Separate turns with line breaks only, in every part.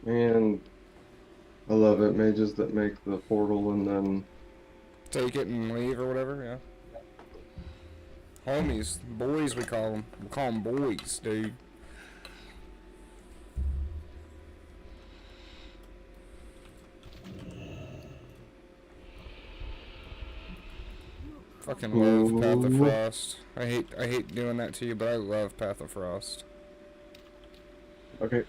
And I love it. Mages that make the portal and then
Take it and leave or whatever, yeah. Homies, boys we call them. We call them boys, dude. Fucking love Path of
ooh.
Frost. I hate doing that to you, but I love Path of Frost.
Okay,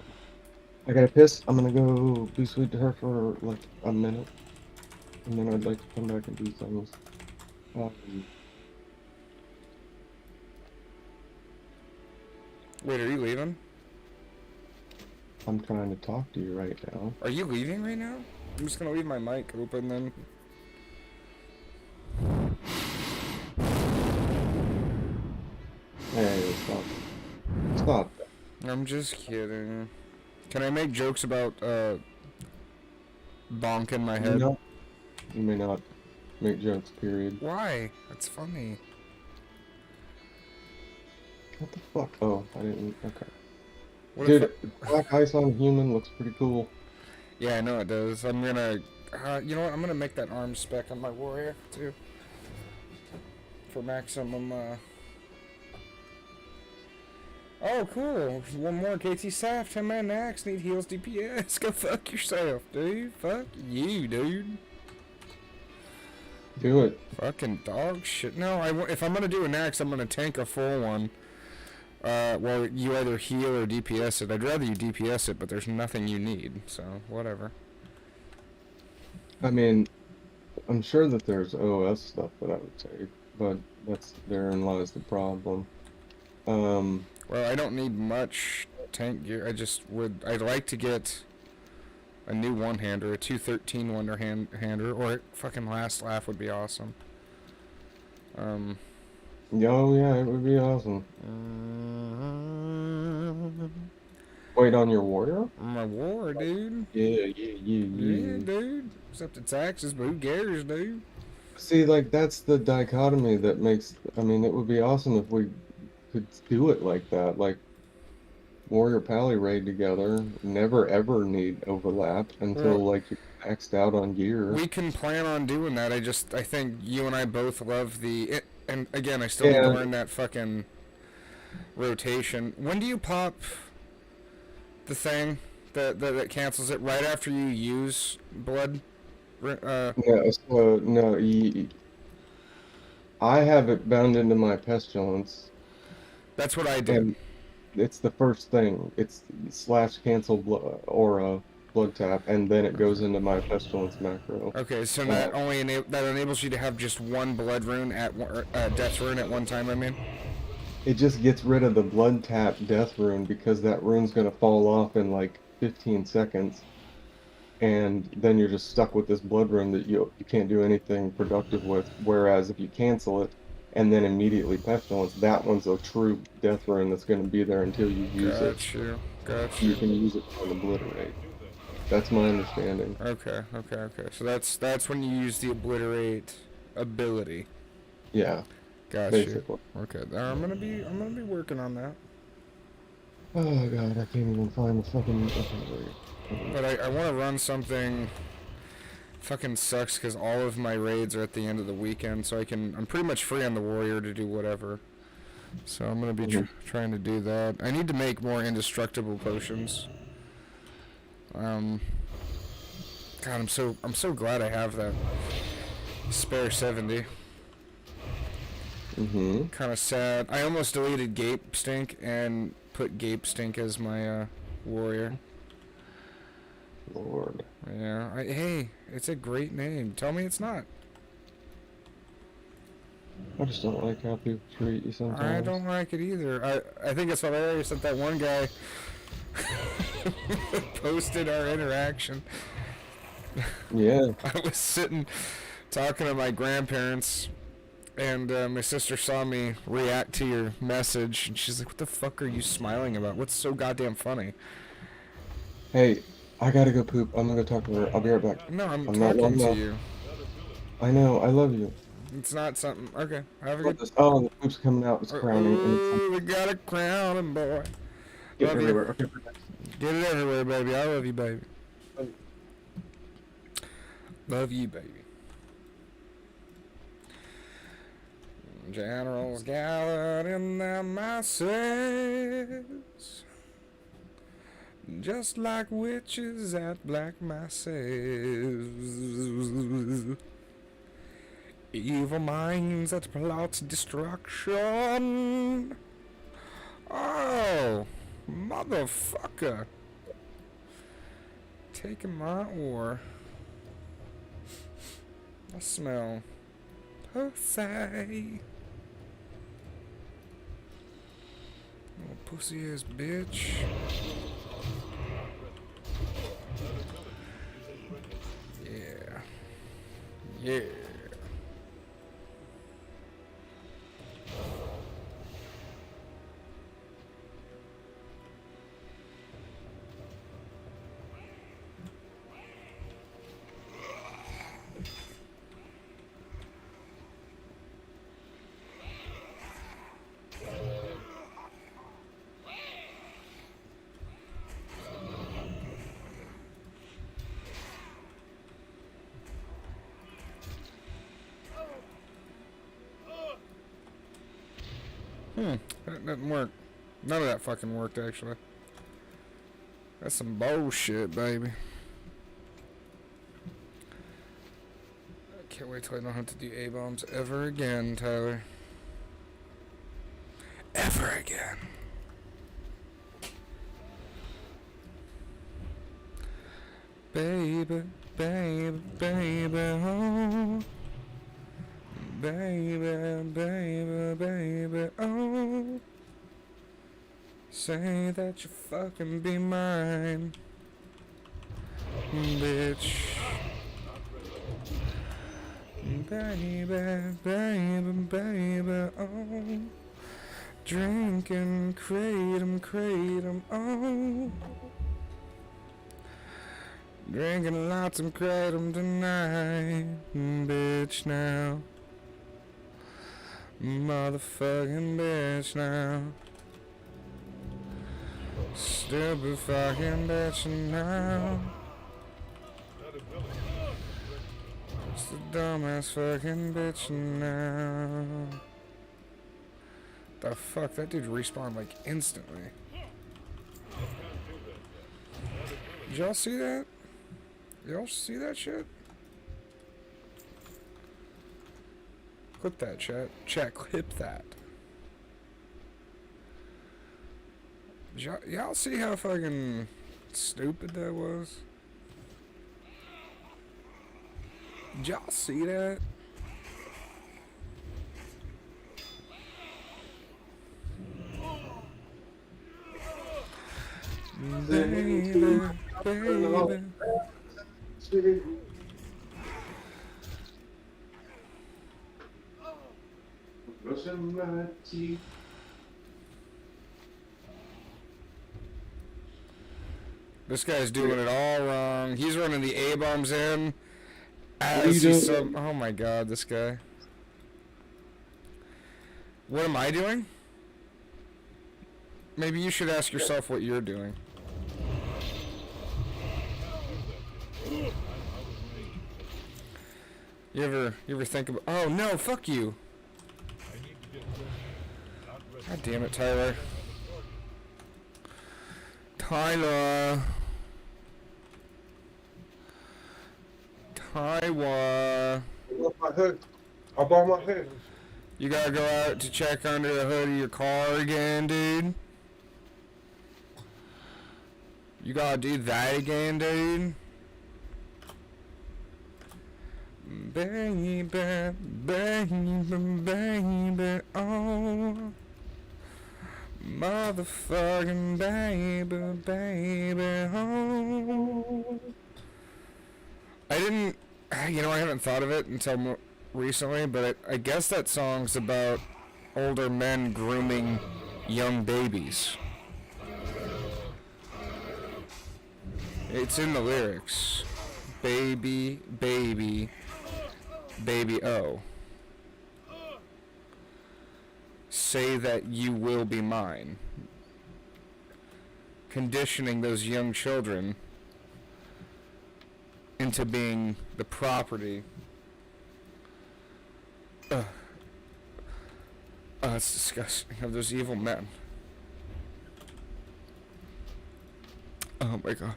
I gotta piss. I'm gonna go be sweet to her for like a minute, and then I'd like to come back and do things. Um,
Wait, are you leaving?
I'm trying to talk to you right now.
Are you leaving right now? I'm just gonna leave my mic open then.
Hey, stop. Stop.
I'm just kidding. Can I make jokes about bonking my head?
No, you may not make jokes, period.
Why? That's funny.
What the fuck? Oh, I didn't. Okay.
What if?
Dude, black ice on a human looks pretty cool.
Yeah, I know it does. I'm gonna. You know what? I'm gonna make that arm spec on my warrior too. For maximum. Oh, cool. One more KT Saf, 10 man axe, need heals DPS. Go fuck yourself, dude. Fuck you, dude.
Do it.
Fucking dog shit. No, if I'm gonna do an axe, I'm gonna tank a full one. Well, you either heal or DPS it. I'd rather you DPS it, but there's nothing you need, so whatever.
I mean, I'm sure that there's OS stuff that I would take, but that's therein lies the problem. Um,
Well, I don't need much tank gear. I'd like to get a new one-hander, a 213 one-hander, or fucking last laugh would be awesome. Um,
oh yeah, it would be awesome. Wait, on your warrior?
my war, dude.
Yeah, yeah, yeah,
Yeah,
yeah.
dude. Except the taxes, but who cares, dude?
See, like that's the dichotomy that makes. I mean, it would be awesome if we could do it like that, like warrior pally raid together. Never ever need overlap
Well,
until like you're maxed out on gear.
we can plan on doing that. I think you and I both love and again, I still need to
Yeah,
learn that fucking rotation. When do you pop the thing that cancels it? Right after you use blood?
no, so no, I have it bound into my pestilence,
That's what I did.
and it's the first thing. It's slash cancel aura blood tap, and then it goes into my pestilence macro.
Okay, so
Uh,
that enables you to have just one blood rune at death rune at one time. I mean,
it just gets rid of the blood tap death rune because that rune's gonna fall off in like 15 seconds, and then you're just stuck with this blood rune that you can't do anything productive with. Whereas if you cancel it and then immediately pestilence, that one's a true death rune that's gonna be there until you use it.
got you, got
You
you.
can use it for an obliterate. That's my understanding.
Okay. So that's when you use the obliterate ability.
Yeah,
Got you.
basically.
Okay, I'm gonna be working on that.
Oh god, I can't even find the fucking. Okay, wait.
But I want to run something. Fucking sucks because all of my raids are at the end of the weekend, so I'm pretty much free on the warrior to do whatever. So I'm gonna be
Mhm.
trying to do that. I need to make more indestructible potions. Um, God, I'm so glad I have that spare 70.
Mhm.
Kind of sad. I almost deleted Gape Stink and put Gape Stink as my warrior.
Lord.
Yeah. Hey, it's a great name. Tell me it's not.
I just don't like how people treat you
I
sometimes.
don't like it either. I think it's hilarious that one guy posted our interaction.
Yeah.
I was sitting talking to my grandparents, and my sister saw me react to your message, and she's like, "What the fuck are you smiling about? What's so goddamn funny?"
Hey, I gotta go poop. I'm gonna go talk to her. I'll be right back.
No, I'm
I'm not
talking
long
to
enough.
you.
I know. I love you.
It's not something. Okay, have a
What
good.
this? Oh, the poop's coming out. It's crowning, and it's like
Oh, we got a crowning boy.
getting
Love you.
everywhere. Okay.
Get it everywhere, baby. I love you, baby. Love you, baby. Generals gathered in their masses, just like witches at black masses. Evil minds that plot destruction. Oh, motherfucker. Taking my ore. I smell pussy. Little pussy ass bitch. Yeah. Yeah. That didn't work. None of that fucking worked, actually. That's some bullshit, baby. I can't wait till I don't have to do A-bombs ever again, Tyler. Ever again. Baby, baby, baby, oh. Baby, baby, baby, oh. Say that you fucking be mine, bitch. Baby, baby, baby, oh. Drinking kratom, kratom, oh. Drinking lots of kratom tonight, bitch now. Motherfucking bitch now. Stupid fucking bitch now. It's the dumbass fucking bitch now. The fuck? That dude respawned like instantly. Did y'all see that? Y'all see that shit? Clip that, chat. Chat, clip that. Y'all see how fucking stupid that was? Did y'all see that? Baby, baby.
Brushing my teeth.
This guy's doing it all wrong. He's running the A-bombs in.
What are you doing?
Oh my god, this guy. What am I doing? Maybe you should ask yourself what you're doing. You ever think about... Oh no, fuck you. God damn it, Tyler. Tyler. Tyler.
My hood. I bought my hood.
You gotta go out to check under the hood of your car again, dude. You gotta do that again, dude. Baby, baby, baby, oh. Motherfucking baby, baby, oh. I haven't thought of it until recently, but I guess that song's about older men grooming young babies. It's in the lyrics. Baby, baby, baby, oh. Say that you will be mine. conditioning those young children into being the property. It's disgusting, of those evil men. Oh my god.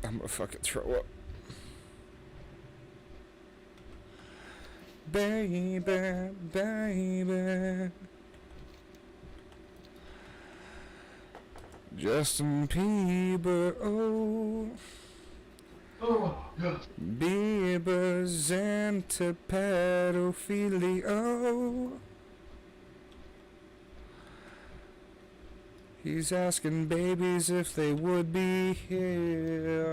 I'm gonna fucking throw up. Baby, baby. Justin Bieber, oh.
Oh, God.
Bieber's into pedophilia, oh. He's asking babies if they would be here.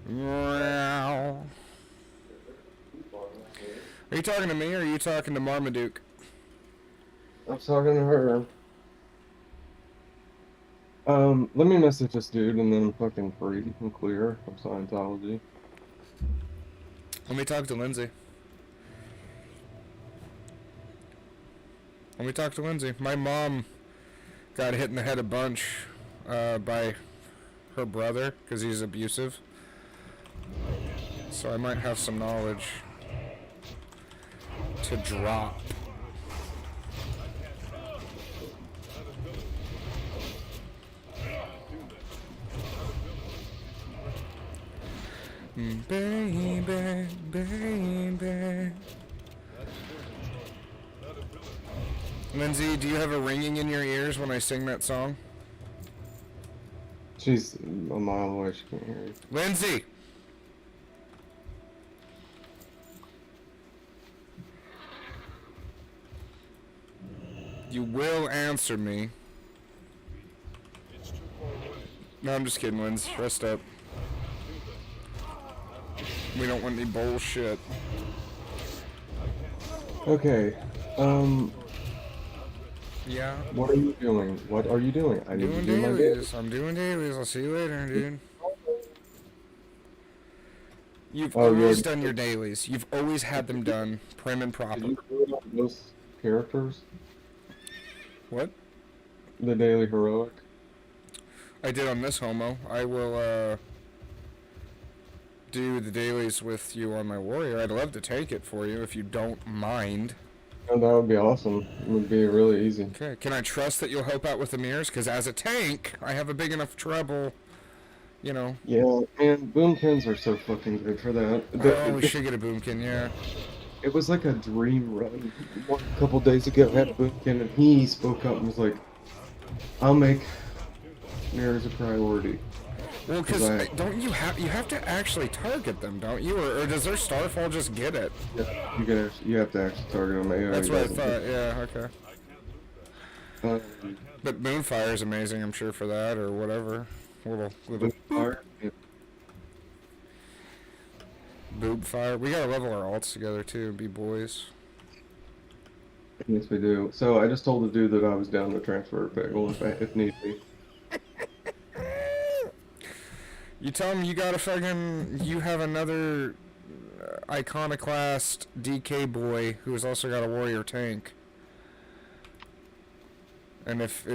Meow. Are you talking to me or are you talking to Marmaduke?
I'm talking to her. Let me message this dude and then I'm fucking free and clear from Scientology.
Let me talk to Lindsay. My mom got hit in the head a bunch by her brother because he's abusive. So I might have some knowledge to drop. Baby, baby. Lindsay, do you have a ringing in your ears when I sing that song?
She's a mile away, she can't hear you.
Lindsay! You will answer me. No, I'm just kidding, Linz. Rest up. We don't want any bullshit.
Okay,
Yeah.
what are you doing? What are you doing? I need to
Doing
do my
dailies. I'm doing dailies. I'll see you later, dude. You've
Oh, you
always
already-
done your dailies. You've always had them done prim and proper.
Did you do those characters?
What?
The Daily Heroic?
I did on this homo. I will, do the dailies with you on my warrior. I'd love to take it for you if you don't mind.
Oh, that would be awesome. It would be really easy.
Okay. Can I trust that you'll help out with the mirrors? Because as a tank, I have a big enough trouble, you know.
Yeah, and boomkins are so fucking good for that.
Oh, we should get a boomkin, yeah.
It was like a dream run. A couple days ago, I had a boomkin, and he spoke up and was like, "I'll make mirrors a priority."
Well, because
Right.
don't you have to actually target them, don't you? Or does their starfall just get it?
Yeah, you have to actually target them. AI
That's what I
doesn't.
thought. Yeah, okay.
Um,
But Moonfire is amazing, I'm sure, for that or whatever. Little
Fire, yeah.
boob fire. We gotta level our alts together too and be boys.
Yes, we do. So I just told the dude that I was down to transfer a bagel if need be.
You tell him you got a you have another iconoclast DK boy who has also got a warrior tank. And if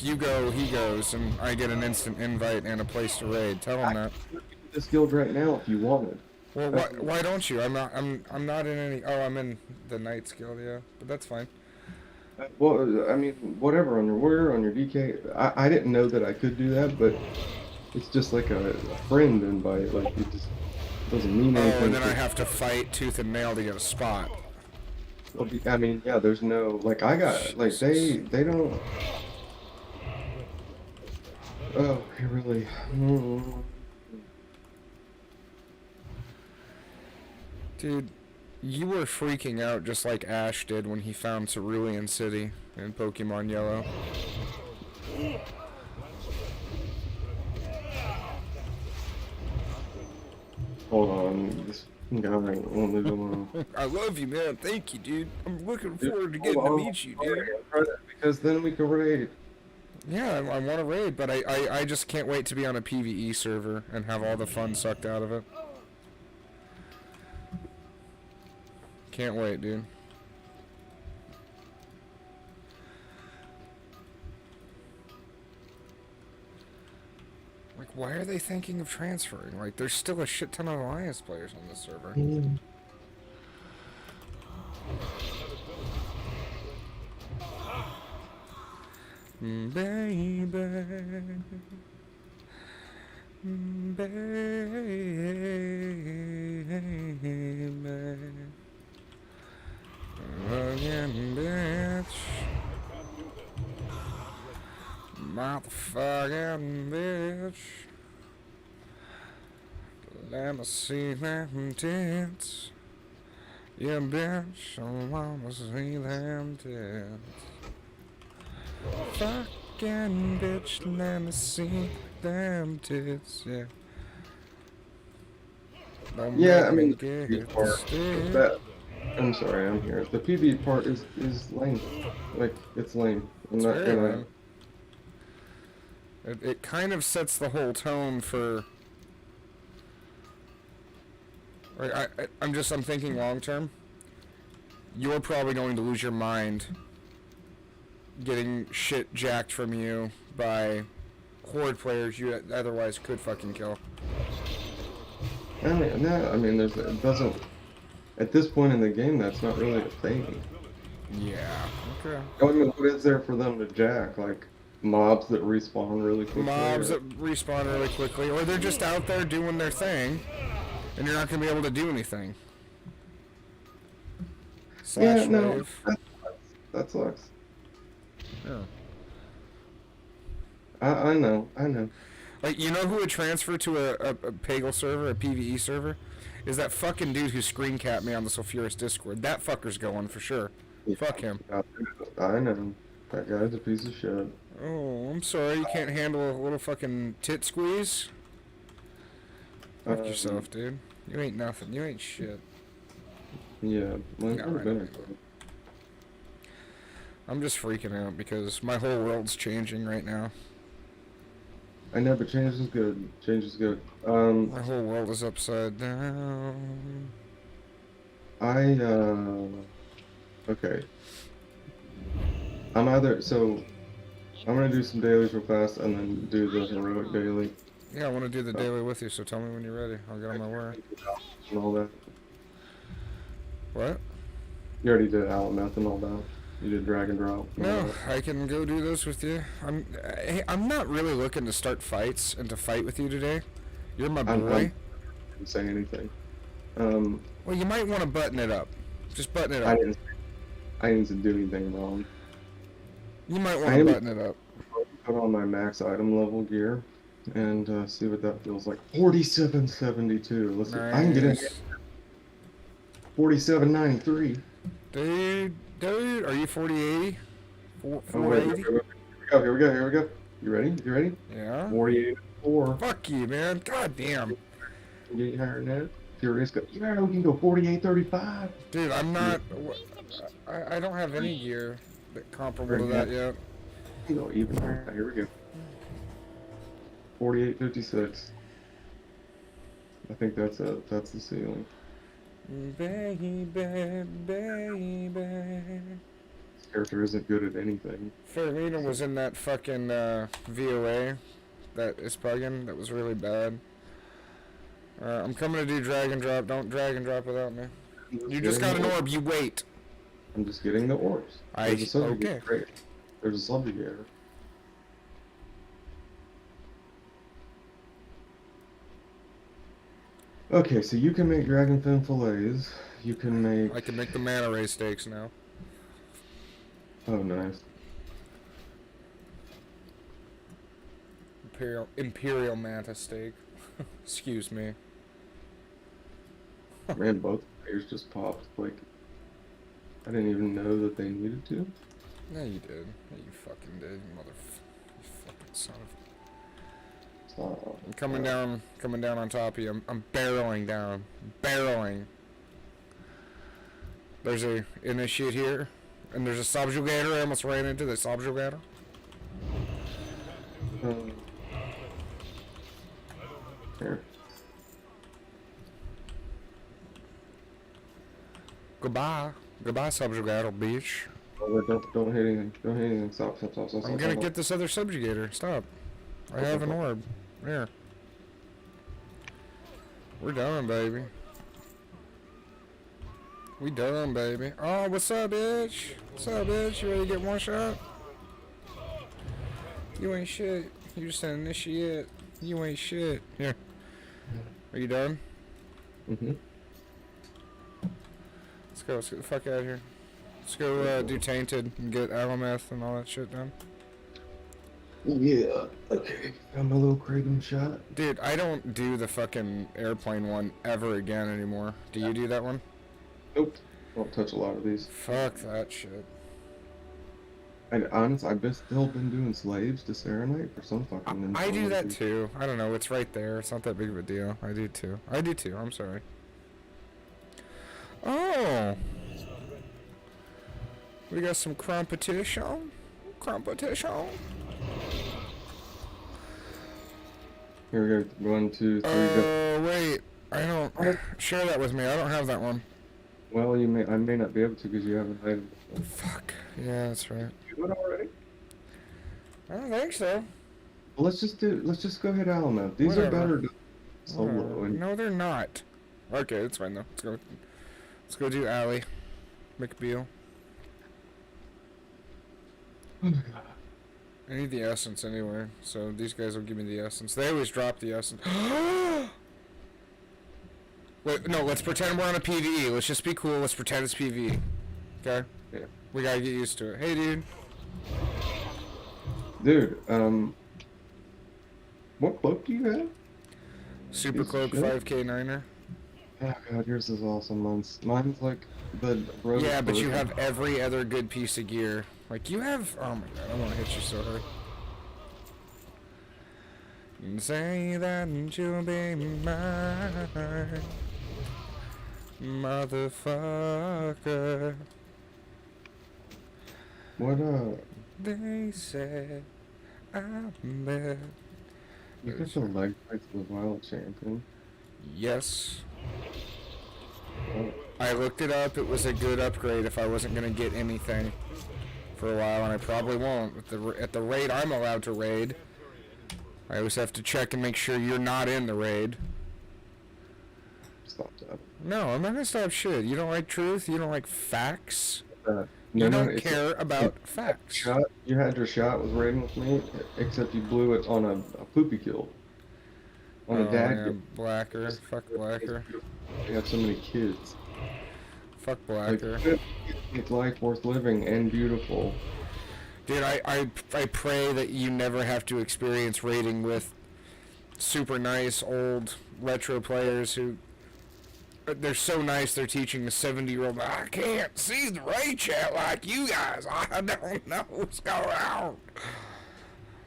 you go, he goes, and I get an instant invite and a place to raid. Tell him that.
This guild right now if you wanted.
Well, why don't you? I'm not in any. Oh, I'm in the Knights Guild, yeah, but that's fine.
Well, I mean, whatever, on your warrior, on your DK. I didn't know that I could do that, but it's just like a friend invite. Like, it just doesn't mean
Oh,
anything.
and then I have to fight tooth and nail to get a spot.
I mean, yeah, there's no, like, I got, like, they don't. Oh, he really.
Dude, you were freaking out just like Ash did when he found Cerulean City in Pokemon Yellow.
Hold on, this guy won't leave alone.
I love you, man. Thank you, dude. I'm looking forward to getting to meet you, dude.
Because then we can raid.
Yeah, I want to raid, but I just can't wait to be on a PvE server and have all the fun sucked out of it. Can't wait, dude. why are they thinking of transferring? Like, there's still a shit ton of Alliance players on this server. Baby, baby, again, bitch, motherfucking bitch. Let me see them tits. Yeah, bitch, I wanna see them tits. Fucking bitch, let me see them tits, yeah. Don't
Yeah, I
make me
mean,
get
the part
stick.
that I'm sorry, I'm here. The PvE part is lame. Like, it's lame. I'm
It's
not
very
gonna.
lame. It kind of sets the whole tone for. Like, I'm thinking long term. You're probably going to lose your mind getting shit jacked from you by horde players you otherwise could fucking kill.
I mean, no, I mean, it doesn't. At this point in the game, that's not really a thing.
Yeah. Okay.
I mean, what is there for them to jack? Like mobs that respawn really quickly?
Mobs
Or...
that respawn really quickly, or they're just out there doing their thing, and you're not gonna be able to do anything.
Yeah,
Slash
no,
wave.
that sucks.
Yeah.
I know, I know.
Like, you know who would transfer to a Pagel server, a PvE server? Is that fucking dude who screen capped me on the Sulfuris Discord. That fucker's going for sure.
Yeah,
Fuck him.
I know. That guy's a piece of shit.
Oh, I'm sorry, you can't handle a little fucking tit squeeze? Fuck yourself, dude. You ain't nothing. You ain't shit.
Yeah, well,
No,
never
I
been
know.
a
I'm just freaking out because my whole world's changing right now.
I know, but change is good. Change is good.
My whole world is upside down.
Okay. I'm gonna do some dailies real fast and then do the heroic daily
Yeah, I want to do the daily with you, so tell me when you're ready. I'll get on my way.
and all that.
What?
You already did Alameth and all that. You did drag and drop. And all
No,
that.
I can go do this with you. I'm not really looking to start fights and to fight with you today. You're my boy.
I didn't say anything.
Well, you might want to button it up. Just button it
I
up.
didn't do anything wrong.
You might want to button it up.
Put on my max item level gear and see what that feels like. 4772. Let's see. I can get in.
Nice.
4793.
Dude, are you 4080?
Oh, wait,
480?
here we go. You ready?
Yeah.
48.4.
Fuck you, man. God damn.
Get higher than that. Furious go. Yeah, we can go 48.35.
Dude, I'm not. I don't have any gear that comparable to that yet.
You go even higher. Here we go. 48.56. I think that's it. That's the ceiling.
Baby.
This character isn't good at anything.
Farina was in that fucking VOA that is bugging. That was really bad. I'm coming to do drag and drop. Don't drag and drop without me. You just got an orb. You wait.
I'm just getting the orbs. There's a subjugator.
Okay.
Great. There's a subjugator. Okay, so you can make dragonfin fillets. You can make.
I can make the manta ray steaks now.
Oh, nice.
Imperial manta steak. Excuse me.
Man, both players just popped. Like, I didn't even know that they needed to.
Yeah, you did. Yeah, you fucking did, you fucking son of.
So,
I'm coming down on top of you. I'm barreling down. Barreling. There's a initiate here, and there's a subjugator. I almost ran into the subjugator.
Here.
Goodbye, subjugator, bitch.
Oh, don't hit anything. Don't hit anything. Stop.
I'm gonna get this other subjugator. Stop. I have an orb. Here. We're done, baby. We done, baby. Oh, what's up, bitch? What's up, bitch? You ready to get one shot? You ain't shit. You just an initiate. You ain't shit. Here. Are you done?
Mm-hmm.
Let's go. Let's get the fuck out of here. Let's go do Tainted and get Alameth and all that shit done.
Yeah. Okay. Got my little Kratom shot.
Dude, I don't do the fucking airplane one ever again anymore. Do you do that one?
Nope. Won't touch a lot of these.
Fuck that shit.
And honest, I've still been doing slaves to Serenite for some fucking.
I do that
reason.
too. I don't know. It's right there. It's not that big of a deal. I do too. I do too. I'm sorry. Oh. We got some competition. Competition.
Here we go. 1, 2, 3. Go.
Wait. I don't. Share that with me. I don't have that one.
Well, I may not be able to because you haven't played it before.
Fuck. Yeah, that's right.
You do it already?
I don't think so.
Well, let's just go hit Alamo. These
Whatever.
are better to solo. And
No, they're not. Okay, that's fine though. Let's go do Allie. McBeal.
oh my god.
I need the essence anyway, so these guys will give me the essence. They always drop the essence. Wait, no, let's pretend we're on a PvE. Let's just be cool. Let's pretend it's PvE. Okay?
Yeah.
We gotta get used to it. Hey, dude.
Dude, what cloak do you have?
Super
Piece of
Cloak
shit.
5k 9er.
Oh god, yours is awesome. Mine's like the rose.
Yeah, but you
version.
have every other good piece of gear. Like, you have... Oh my god, I wanna hit you so hard. And say that you'll be mine. Motherfucker.
What
They said I'm bad.
you got the leg fights with Wild Champion.
Yes.
Oh,
I looked it up. It was a good upgrade if I wasn't going to get anything for a while, and I probably won't. At the rate I'm allowed to raid, I always have to check and make sure you're not in the raid.
stop that.
No, I'm not going to stop shit. You don't like truth? You don't like facts?
No,
You
no,
don't
it's
care about facts.
shot. You had your shot with raiding with me, except you blew it on a poopy kill. On a dad
yeah,
kill.
Blacker. Fuck Blacker.
You have so many kids.
Fuck
Like,
Blacker.
make life worth living and beautiful.
Dude, I pray that you never have to experience raiding with super nice old retro players who they're so nice they're teaching a 70-year-old, I can't see the raid chat like you guys. I don't know what's going on.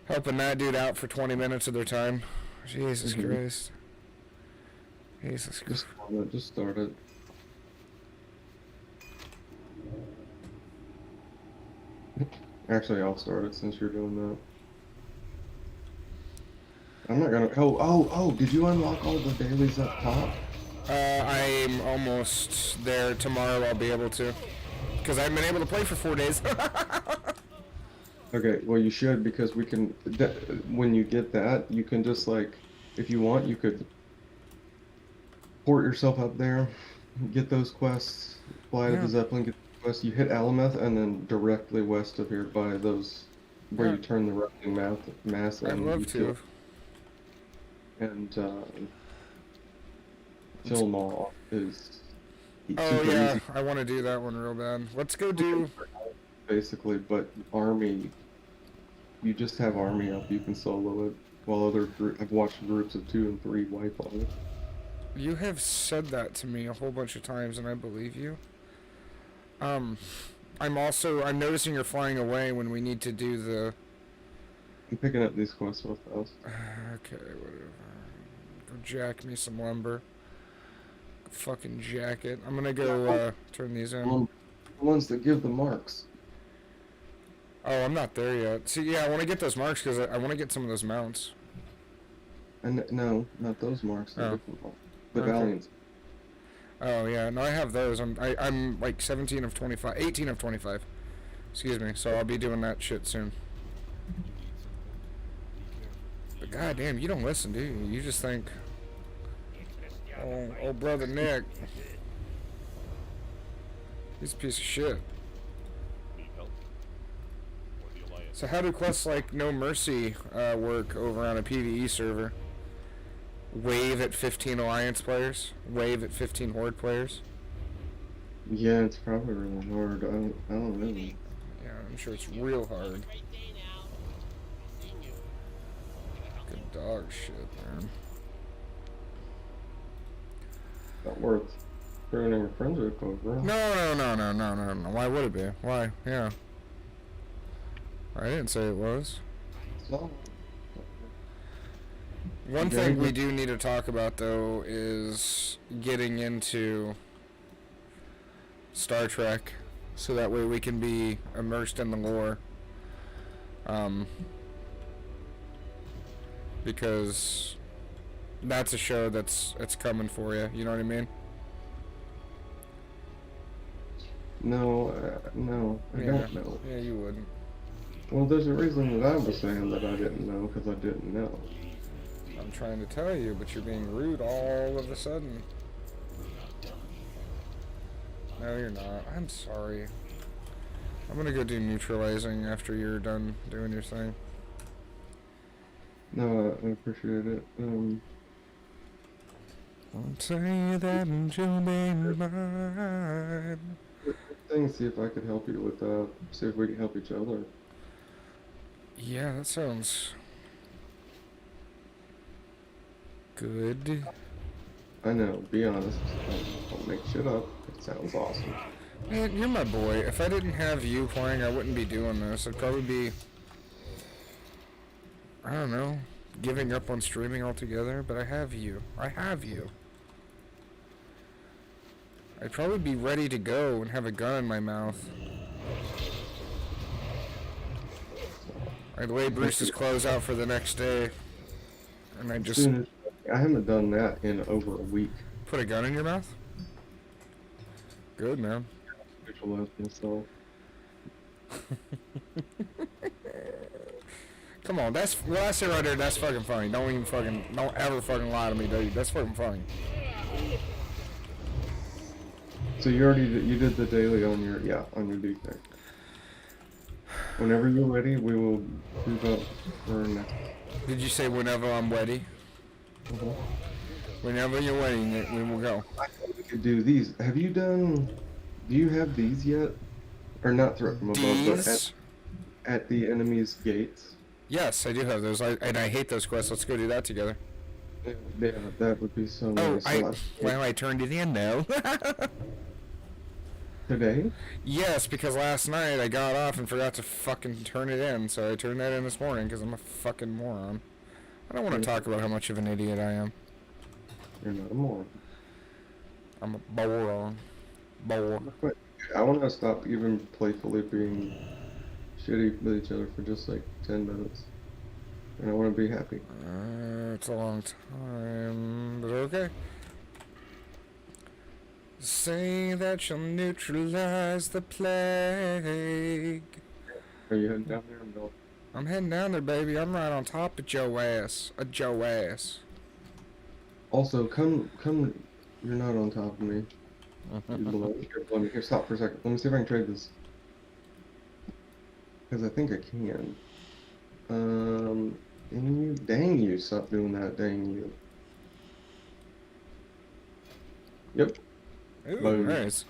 Helping that dude out for 20 minutes of their time. Jesus Christ. Jesus Christ.
Just start it. Actually, I'll start it since you're doing that. I'm not gonna. Oh! Did you unlock all the dailies up top?
I'm almost there. Tomorrow I'll be able to. Because I haven't been able to play for 4 days.
Okay, well you should because we can. When you get that, you can just like, if you want, you could port yourself up there, get those quests, fly to
Yeah.
the Zeppelin, get the quests. You hit Alameth, and then directly west of here by those where
Yeah.
you turn the routing mass.
I'd
and
love
you
to.
And kill them all is
Oh
super
yeah,
easy,
I want to do that one real bad. Let's go do...
basically. But army, you just have army up. You can solo it. While I've watched groups of 2 and 3 wipe on it.
You have said that to me a whole bunch of times, and I believe you. I'm noticing you're flying away when we need to do the...
I'm picking up these quests with us.
Okay, whatever. Go jack me some lumber. Fucking jack it. I'm gonna go, turn these in.
The ones that give the marks.
Oh, I'm not there yet. See, yeah, I want to get those marks because I want to get some of those mounts.
And no, not those marks. The
Oh.
different ones. The
Okay.
Valiants.
Oh, yeah, no, I have those. I'm like 17 of 25, 18 of 25. Excuse me, so I'll be doing that shit soon. But goddamn, you don't listen, do you? You just think, Oh, brother Nick. He's a piece of shit. So how do quests like No Mercy work over on a PvE server? Wave at 15 Alliance players? Wave at 15 Horde players?
Yeah, it's probably really hard. I don't know.
Yeah, I'm sure it's real hard. Good dog shit, man.
Not worth ruining your friendship over.
No. Why would it be? Why? Yeah. I didn't say it was.
So,
One thing we do need to talk about, though, is getting into Star Trek, so that way we can be immersed in the lore. Because that's a show that's coming for you. You know what I mean?
no, I
Yeah.
don't know.
Yeah, you wouldn't.
Well, there's a reason that I was saying that I didn't know, because I didn't know.
I'm trying to tell you, but you're being rude all of a sudden. No, you're not. I'm sorry. I'm gonna go do neutralizing after you're done doing your thing.
No, I appreciate it.
I'll tell you that you'll be mine.
Thing, see if I could help you with that. See if we can help each other.
Yeah, that sounds good.
I know, be honest. Don't make shit up. It sounds awesome.
Man, you're my boy. If I didn't have you playing, I wouldn't be doing this. I'd probably be, I don't know, giving up on streaming altogether, but I have you. I have you. I'd probably be ready to go and have a gun in my mouth. I'd lay Bruce's clothes out for the next day, and I'd just
I haven't done that in over a week.
put a gun in your mouth? Good, man.
Visualize myself.
Come on, that's what I say right there. That's fucking funny. Don't ever fucking lie to me, dude. That's fucking funny.
So you did the daily on your D thing. Whenever you're ready, we will move up for next.
Did you say whenever I'm ready? Whenever you're ready, Nick, we will go.
I thought we could do these. Do you have these yet? Or not threat from above, but
These?
at the enemy's gates?
Yes, I do have those. And I hate those quests. Let's go do that together.
Yeah, that would be so
Oh,
nice.
I turned it in now.
Today?
Yes, because last night I got off and forgot to fucking turn it in, so I turned that in this morning because I'm a fucking moron. I don't want to talk about how much of an idiot I am.
You're not a moron.
I'm a moron. Bore.
I want to stop even playfully being shitty with each other for just like 10 minutes. And I want to be happy.
It's a long time, but okay. Say that you'll neutralize the plague.
Are you heading down there, Bill?
I'm heading down there, baby. I'm right on top of Joe ass. A Joe ass.
Also, come. You're not on top of me. You're below me. Here, stop for a second. Let me see if I can trade this. Because I think I can. Dang you, stop doing that, dang you. Yep.
Ooh,
Boom.
nice.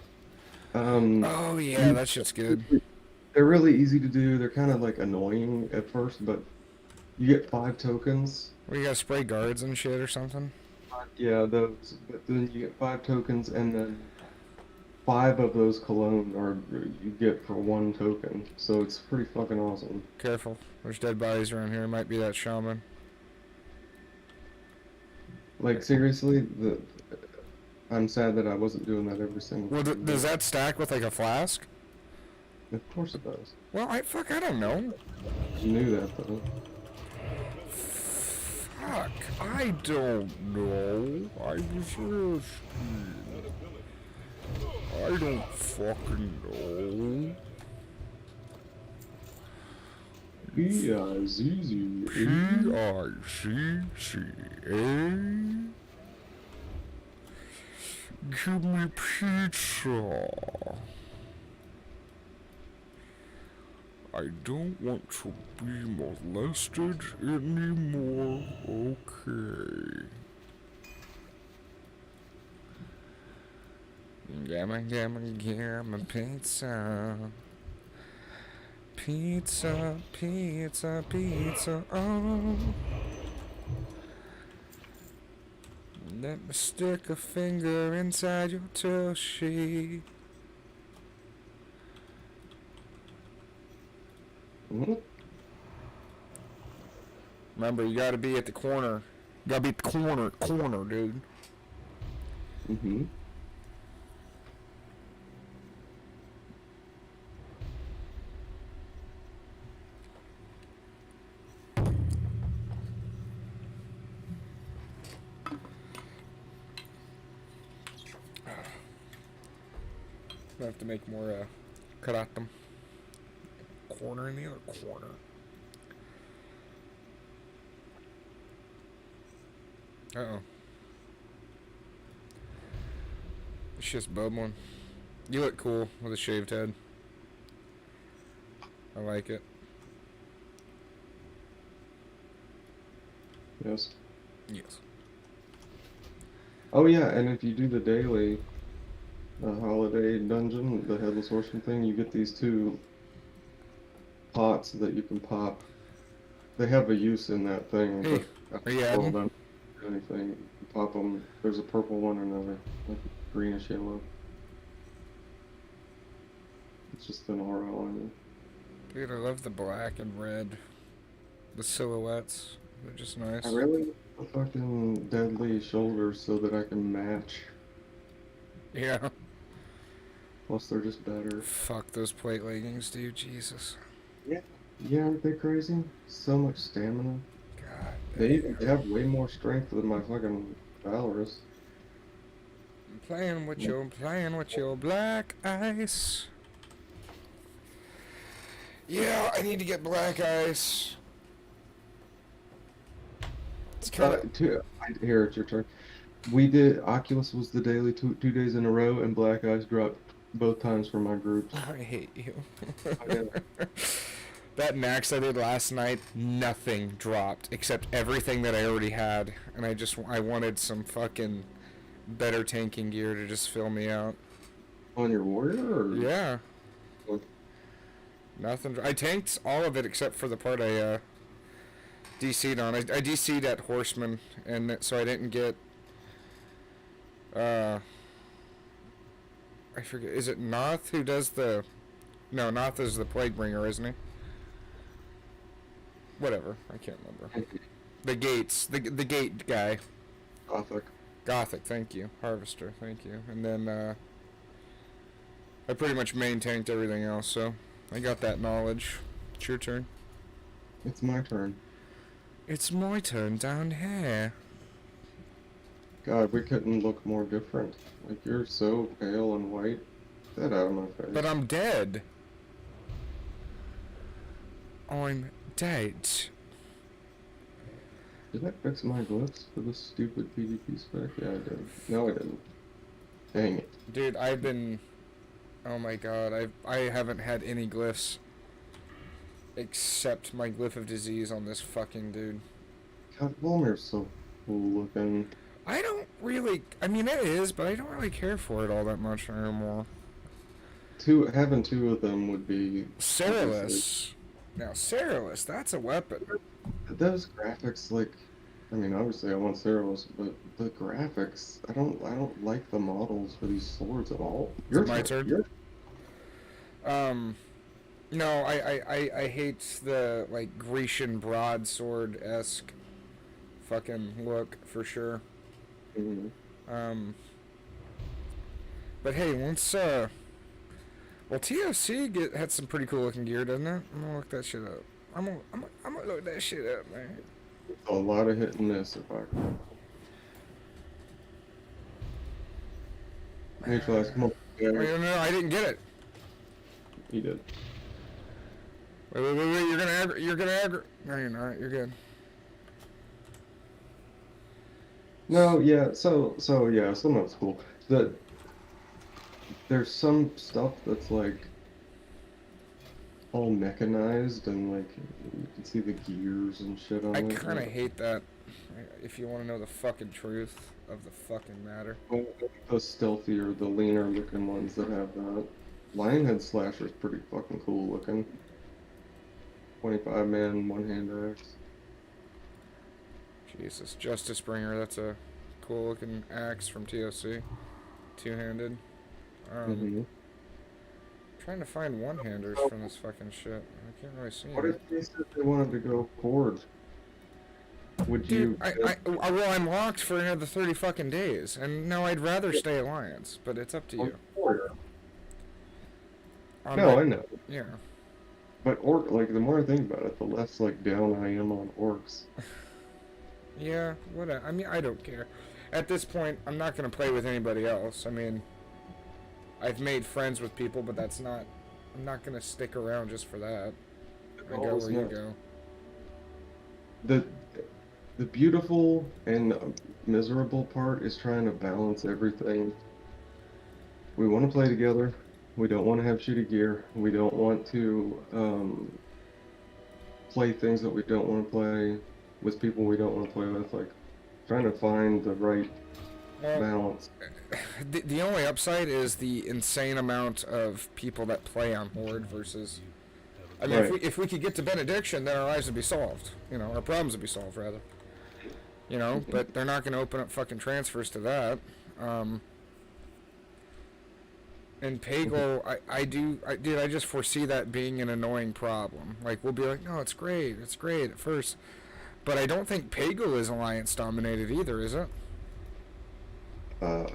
Oh
yeah, that shit's good.
They're really easy to do. They're kind of like annoying at first, but you get 5 tokens.
What, you gotta spray guards and shit or something?
Yeah, those. But then you get 5 tokens, and then 5 of those cologne are you get for 1 token. So it's pretty fucking awesome.
Careful. There's dead bodies around here. Might be that shaman.
Like seriously, I'm sad that I wasn't doing that every single.
Well,
time.
does that stack with like a flask?
Of course it does.
Well, I don't know.
You knew that though.
Fuck, I don't know. I was asking. I don't fucking know.
P-I-Z-Z-E.
P-I-C-C-A. Give me pizza. I don't want to be molested anymore. Okay. Gamma pizza. Pizza, pizza, pizza. Oh. Let me stick a finger inside your tushy.
Mhm.
Remember, you gotta be at the corner. You gotta be at the corner, dude.
Mhm.
I have to make more karatam. Corner in the other corner. Uh-oh. It's just bubbling. You look cool with a shaved head. I like it.
Yes.
Yes.
Oh yeah, and if you do the daily holiday dungeon, the headless horseman thing, you get these two pots that you can pop. They have a use in that thing,
Hey,
but I
are you
don't roll
adding?
them or anything. You pop them. There's a purple one and another like greenish yellow. It's just an aura on
Dude, I love the black and red. The silhouettes. They're just
you.
nice.
I really want the fucking deadly shoulders so that I can match.
Yeah.
Plus, they're just better.
Fuck those plate leggings, dude. Jesus.
Yeah. Yeah, aren't they crazy? So much stamina.
God
They
damn.
have way more strength than my fucking Valorous.
I'm playing with
Like,
your black ice. Yeah, I need to get black ice. It's kind of.
here, it's your turn. We did, Oculus was the daily 2 days in a row, and Black Eyes dropped both times for my groups.
I hate you.
Oh, yeah.
That max I did last night, nothing dropped except everything that I already had, and I wanted some fucking better tanking gear to just fill me out.
On your warrior, or
Yeah,
what?
nothing. I tanked all of it except for the part I DC'd on. I DC'd at Horseman, and so I didn't get. Uh, I forget. Is it Noth who does the? No, Noth is the Plaguebringer, isn't he? Whatever. I can't remember. The Gates. The Gate guy.
Gothic.
Gothic. Thank you. Harvester. Thank you. And then I pretty much main tanked everything else, so I got that knowledge. It's your turn.
It's my turn.
It's my turn down here.
God, we couldn't look more different. Like, you're so pale and white. Get that out of my face.
But I'm dead. I'm dead.
Did I fix my glyphs for this stupid PvP spec? Yeah, I did. No, I didn't. Dang it.
Dude, I've been. Oh my god, I haven't had any glyphs except my glyph of disease on this fucking dude.
God, Volmir's so cool looking.
I don't really. I mean, it is, but I don't really care for it all that much anymore.
Having two of them would be
Cerilus. Now, Cerilus, that's a weapon.
those graphics, like, I mean, obviously I want Ceros, but the graphics, I don't like the models for these swords at all.
Is it my turn? No, I hate the, like, Grecian broadsword-esque fucking look, for sure.
Mhm.
But hey, well, TOC had some pretty cool looking gear, doesn't it? I'm gonna look that shit up. I'm gonna look that shit up, man.
A lot of hit and miss, if I can. Neutralize, come on.
Wait, no, I didn't get it.
He did.
Wait, you're gonna aggro. No, you're not. You're good.
No, yeah, so yeah, some of it's cool. there's some stuff that's like all mechanized and like you can see the gears and shit on
I
it.
kind of hate that. If you want to know the fucking truth of the fucking matter.
Well, the stealthier, the leaner looking ones that have that. Lionhead Slasher is pretty fucking cool looking. 25 man, one hand axe.
Jesus, Justice Bringer. That's a cool looking axe from TOC. Two-handed.
Mhm.
Trying to find one-handers from this fucking shit. I can't really see
What
it.
if they said they wanted to go Horde? Would
Dude,
you?
well, I'm locked for another 30 fucking days, and no, I'd rather stay Alliance, but it's up to you.
Warrior.
Um,
No,
but,
I know.
yeah.
But orc, like the more I think about it, the less like down I am on orcs.
Yeah, whatever. I mean, I don't care. At this point, I'm not gonna play with anybody else. I mean, I've made friends with people, but that's not. I'm not gonna stick around just for that. I go where you go.
The the beautiful and miserable part is trying to balance everything. We want to play together. We don't want to have shitty gear. We don't want to play things that we don't want to play with people we don't want to play with. Like trying to find the right
Well,
balance.
the only upside is the insane amount of people that play on Horde versus. I mean,
Right.
if we could get to Benediction, then our lives would be solved. You know, our problems would be solved, rather. You know, but they're not going to open up fucking transfers to that. And Pagel, I just foresee that being an annoying problem. Like, we'll be like, no, it's great at first. But I don't think Pagel is Alliance dominated either, is it?
I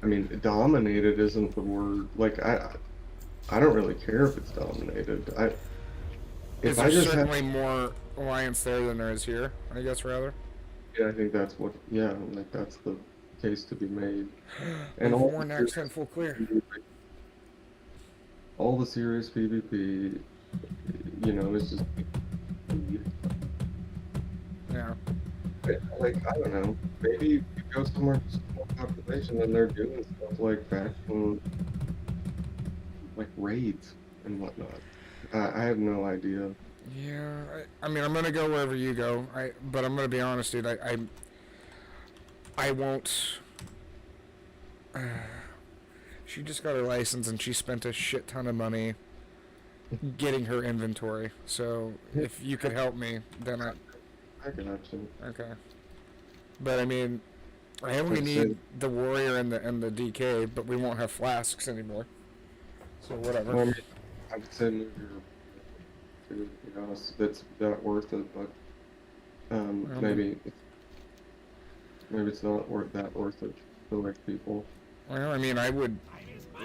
mean, dominated isn't the word. Like I don't really care if it's dominated.
Is
If I
there
just
certainly more Alliance there than there is here, I guess, rather?
yeah, I think that's what. Yeah, like that's the case to be made.
And
And
Warren accent full clear.
all the serious PvP, you know, is just
Yeah.
like I don't know. Maybe you go somewhere with small population and they're doing stuff like faction, like raids and whatnot. I have no idea.
Yeah, I mean, I'm gonna go wherever you go. But I'm gonna be honest, dude. I won't. She just got her license and she spent a shit ton of money getting her inventory. So if you could help me, then
I can actually.
okay. But I mean, I only
Like I
need
said-
the warrior and the DK, but we won't have flasks anymore. So whatever.
Well, I mean, I would say move your. To be honest, if it's that worth it, but
Well,
maybe it's not worth it for like people.
Well, I mean, I would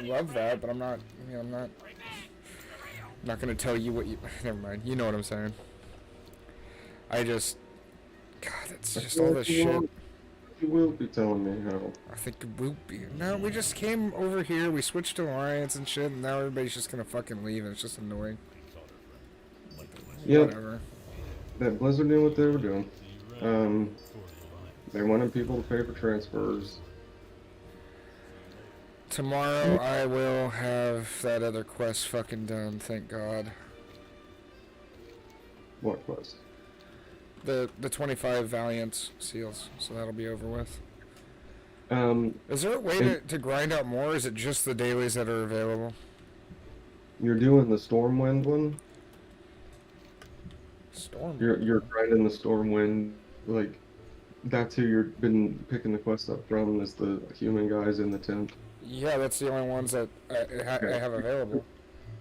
love that, but I'm not. I mean, I'm not gonna tell you what you. Never mind. You know what I'm saying. I just. God, it's
I
just
feel
all
like
this
you
shit.
will- You will be telling me how.
I think it will be. No, we just came over here. We switched to Alliance and shit, and now everybody's just gonna fucking leave, and it's just annoying.
Yep.
Whatever.
That Blizzard knew what they were doing. They wanted people to pay for transfers.
Tomorrow I will have that other quest fucking done. Thank God.
What quest?
The 25 Valiant seals, so that'll be over with.
Um,
Is there a way to grind out more? Or is it just the dailies that are available?
you're doing the Stormwind one.
Storm.
You're grinding the Stormwind, like that's who you've been picking the quest up from is the human guys in the tent.
Yeah, that's the only ones that I have available.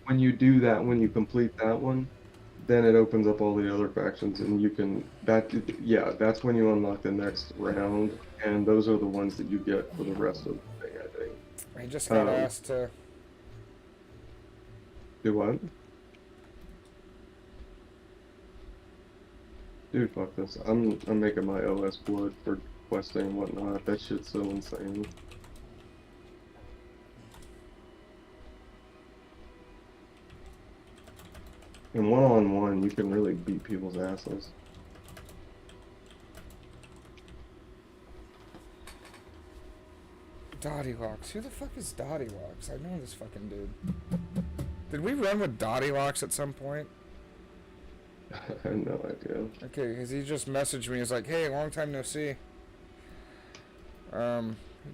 When you do that, when you complete that one, then it opens up all the other factions, and you can yeah, that's when you unlock the next round, and those are the ones that you get for the rest of the thing. I think.
I just got asked to.
Do what? Dude, fuck this. I'm making my OS blood for questing and whatnot. That shit's so insane. In one-on-one, you can really beat people's asses.
Dottie Locks. Who the fuck is Dottie Locks? I know this fucking dude. Did we run with Dottie Locks at some point?
I have no idea.
Okay, because he just messaged me. He's like, hey, long time no see. They're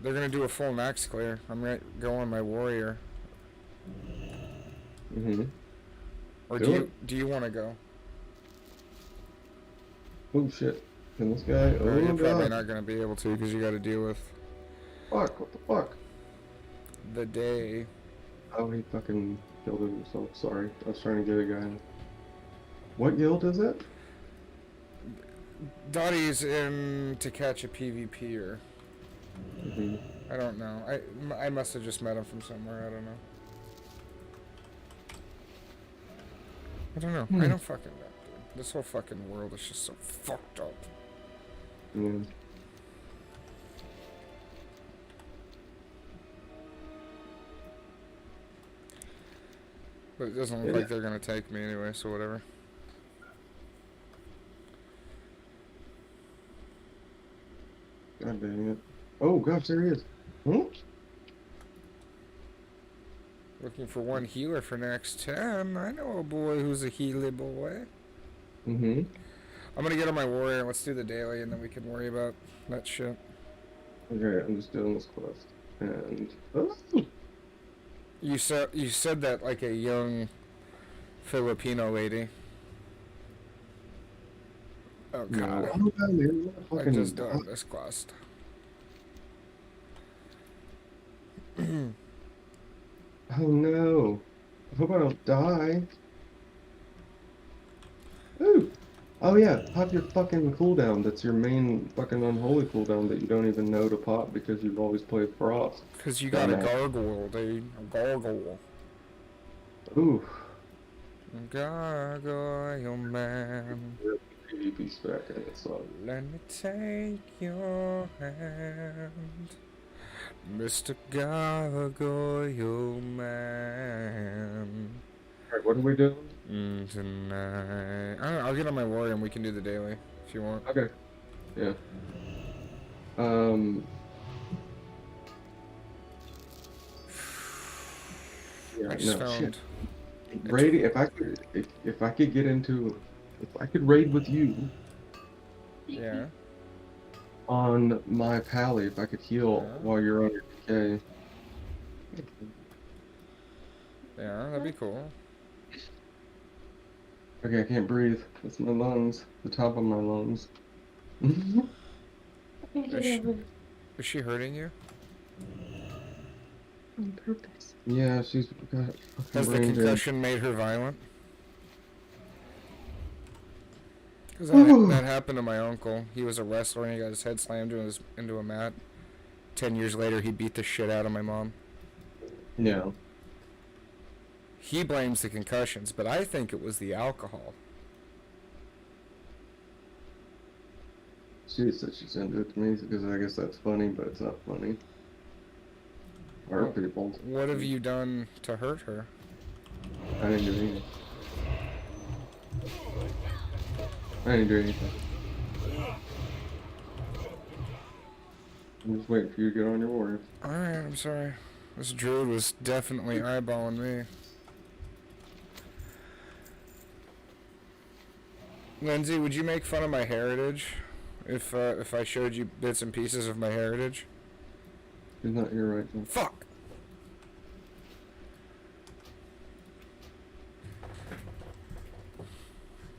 gonna do a full max clear. I'm gonna go on my warrior.
Mm-hmm.
Or
Do
do you want to go?
Oh shit. Can this guy? Oh
You're probably
god.
not gonna be able to because you got to deal with
Fuck, what the fuck?
the day.
Oh, he fucking killed himself. Sorry. I was trying to get a guy. What guild is it?
Dottie's in to catch a PvPer.
Mm-hmm.
I don't know. I must have just met him from somewhere. I don't know. I don't know. I don't fucking know, dude. This whole fucking world is just so fucked up.
Yeah.
But it doesn't look like they're gonna take me anyway, so whatever.
God dang it. Oh gosh, there he is. Hmm?
Looking for one healer for next 10. I know a boy who's a healer boy.
Mm-hmm.
I'm gonna get on my warrior. Let's do the daily, and then we can worry about that shit.
Okay, I'm just doing this quest. And oh,
You said that like a young Filipino lady. Oh
no.
god.
Oh god, man,
I
fucking
just done this quest.
Oh no. I hope I don't die. Ooh. Oh yeah, pop your fucking cooldown. That's your main fucking unholy cooldown that you don't even know to pop because you've always played Frost.
Cause you got a
Dumbass.
gargoyle, dude. A gargoyle.
Ooh.
Gargoyle man.
PvP spec and it's like,
Let me take your hand, Mr. Gargoyle man.
alright, what are we doing?
Tonight. I don't know, I'll get on my warrior and we can do the daily if you want.
Okay. Yeah. Yeah,
I just
no,
found.
shit. Raid, if I could get into, if I could raid with you
Yeah.
on my pally, if I could heal
Yeah.
while you're on your decay.
Yeah, that'd be cool.
Okay, I can't breathe. It's my lungs, the top of my lungs.
Is she hurting you?
On purpose.
Yeah, she's got fucking
Has the
brain damage.
concussion made her violent? Because
Ooh.
that happened to my uncle. He was a wrestler and he got his head slammed into a mat. 10 years later, he beat the shit out of my mom.
Yeah.
He blames the concussions, but I think it was the alcohol.
She said she's into it to me because I guess that's funny, but it's not funny. Our people.
What have you done to hurt her?
I didn't do anything. I didn't do anything. I'm just waiting for you to get on your warrior.
Alright, I'm sorry. This druid was definitely eyeballing me. Lindsay, would you make fun of my heritage if I showed you bits and pieces of my heritage?
She's not here right now.
Fuck!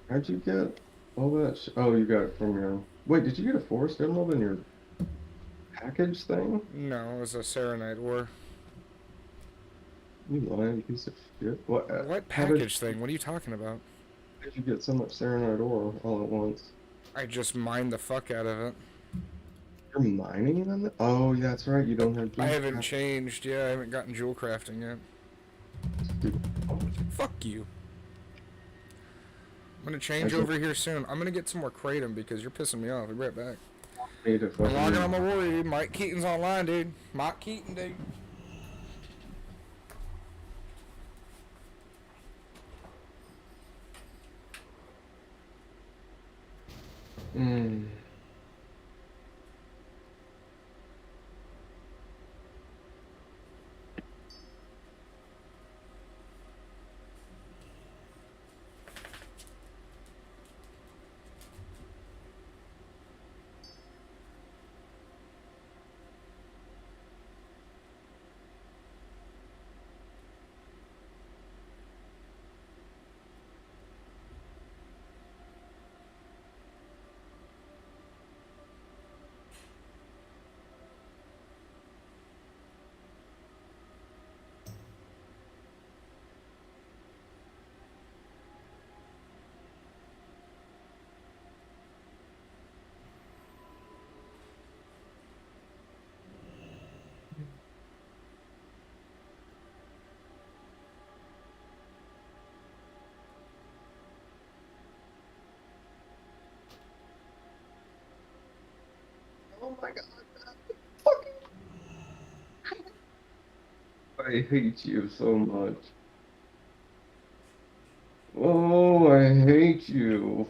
How'd you get all that oh, you got it from your... Wait, did you get a forest emerald in your package thing?
No, it was a Serenite ore.
You lying piece of shit. What how
Package thing? What are you talking about?
did you get so much serenite ore all at once?
I just mined the fuck out of it.
You're mining them? Oh, yeah, that's right. You don't have...
I haven't changed, yeah, I haven't gotten jewel crafting yet. Fuck you. I'm gonna change over here soon. I'm gonna get some more kratom because you're pissing me off. I'll be right back.
Need to
I'm
fucking...
logging on my warrior, dude. Mike Keaton's online, dude. Mike Keaton, dude.
my god. Fucking, I hate you so much. Oh, I hate you.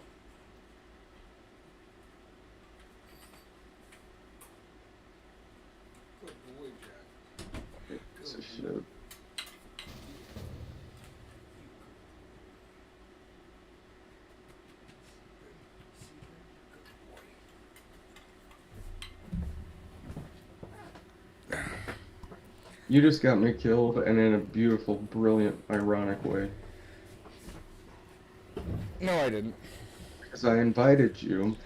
Good boy, Jack.
Piece of shit. You just got me killed, and in a beautiful, brilliant, ironic way.
No, I didn't.
Because I invited you,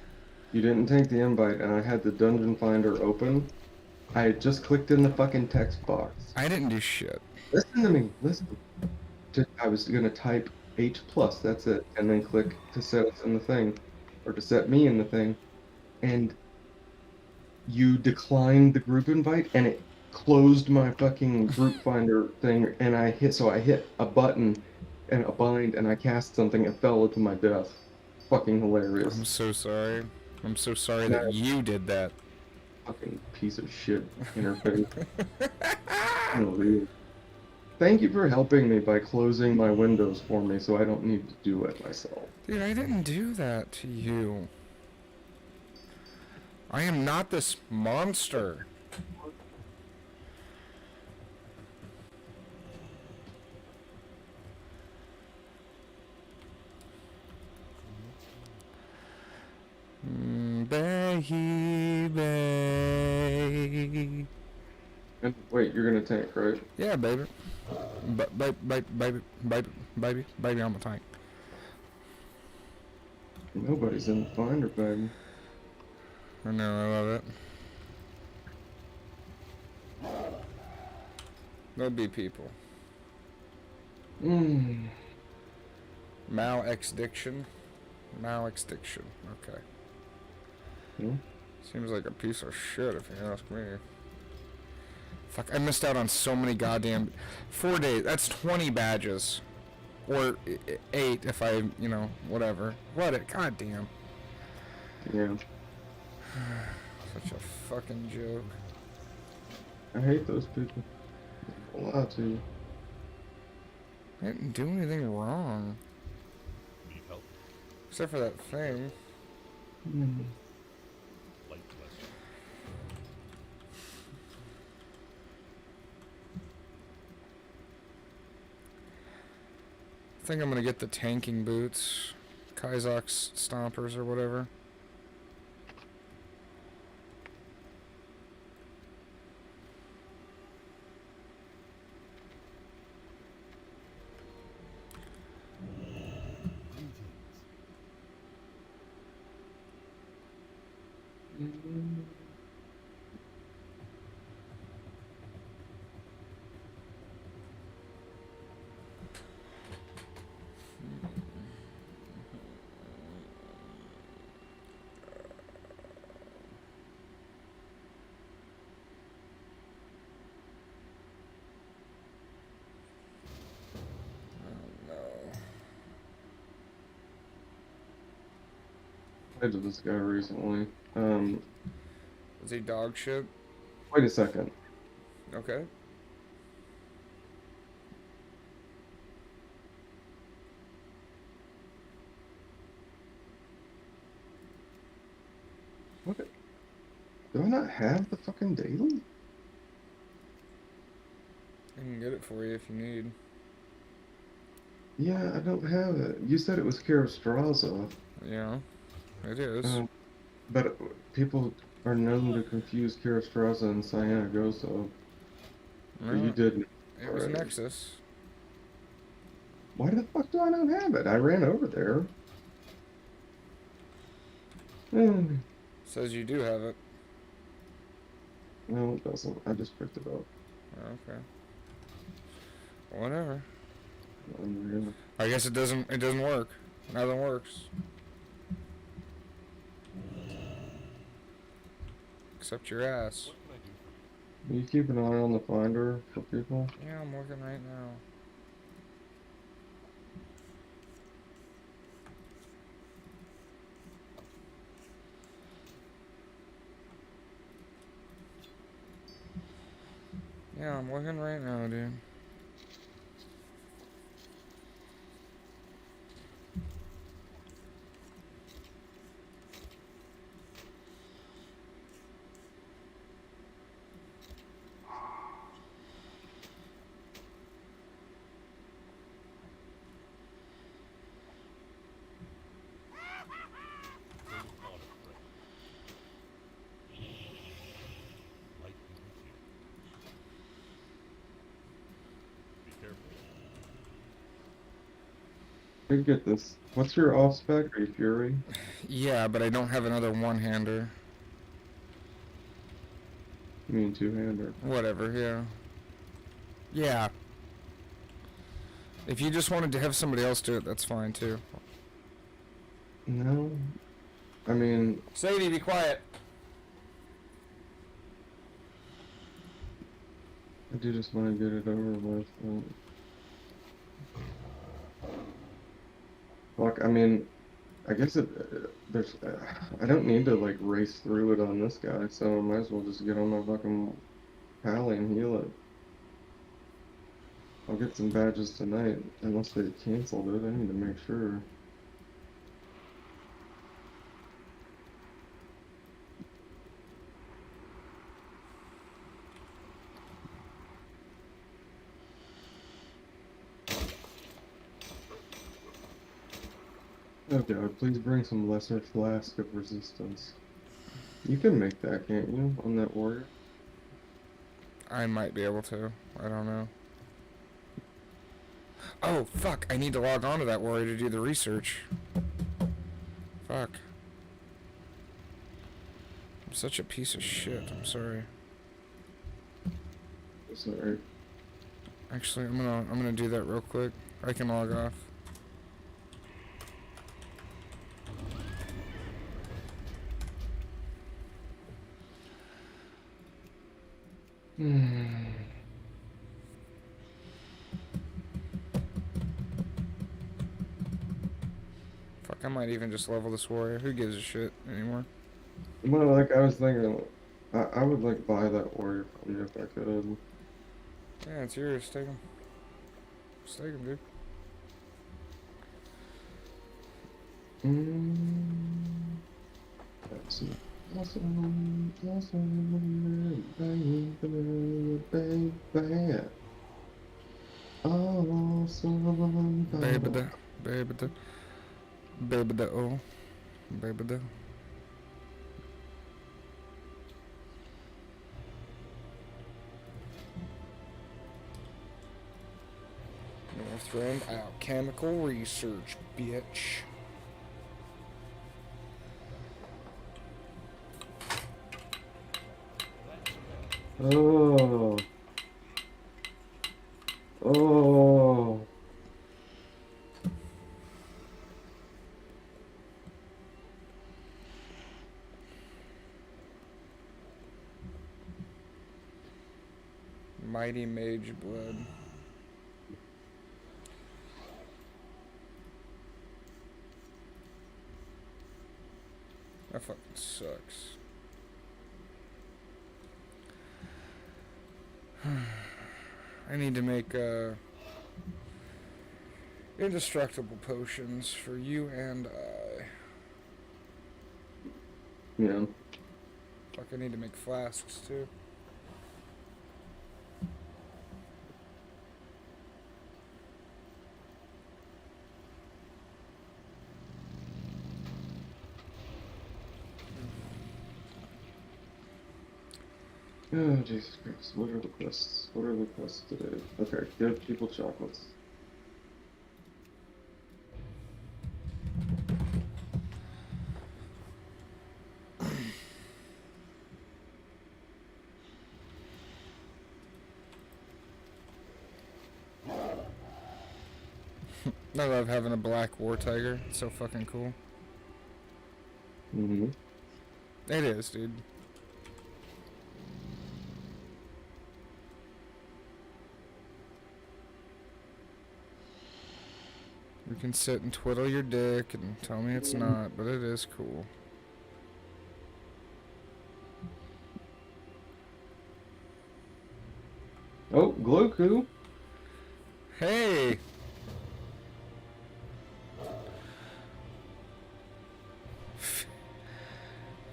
you didn't take the invite, and I had the dungeon finder open. I had just clicked in the fucking text box.
I didn't do shit.
Listen to me, listen. I was gonna type H plus, that's it, and then click to set us in the thing, or to set me in the thing, and you declined the group invite, and it closed my fucking group finder thing, and I hit a button and a bind, and I cast something and fell into my death. Fucking
I'm
hilarious.
so sorry. I'm so sorry
And
that
I
you did that.
fucking piece of shit interface. Unreal. Thank you for helping me by closing my windows for me so I don't need to do it myself.
Dude, I didn't do that to you. I am not this monster. Baby.
And wait, you're gonna tank, right?
Yeah, baby. Baby, I'm a tank.
Nobody's in the finder, baby.
I know, I love it. There'll be people.
Mm.
Malexdiction. Malexdiction. Okay.
Hmm?
Seems like a piece of shit if you ask me. Fuck, I missed out on so many goddamn... 4 days, that's 20 badges. Or 8 if I, whatever. Goddamn.
Yeah.
Such a fucking joke.
I hate those people. A lot to you.
I didn't do anything wrong.
Need help?
Except for that thing.
Mm.
Light question.
I think I'm gonna get the tanking boots. Kaizox stompers or whatever.
I did this guy recently.
Is he dog shit?
Wait a second.
Okay.
What? Do I not have the fucking daily?
I can get it for you if you need.
Yeah, I don't have it. You said it was Kirastraza.
Yeah, it is.
But people are known to confuse Kirastraza and Cyanagoso.
No,
But you did
it was
already.
Nexus.
Why the fuck do I not have it? I ran over there. Hmm.
Says you do have it.
No, it doesn't. I just picked it up.
Okay. Whatever.
Unreal.
I guess it doesn't work. Nothing works. Except your ass.
What can I do for you?
You keep an eye on the finder for people?
Yeah, I'm working right now. Yeah, I'm looking right now, dude.
They will not a threat. Light be with you. Be careful.
I get this. What's your off spec? Are you Fury?
Yeah, but I don't have another one-hander.
You mean two-hander?
Whatever, yeah. Yeah. If you just wanted to have somebody else do it, that's fine too.
No. I mean,
Sadie, be quiet.
I do just want to get it over with. Fuck, I mean, I guess there's, I don't need to like race through it on this guy, so I might as well just get on my fucking pally and heal it. I'll get some badges tonight, unless they canceled it. I need to make sure. Oh god, please bring some lesser flask of resistance. You can make that, can't you, on that warrior?
I might be able to. I don't know. Oh, fuck. I need to log on to that warrior to do the research. Fuck. I'm such a piece of shit. I'm sorry.
Sorry.
Actually, I'm gonna do that real quick. I can log off. Fuck, I might even just level this warrior. Who gives a shit anymore?
Well, like, I was thinking, I would, like, buy that warrior from you if I could.
Yeah, it's yours. Take him. Just take him, dude.
Let's see. Awesome, awesome, baby, baby. Awesome,
Baby da. Baby da. Baby da. Oh. Baby da. Northrend Alchemical Research, bitch.
Oh. Oh.
Mighty Mage Blood. That fucking sucks. I need to make indestructible potions for you and I.
Yeah.
Fuck, I need to make flasks too.
Oh, Jesus Christ. What are the quests? What are the quests today? Okay, give people chocolates.
I love having a black war tiger. It's so fucking cool.
Mm-hmm.
It is, dude. You can sit and twiddle your dick and tell me it's not, but it is cool.
Oh, Gloku.
Hey!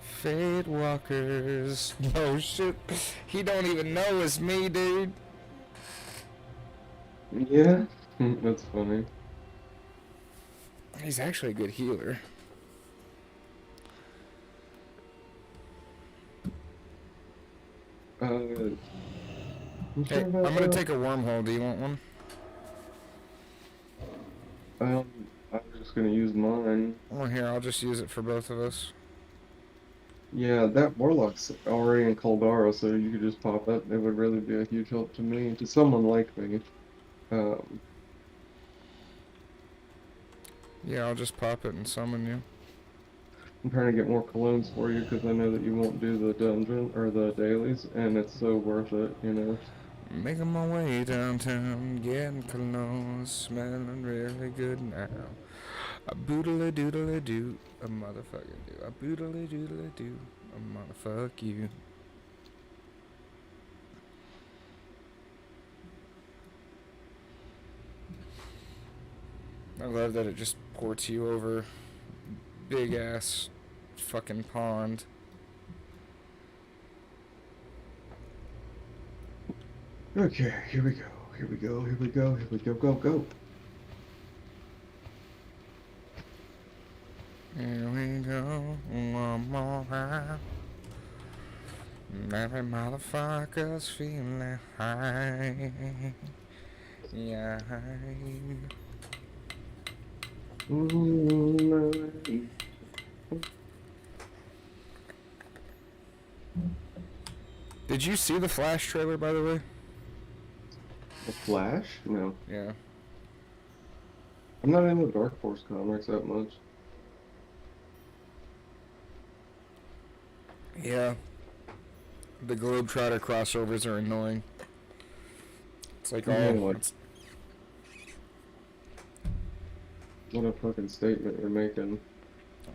Fade Walkers. Oh shit. He don't even know it's me, dude.
Yeah, that's funny.
He's actually a good healer.
I'm
Hey,
sure about
I'm gonna
that.
take a wormhole. Do you want one?
I was just gonna use mine.
Well, here, I'll just use it for both of us.
Yeah, that Warlock's already in Caldara, so you could just pop that. It would really be a huge help to me, to someone like me. Um,
Yeah, I'll just pop it and summon you.
I'm trying to get more colognes for you because I know that you won't do the dungeon or the dailies, and it's so worth it, you know.
Making my way downtown, getting close, smelling really good now. A boodle doodle doo, a motherfucking do. A boodle doodle doo, a motherfuck you. I love that it just ports you over big ass fucking pond.
Okay, here we go. Here we go. Here we go. Here we go. Go, go.
Here we go, one more time. Every motherfucker's feeling high. Yeah.
Mm,
Did you see the Flash trailer, by the way?
The Flash? No.
Yeah.
I'm not into Dark Force comics that much.
Yeah. The Globetrotter crossovers are annoying. It's like,
Yeah,
oh,
like-
it's,
What a fucking statement you're making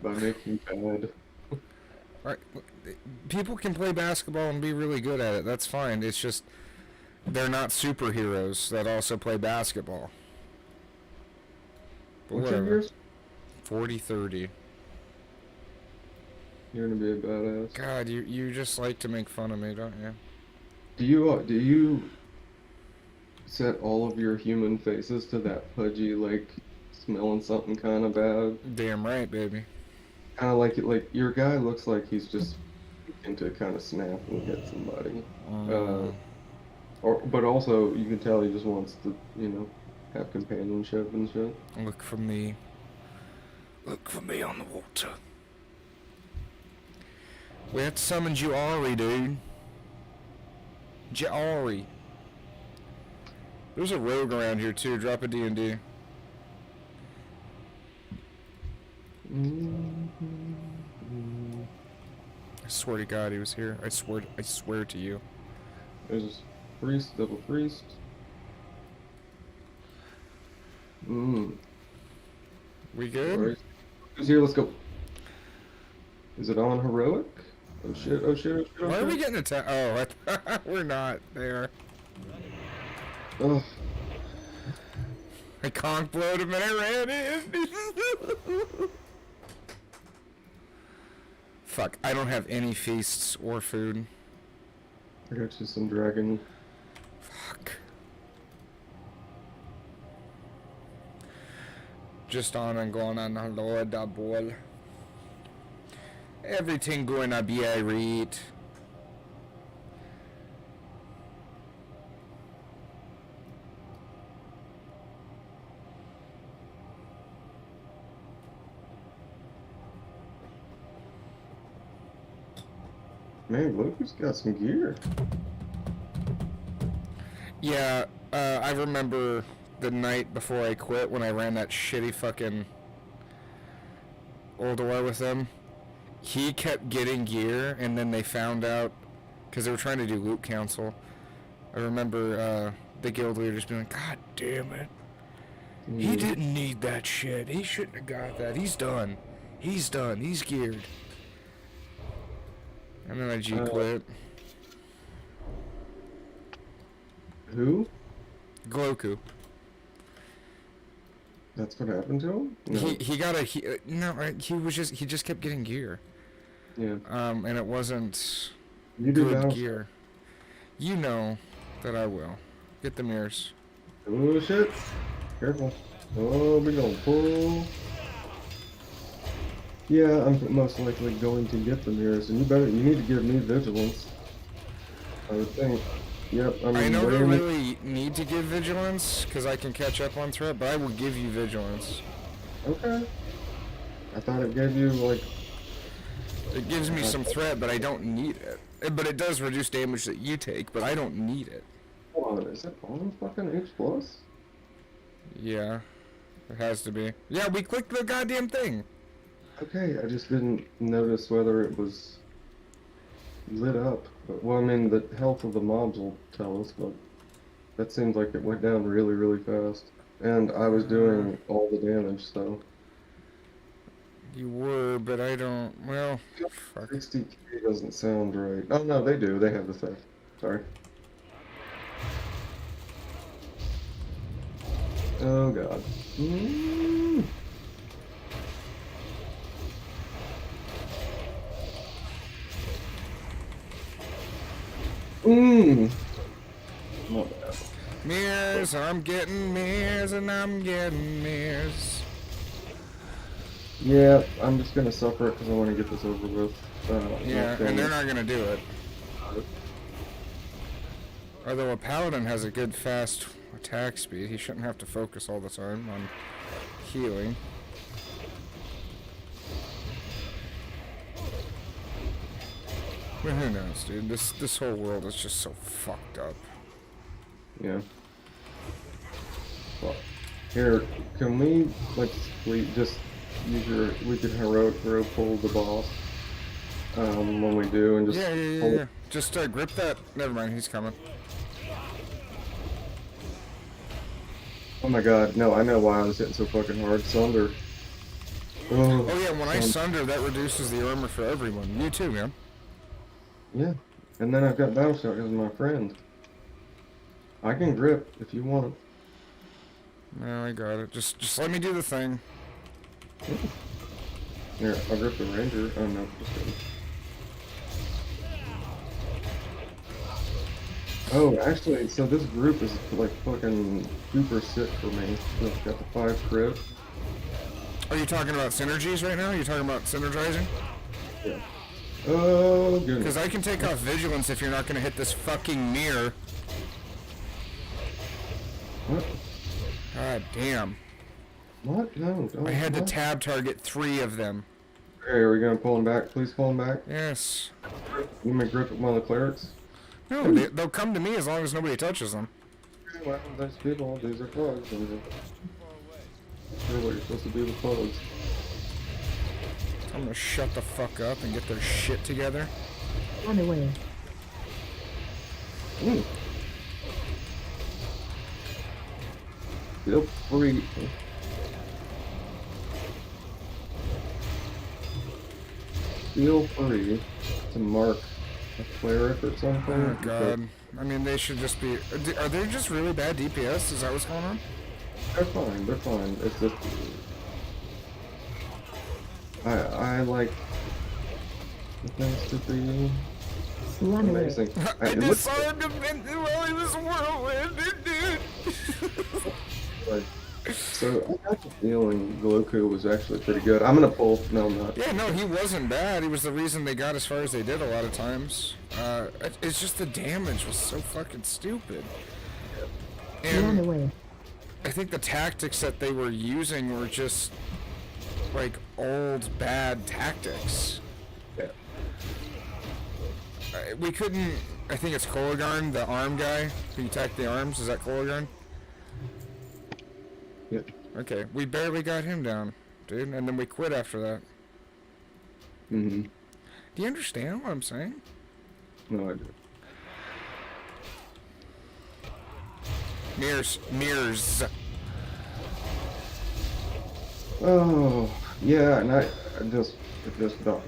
by making bad.
right, people can play basketball and be really good at it. That's fine. It's just they're not superheroes that also play basketball. But
What's your
whatever.
yours?
40-30.
You're gonna be a badass.
God, you just like to make fun of me, don't you?
Do you set all of your human faces to that pudgy, like, smelling something kind of bad?
Damn right, baby.
Kind of like it, like your guy looks like he's just into kind of snap and hit somebody. But also you can tell he just wants to, you know, have companionship and shit.
Look for me. Look for me on the water. We have to summon Juari, dude. Juari. There's a rogue around here too. Drop a D&D. I swear to God he was here. I swear to you.
There's priest, double priest. Mm.
We good?
Alright. Who's here? Let's go. Is it on heroic? Oh shit, oh shit, oh shit, oh
Why are we
shit.
getting attacked? Oh, we're not there.
Ugh.
I conk blowed him and I ran in. Fuck, I don't have any feasts or food.
I got you some dragon.
Fuck. Just on and going on the Lord, boy. Everything gonna be alright.
Man, look who's got some gear.
Yeah, I remember the night before I quit when I ran that shitty fucking Oldor with them. He kept getting gear, and then they found out because they were trying to do loot council. I remember the guild leader just being like, "God damn it, he didn't need that shit. He shouldn't have got that. He's done. He's done. He's geared." And then I G quit.
Who?
Gloku.
That's what happened to him? No.
He got a no. He just kept getting gear.
Yeah.
And it wasn't
You do
good
now.
gear. You know that I will. Get the mirrors.
Oh shit. Careful. Oh, we're gonna pull. Yeah, I'm most likely going to get the mirrors, and you need to give me vigilance. I would think. Yep, I'm
I don't
waiting.
really need to give vigilance because I can catch up on threat, but I will give you vigilance.
Okay. I thought it gave you like.
It gives me some threat, but I don't need it. But it does reduce damage that you take, but I don't need it.
Hold on, is it on fucking H plus?
Yeah, it has to be. Yeah, we clicked the goddamn thing.
Okay, I just didn't notice whether it was lit up. But, well, I mean, the health of the mobs will tell us, but that seems like it went down really, really fast. And I was doing all the damage, so.
You were, but I don't. Well, fuck.
60k doesn't sound right. Oh, no, they do. They have the theft. Sorry. Oh, God. Mm. Mmm. Not bad.
Mirrors, I'm getting mirrors, and I'm getting mirrors.
Yeah, I'm just gonna suffer it because I want to get this over with.
Yeah,
knockdown.
and they're not gonna do it. Although a paladin has a good fast attack speed, he shouldn't have to focus all the time on healing. But who knows, dude? This whole world is just so fucked up.
Yeah. Well, here, can we, like, just use we could heroic throw pull the boss, when we do, and just
Yeah.
hold-
Yeah. Just grip that. Never mind, he's coming.
Oh my god, no, I know why I was hitting so fucking hard. Sunder. Oh,
Oh yeah, when I sunder, that reduces the armor for everyone. You too, man.
yeah. And then I've got Battleshock as my friend. I can grip if you want.
No, I got it. Just let me do the thing.
Here, I'll grip the Ranger. Oh no, just kidding. Oh, actually, so this group is like fucking super sick for me. So I've got the 5 crit.
Are you talking about synergies right now? Are you talking about synergizing?
Yeah. Oh, goodness.
Because I can take off vigilance if you're not going to hit this fucking mirror.
What?
God damn.
What? No, don't.
I had to
what?
tab target 3 of them.
Okay, are we gonna pull him back? Please pull him back.
Yes.
You may grip one of the clerics.
No, they'll come to me as long as nobody touches them.
Well, those people, these are thugs. And sure what you're supposed to do with thugs.
I'm going to shut the fuck up and get their shit together.
Run away.
Mm. Feel free. Feel free to mark a cleric or something.
Oh god. I mean, they should just be... Are they just really bad DPS? Is that what's going on?
They're fine, they're fine. It's just... I like the things to be
Run away.
amazing.
I
It looks
disarmed him while he was whirlwind, dude.
like, so I got the feeling Gloku was actually pretty good. I'm gonna pull. No, I'm not.
Yeah, no, he wasn't bad. He was the reason they got as far as they did a lot of times. It's just the damage was so fucking stupid.
Run
And
away.
I think the tactics that they were using were just like old bad tactics.
Yeah.
We couldn't. I think it's Kolagarn, the arm guy who attacked the arms. Is that Kolagarn?
Yeah.
Okay, we barely got him down, dude, and then we quit after that.
Mm-hmm.
Do you understand what I'm saying?
No, I do.
Mirrors.
Oh, yeah, and I just don't.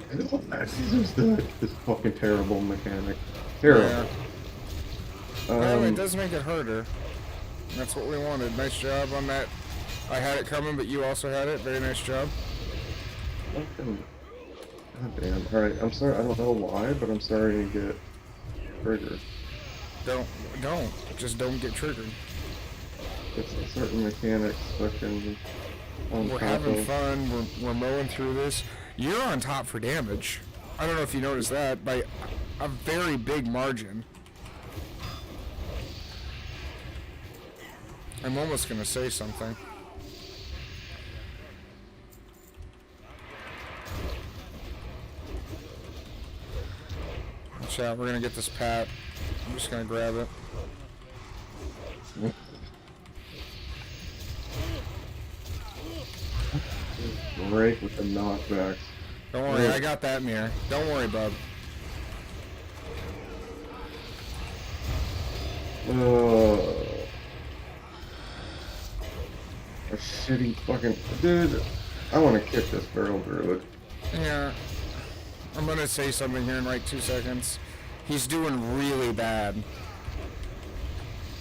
This fucking terrible mechanic. Terrible.
Yeah. No, it does make it harder. That's what we wanted. Nice job on that. I had it coming, but you also had it. Very nice job.
Fucking. God damn. Alright, I'm sorry. I don't know why, but I'm starting to get triggered.
Don't. Just don't get triggered.
It's certain mechanics fucking on
We're
top
having
of.
fun. We're mowing through this. You're on top for damage. I don't know if you noticed that, by a very big margin. I'm almost gonna say something. Watch out, we're gonna get this pat. I'm just gonna grab it.
Great with the knockbacks.
Don't worry, I got that mirror. Don't worry, bub.
A shitty fucking dude. I want to kick this barrel druid.
Yeah. I'm gonna say something here in like 2 seconds. He's doing really bad.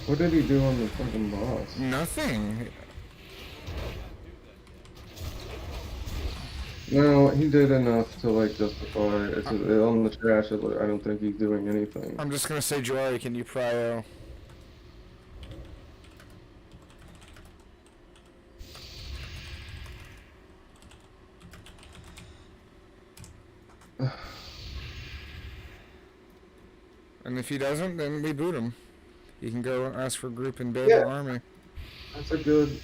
What did he do on the fucking boss?
Nothing.
No, he did enough to like justify. It's on the trash. I don't think he's doing anything.
I'm just gonna say, Joy, can you prio? And if he doesn't, then we boot him. He can go ask for group in bed or army.
That's a good.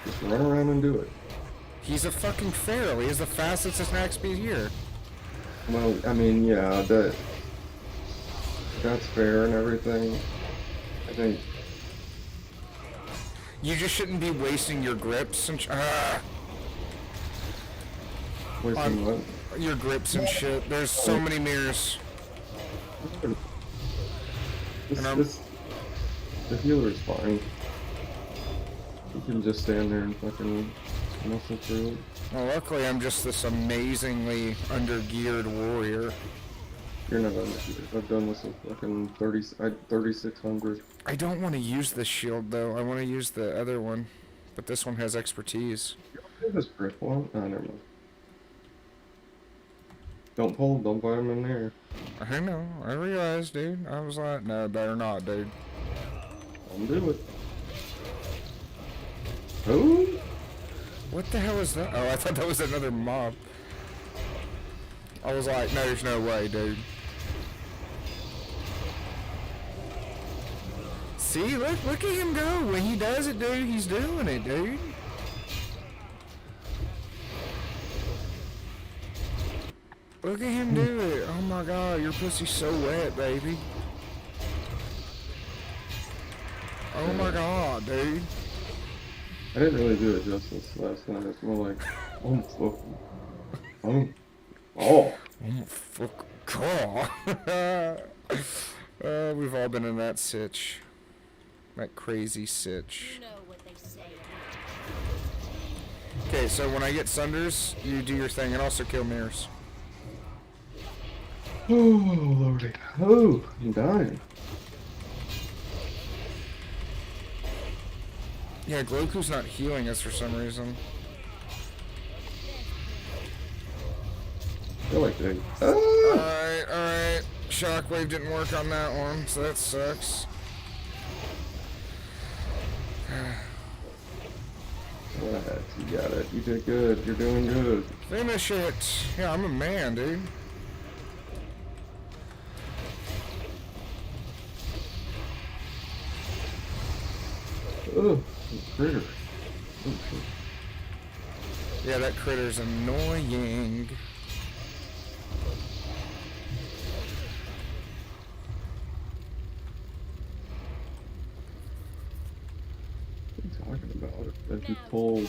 Just run around and do it.
He's a fucking feral. He has the fastest attack speed here.
Well, I mean, yeah, that's fair and everything. I think.
You just shouldn't be wasting your grips and
Wasting what?
your grips and shit. There's so many mirrors.
The healer's fine. You can just stand there and fucking muscle through it.
Well, luckily I'm just this amazingly under-geared warrior.
You're not on the I've done this with fucking 3600.
I don't want to use this shield though. I want to use the other one, but this one has expertise.
This grip one? Oh, never mind. Don't pull, don't bite him in there.
I know. I realized, dude. I was like, no, better not, dude.
Don't do it. Who?
What the hell is that? Oh, I thought that was another mob. I was like, no, there's no way, dude. See, look at him go. When he does it, dude, he's doing it, dude. Look at him do it. Oh my god, your pussy's so wet, baby. Oh my god, dude.
I didn't really do it justice last night. It's more like, oh, fuck. Oh.
Oh fuck. God. We've all been in that sitch. That crazy sitch.
You know what they say.
Okay, so when I get Sunders, you do your thing and also kill mirrors.
Oh, lordy. Oh, I'm dying.
Yeah, Gloku's not healing us for some reason.
I feel like they.
Alright. Shockwave didn't work on that one, so that sucks.
What? You got it. You did good. You're doing good.
Finish it! Yeah, I'm a man, dude.
Oh, critter. Oh, shit.
Yeah, that critter's annoying.
What are you talking about? If you pull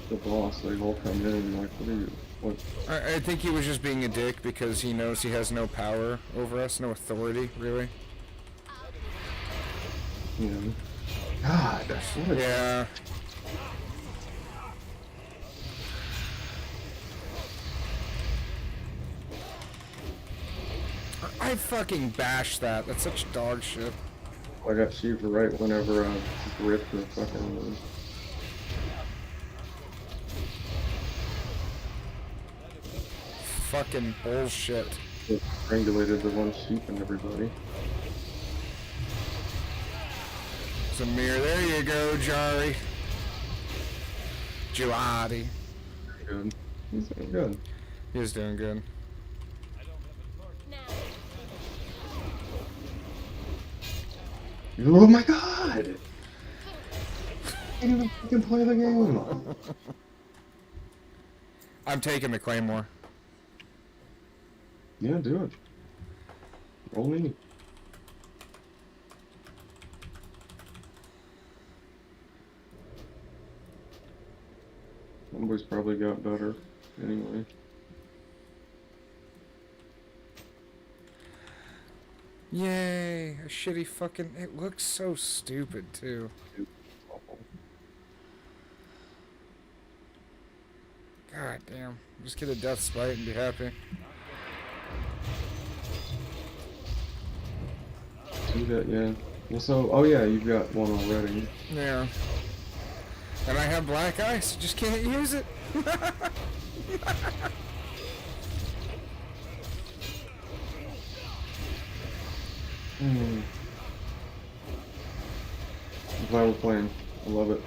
the boss, they all come in like, what are you? What?
I think he was just being a dick because he knows he has no power over us, no authority, really.
You know? God, what?
Yeah. I fucking bashed that. That's such dog shit.
I got sheaved right whenever I ripped the fucking.
Fucking bullshit.
Strangulated the one sheep and everybody.
Samir, there you go, Jari. Jawadi.
Good. He's doing good.
He's doing good.
Oh my god! I can't even fucking play the game.
I'm taking the Claymore.
Yeah, do it. Roll me. Homeboy's probably got better anyway.
Yay! A shitty fucking. It looks so stupid too. God damn. Just get a death spite and be happy.
Do that, yeah. Well, so, oh yeah, you've got one already.
Yeah. And I have black ice. Just can't use it.
Hmm. I'm glad we're playing. I love it.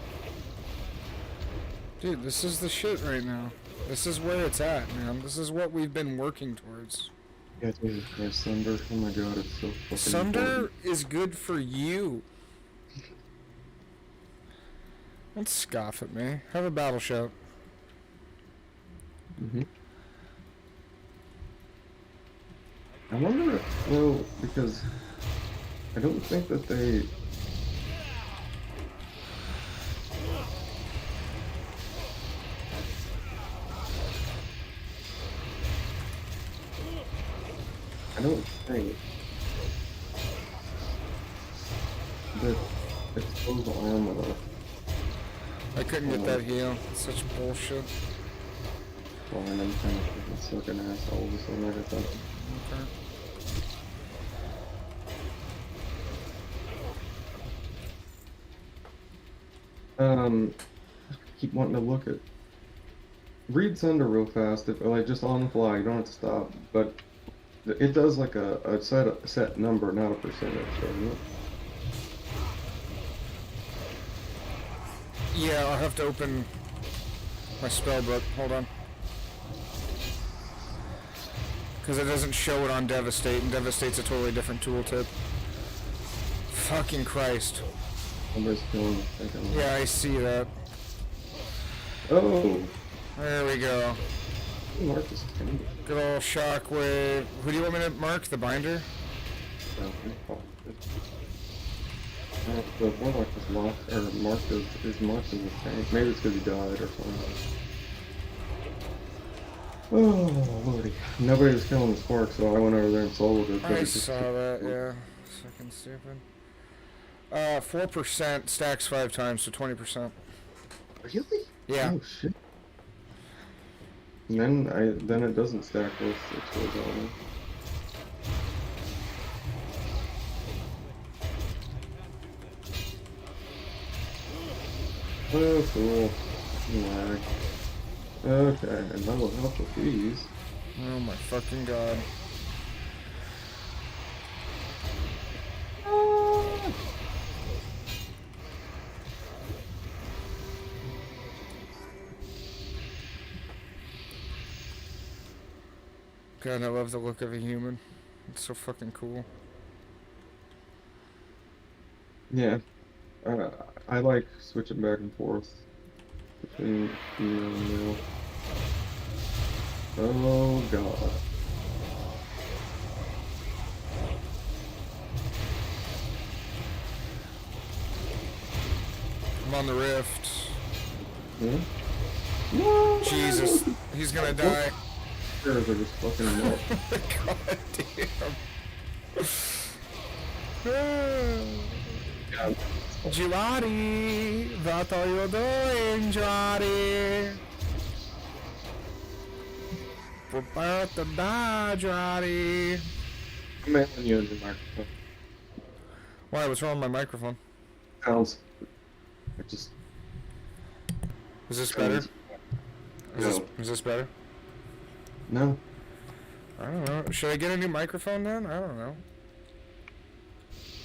Dude, this is the shit right now. This is where it's at, man. This is what we've been working towards.
Yeah, dude, there's Thunder. Oh my god, it's so fucking
Sunder
important.
is good for you. Don't scoff at me. Have a battle shout.
Mm-hmm. I wonder if, well, because I don't think that they... I don't think that exposed armor.
I couldn't get that heal. It's such bullshit.
Well, and I'm kind of fucking sucking ass all of a sudden. I got that.
Okay.
Keep wanting to look at. Read Thunder real fast, if like just on the fly. You don't have to stop, but it does like a set number, not a percentage, doesn't it?
Yeah, I'll have to open my spell book. Hold on. Because it doesn't show it on Devastate, and Devastate's a totally different tooltip. Fucking Christ.
Somebody's killing. Thinking,
Yeah, I see that.
Oh,
There we go.
Mark is tender.
Good old Shockwave. Who do you want me to mark? The binder?
The Warlock was locked, or marked as much as the tank. Maybe it's because he died or something. Oh, lordy. Nobody was killing the spark, so I went over there and soloed it. but
I
it just-
saw that, yeah. Fucking stupid. 4% stacks 5 times, so 20%.
Really?
Yeah.
Oh, shit. And then it doesn't stack with 6 rolls on it. Oh, cool. Lag. Okay, and that will help with these.
Oh my fucking god. God, I love the look of a human. It's so fucking cool.
Yeah. I like switching back and forth between female and male. Oh, God.
I'm on the rift.
Yeah? No!
Jesus, he's gonna die.
Stairs are just fucking him up.
God damn.
God.
Jawadi, what are you doing, Jawadi? Prepare to die, Jawadi.
I'm mailing you a new microphone.
Why? What's wrong with my microphone?
Sounds. I just.
Is this better?
No.
Is this better?
No.
I don't know. Should I get a new microphone then? I don't know.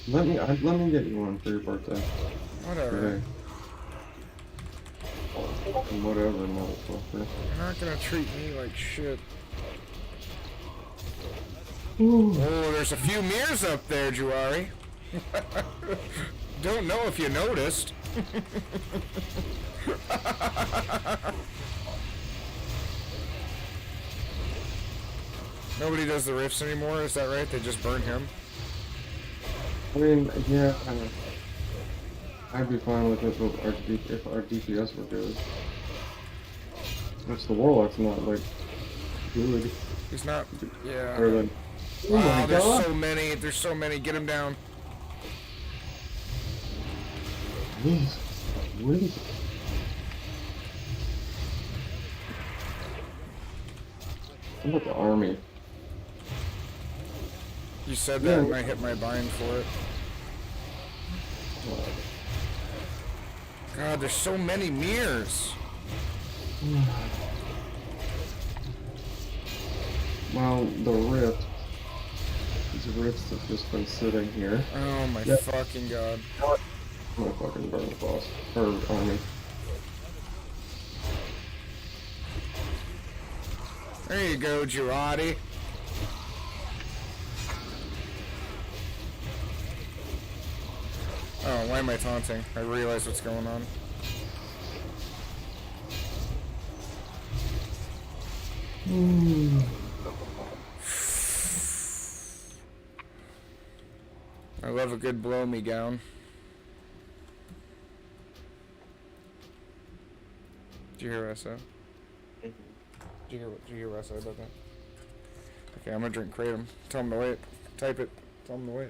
Let me get you one for your birthday.
Whatever.
Today. And whatever, motherfucker.
You're not gonna treat me like shit.
Ooh.
Oh, there's a few mirrors up there, Juari. Don't know if you noticed. Nobody does the riffs anymore, is that right? They just burn him?
I mean, yeah, I'd be fine with it if our DPS were good. Which the Warlock's not, like, good.
He's not. Yeah.
Other than, oh
Wow,
my
there's
god!
so many. There's so many. Get him down.
Jeez. Really? What about the army?
You said that and I hit my bind for it. God, there's so many mirrors.
Well, the rift. These rifts have just been sitting here.
Oh my
Yeah.
fucking god.
I'm gonna fucking burn the boss. Or army.
There you go, Girardi. Oh, why am I taunting? I realize what's going on. I love a good blow me gown. Did you hear what I said? Did you hear what I said about that? Okay, I'm gonna drink Kratom. Tell him to wait. Type it. Tell him to wait.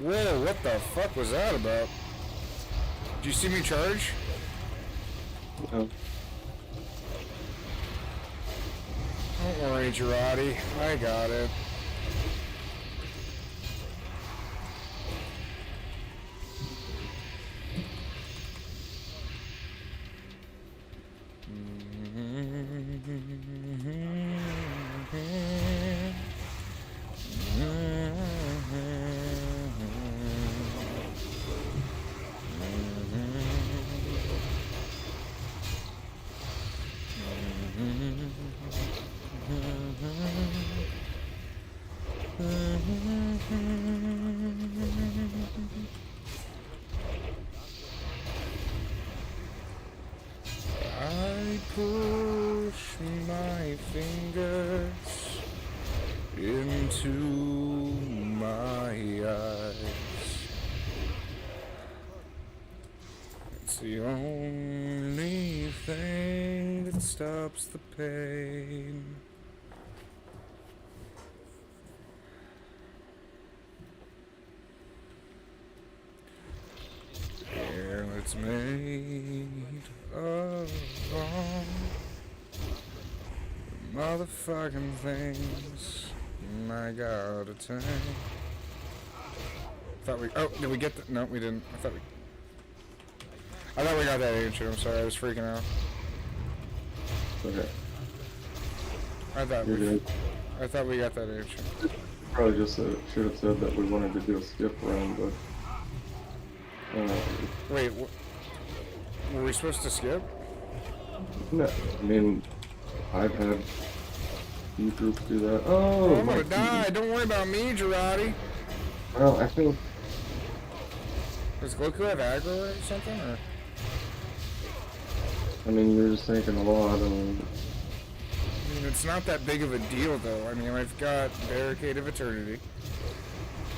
Whoa, what the fuck was that about? Did you see me charge?
No.
Don't worry, Girardi. I got it. I push my fingers into my eyes. It's the only thing that stops the pain. Here it's made of all the motherfucking things I gotta take. Thought we. Oh, did we get the? No, we didn't. I thought we got that ancient. I'm sorry, I was freaking out.
Okay.
I thought
You're good.
we got that ancient.
Probably just should have said that we wanted to do a skip round, but.
Wait, were we supposed to skip?
No, I mean, I've had few groups do that. Oh,
I'm gonna
my-
die. Don't worry about me, Girardi.
Well, I think
Does Goku have aggro or something? Or?
I mean you're just thinking a lot.
I mean, it's not that big of a deal, though. I mean, I've got Barricade of Eternity,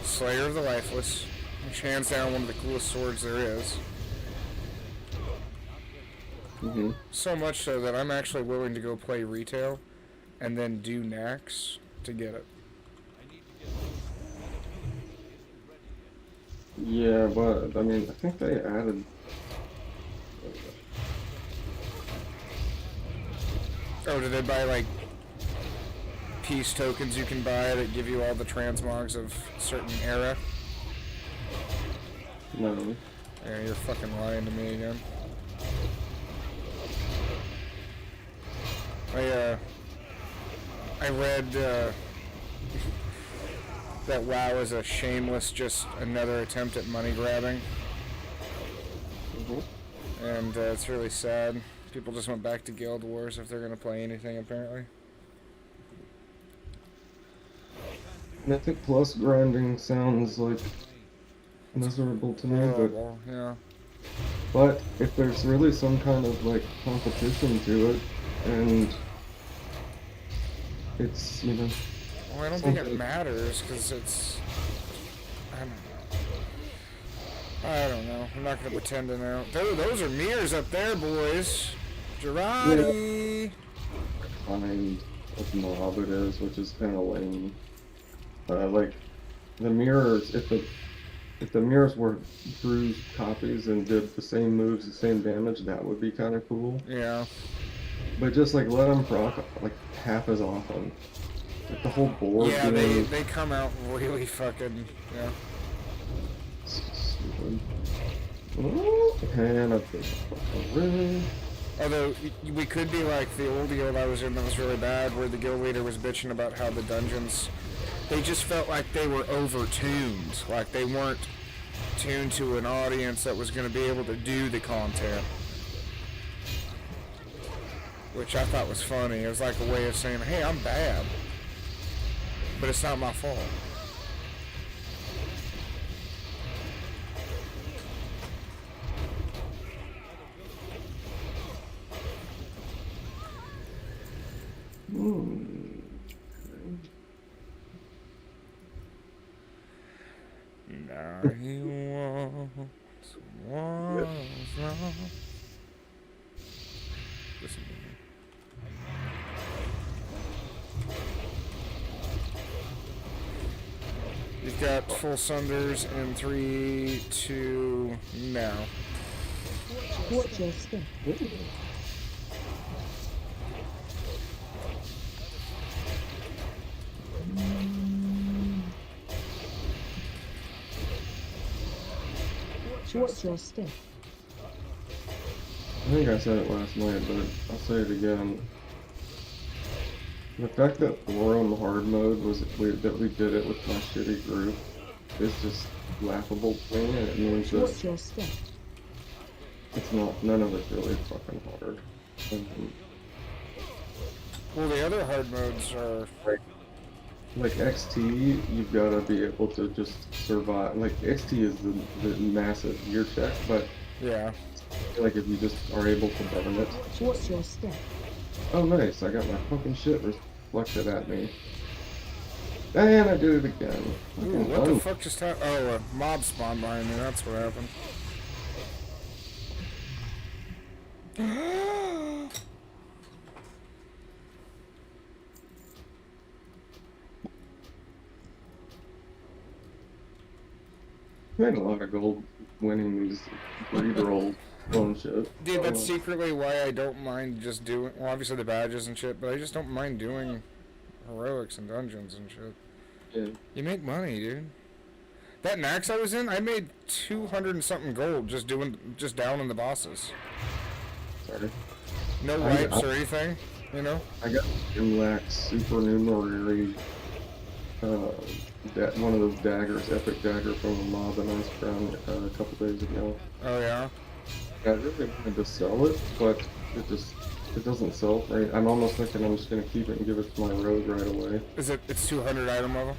Slayer of the Lifeless, which hands down one of the coolest swords there is.
Mm-hmm.
So much so that I'm actually willing to go play retail and then do Nax to get it.
Yeah, but I mean, I think they added.
Oh, did they buy like peace tokens you can buy that give you all the transmogs of certain era?
No.
Yeah, you're fucking lying to me again. I read that WoW is a shameless, just another attempt at money grabbing,
Mhm.
and it's really sad. People just went back to Guild Wars if they're gonna play anything, apparently.
Mythic Plus grinding sounds like miserable to me, but
Horrible, yeah.
if there's really some kind of like competition to it, and it's
Well, I don't think it
something-
matters because it's. I don't know. I'm not gonna pretend to know. Those are mirrors up there, boys. Girardi.
kind of mob it is, which is kind of lame. Like the mirrors, if the mirrors were bruised copies and did the same moves, the same damage, that would be kind of cool.
Yeah.
But just like let them proc like half as often. Like the whole board.
Yeah,
being
they come out really fucking. Yeah.
stupid. Oh, and a big fucking ring.
Although we could be like the old guild I was in that was really bad, where the guild leader was bitching about how the dungeons, they just felt like they were over-tuned, like they weren't tuned to an audience that was going to be able to do the content, which I thought was funny. It was like a way of saying, "Hey, I'm bad, but it's not my fault." Now you want someone's love. Listen to me. You've got full sunders in 3, 2, now.
Watch your step. Watch your step.
I think I said it last night, but I'll say it again. The fact that we're on the hard mode that we did it with my shitty group is just laughable to me, and it means that
Watch your step.
it's not, none of it's really fucking hard. And,
Well, the other hard modes are.
like XT, you've got to be able to just survive. Like XT is the massive gear check, but
Yeah.
like if you just are able to burn it.
Watch your step.
Oh nice, I got my fucking shit reflected at me. And I did it again.
Ooh,
Fucking
what the
fun.
fuck just happened? Oh, a mob spawned behind me. That's what happened.
I made a lot of gold winning these breed rolls on shit.
Dude, that's secretly why I don't mind just doing. Well, obviously the badges and shit, but I just don't mind doing heroics and dungeons and shit.
Yeah.
You make money, dude. That Nax I was in, I made 200 and something gold just down in the bosses.
Sorry.
No wipes or anything, you know.
I got Imlax supernumerary, one of those daggers, epic dagger from a mob that I was around a couple days ago.
Oh yeah.
I really wanted to sell it, but it doesn't sell right. I'm almost thinking I'm just gonna keep it and give it to my rogue right away.
It's 200 item level.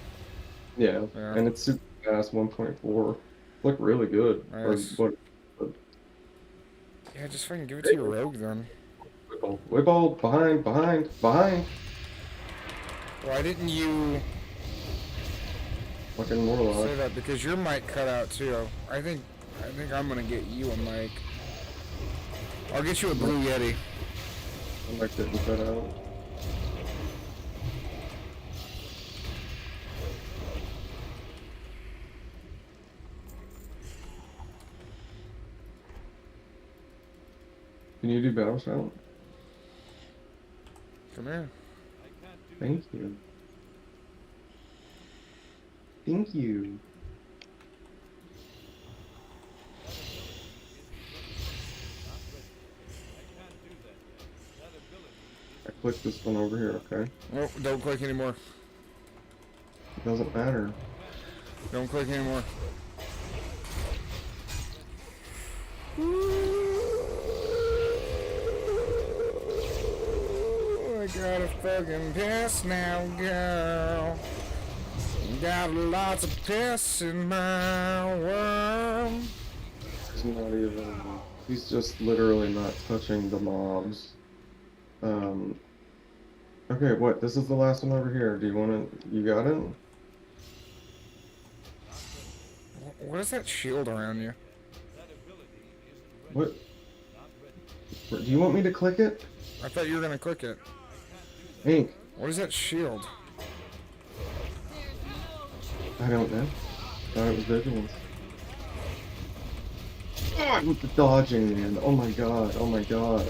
Yeah,
Yeah.
and it's super fast, 1.4. Look really good.
Nice.
Or
Yeah, just fucking give it to your rogue then.
Whipple, behind.
Why didn't you
Fucking Warlock.
say that? Because your mic cut out too. I think I'm gonna get you a mic. I'll get you a Blue Yeti.
I'm like getting cut out. Can you do battle shout?
Come here.
Thank you. Thank you. I clicked this one over here, okay?
Oh, don't click anymore.
It doesn't matter.
Don't click anymore. I got a fucking piss now, girl. Got lots of piss in my world.
He's not even. He's just literally not touching the mobs. Okay, what? This is the last one over here. Do you want to? You got it?
What is that shield around you?
What? Do you want me to click it?
I thought you were gonna click it.
Hank,
What is that shield?
I don't know. Thought it was vigilance. God, with the dodging, man. Oh my god. Oh my god.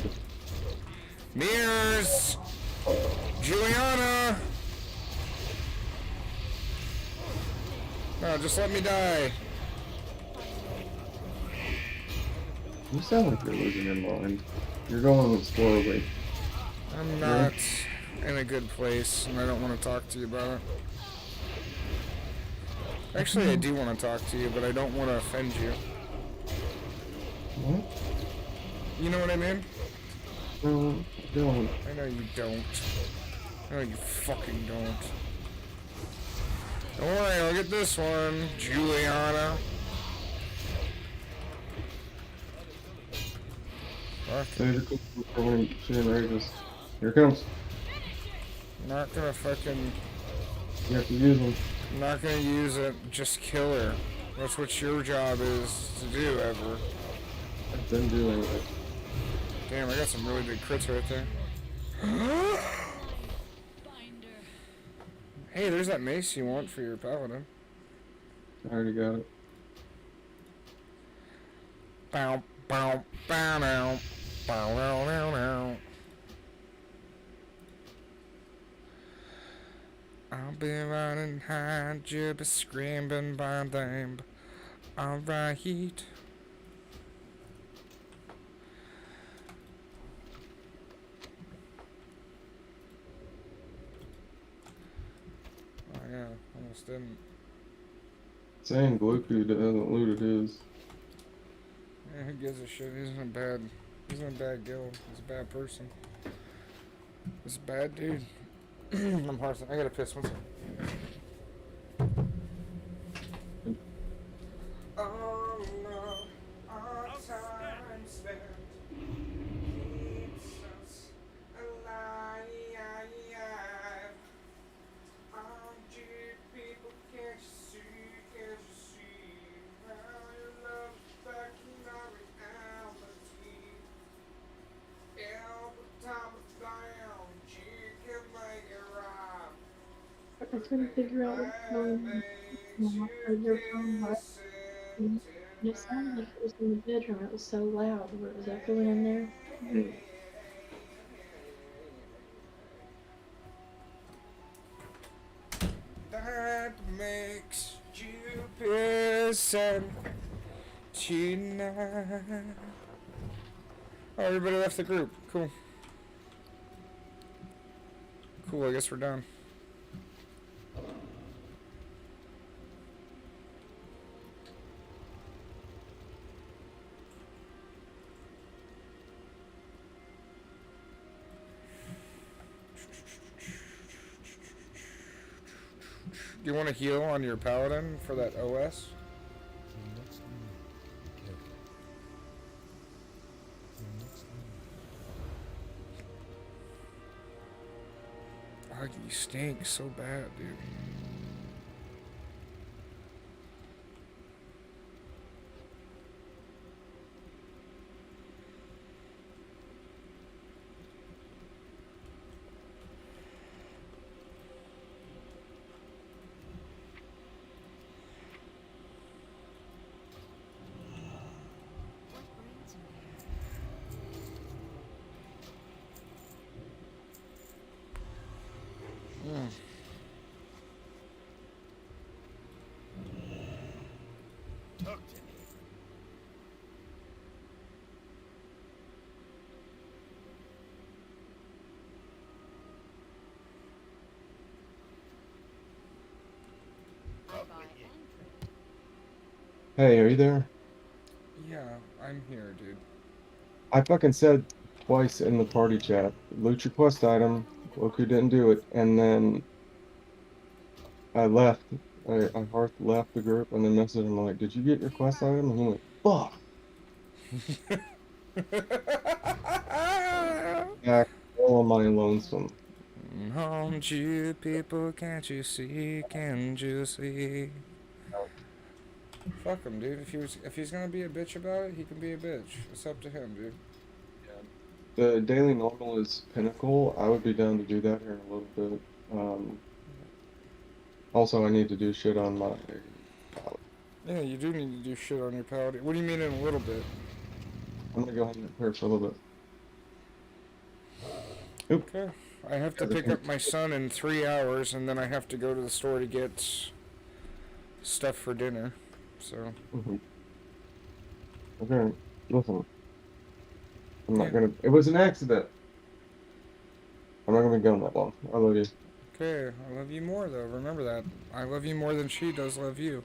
Mirrors! Juliana! No, just let me die.
You sound like you're losing your mind. You're going slowly.
I'm not in a good place, and I don't want to talk to you about it. Actually, I do want to talk to you, but I don't want to offend you.
What?
You know what I mean?
No, don't.
I know you don't. I know you fucking don't. Don't worry, I'll get this one, Juliana. Fuck.
Save the cookie for when she enrages. Here it comes.
Not gonna fucking...
You have to use them.
I'm not gonna use it, just kill her. That's what your job is to do, ever.
I've been doing it.
Damn, I got some really big crits right there. Hey, there's that mace you want for your paladin.
I already got it.
Bow, bow, bow, now. Bow, now, now, now. I'll be running high, you'll be screaming by them. Alright. Oh yeah, almost didn't.
Saying Gluku hasn't looted his.
Yeah, who gives a shit? He's in a bad guild. He's a bad person. He's a bad dude. I'm hard. I gotta piss. One second. Oh no, our time spent keeps us alive. You people, can't you see how your love is back in our reality? Every time it's down, you can make it right.
I'm trying to figure out what's going on. Your phone was, and it sounded like it was in the bedroom. It was so loud. Was echoing in there?
That makes you pissing tonight. Oh, everybody left the group. Cool. Cool, I guess we're done. Do you want to heal on your paladin for that OS? Oh, you stink so bad, dude.
Talk to me. Talk with you.
Hey, are you there?
Yeah, I'm here, dude.
I fucking said twice in the party chat, loot your quest item. Look who didn't do it, and then I left. I hard left the group and then messaged him like, "Did you get your quest item?" And he went, "Fuck." Back all on my lonesome.
Haunt you people, can't you see? Can't you see? Fuck him, dude. If he's gonna be a bitch about it, he can be a bitch. It's up to him, dude.
The daily normal is Pinnacle. I would be down to do that here in a little bit. Also, I need to do shit on my.
Yeah, you do need to do shit on your paladin. What do you mean in a little bit?
I'm gonna go ahead and prepare for a little bit. Oop.
Okay. I have to pick up my son in 3 hours, and then I have to go to the store to get stuff for dinner. So.
Mhm. Okay, listen. I'm not
Yeah.
gonna. It was an accident. I'm not gonna be gone that long. I love you.
Okay, I love you more though. Remember that. I love you more than she does love you.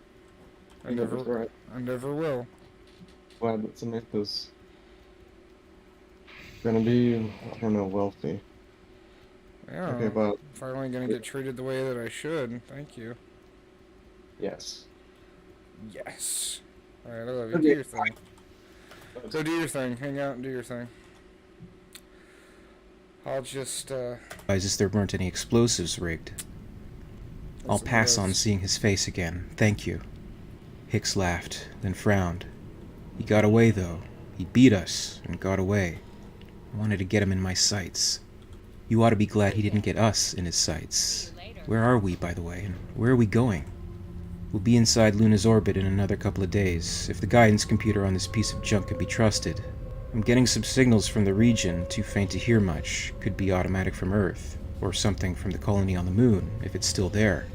I
That's
never,
right.
I never will.
Glad that Samantha's gonna be, I don't know, wealthy.
Yeah.
Okay, but
Finally gonna get treated the way that I should. Thank you.
yes.
Yes. Alright, I love you. Do
Okay.
your thing. Go do your thing. Hang out and do your thing. I'll just,
As there weren't any explosives rigged. I'll
listen to
pass on
this.
seeing his face again. Thank you. Hicks laughed, then frowned. He got away, though. He beat us and got away. I wanted to get him in my sights. You ought to be glad he didn't get us in his sights. Where are we, by the way, and where are we going? We'll be inside Luna's orbit in another couple of days, if the guidance computer on this piece of junk can be trusted. I'm getting some signals from the region, too faint to hear much. Could be automatic from Earth, or something from the colony on the moon, if it's still there.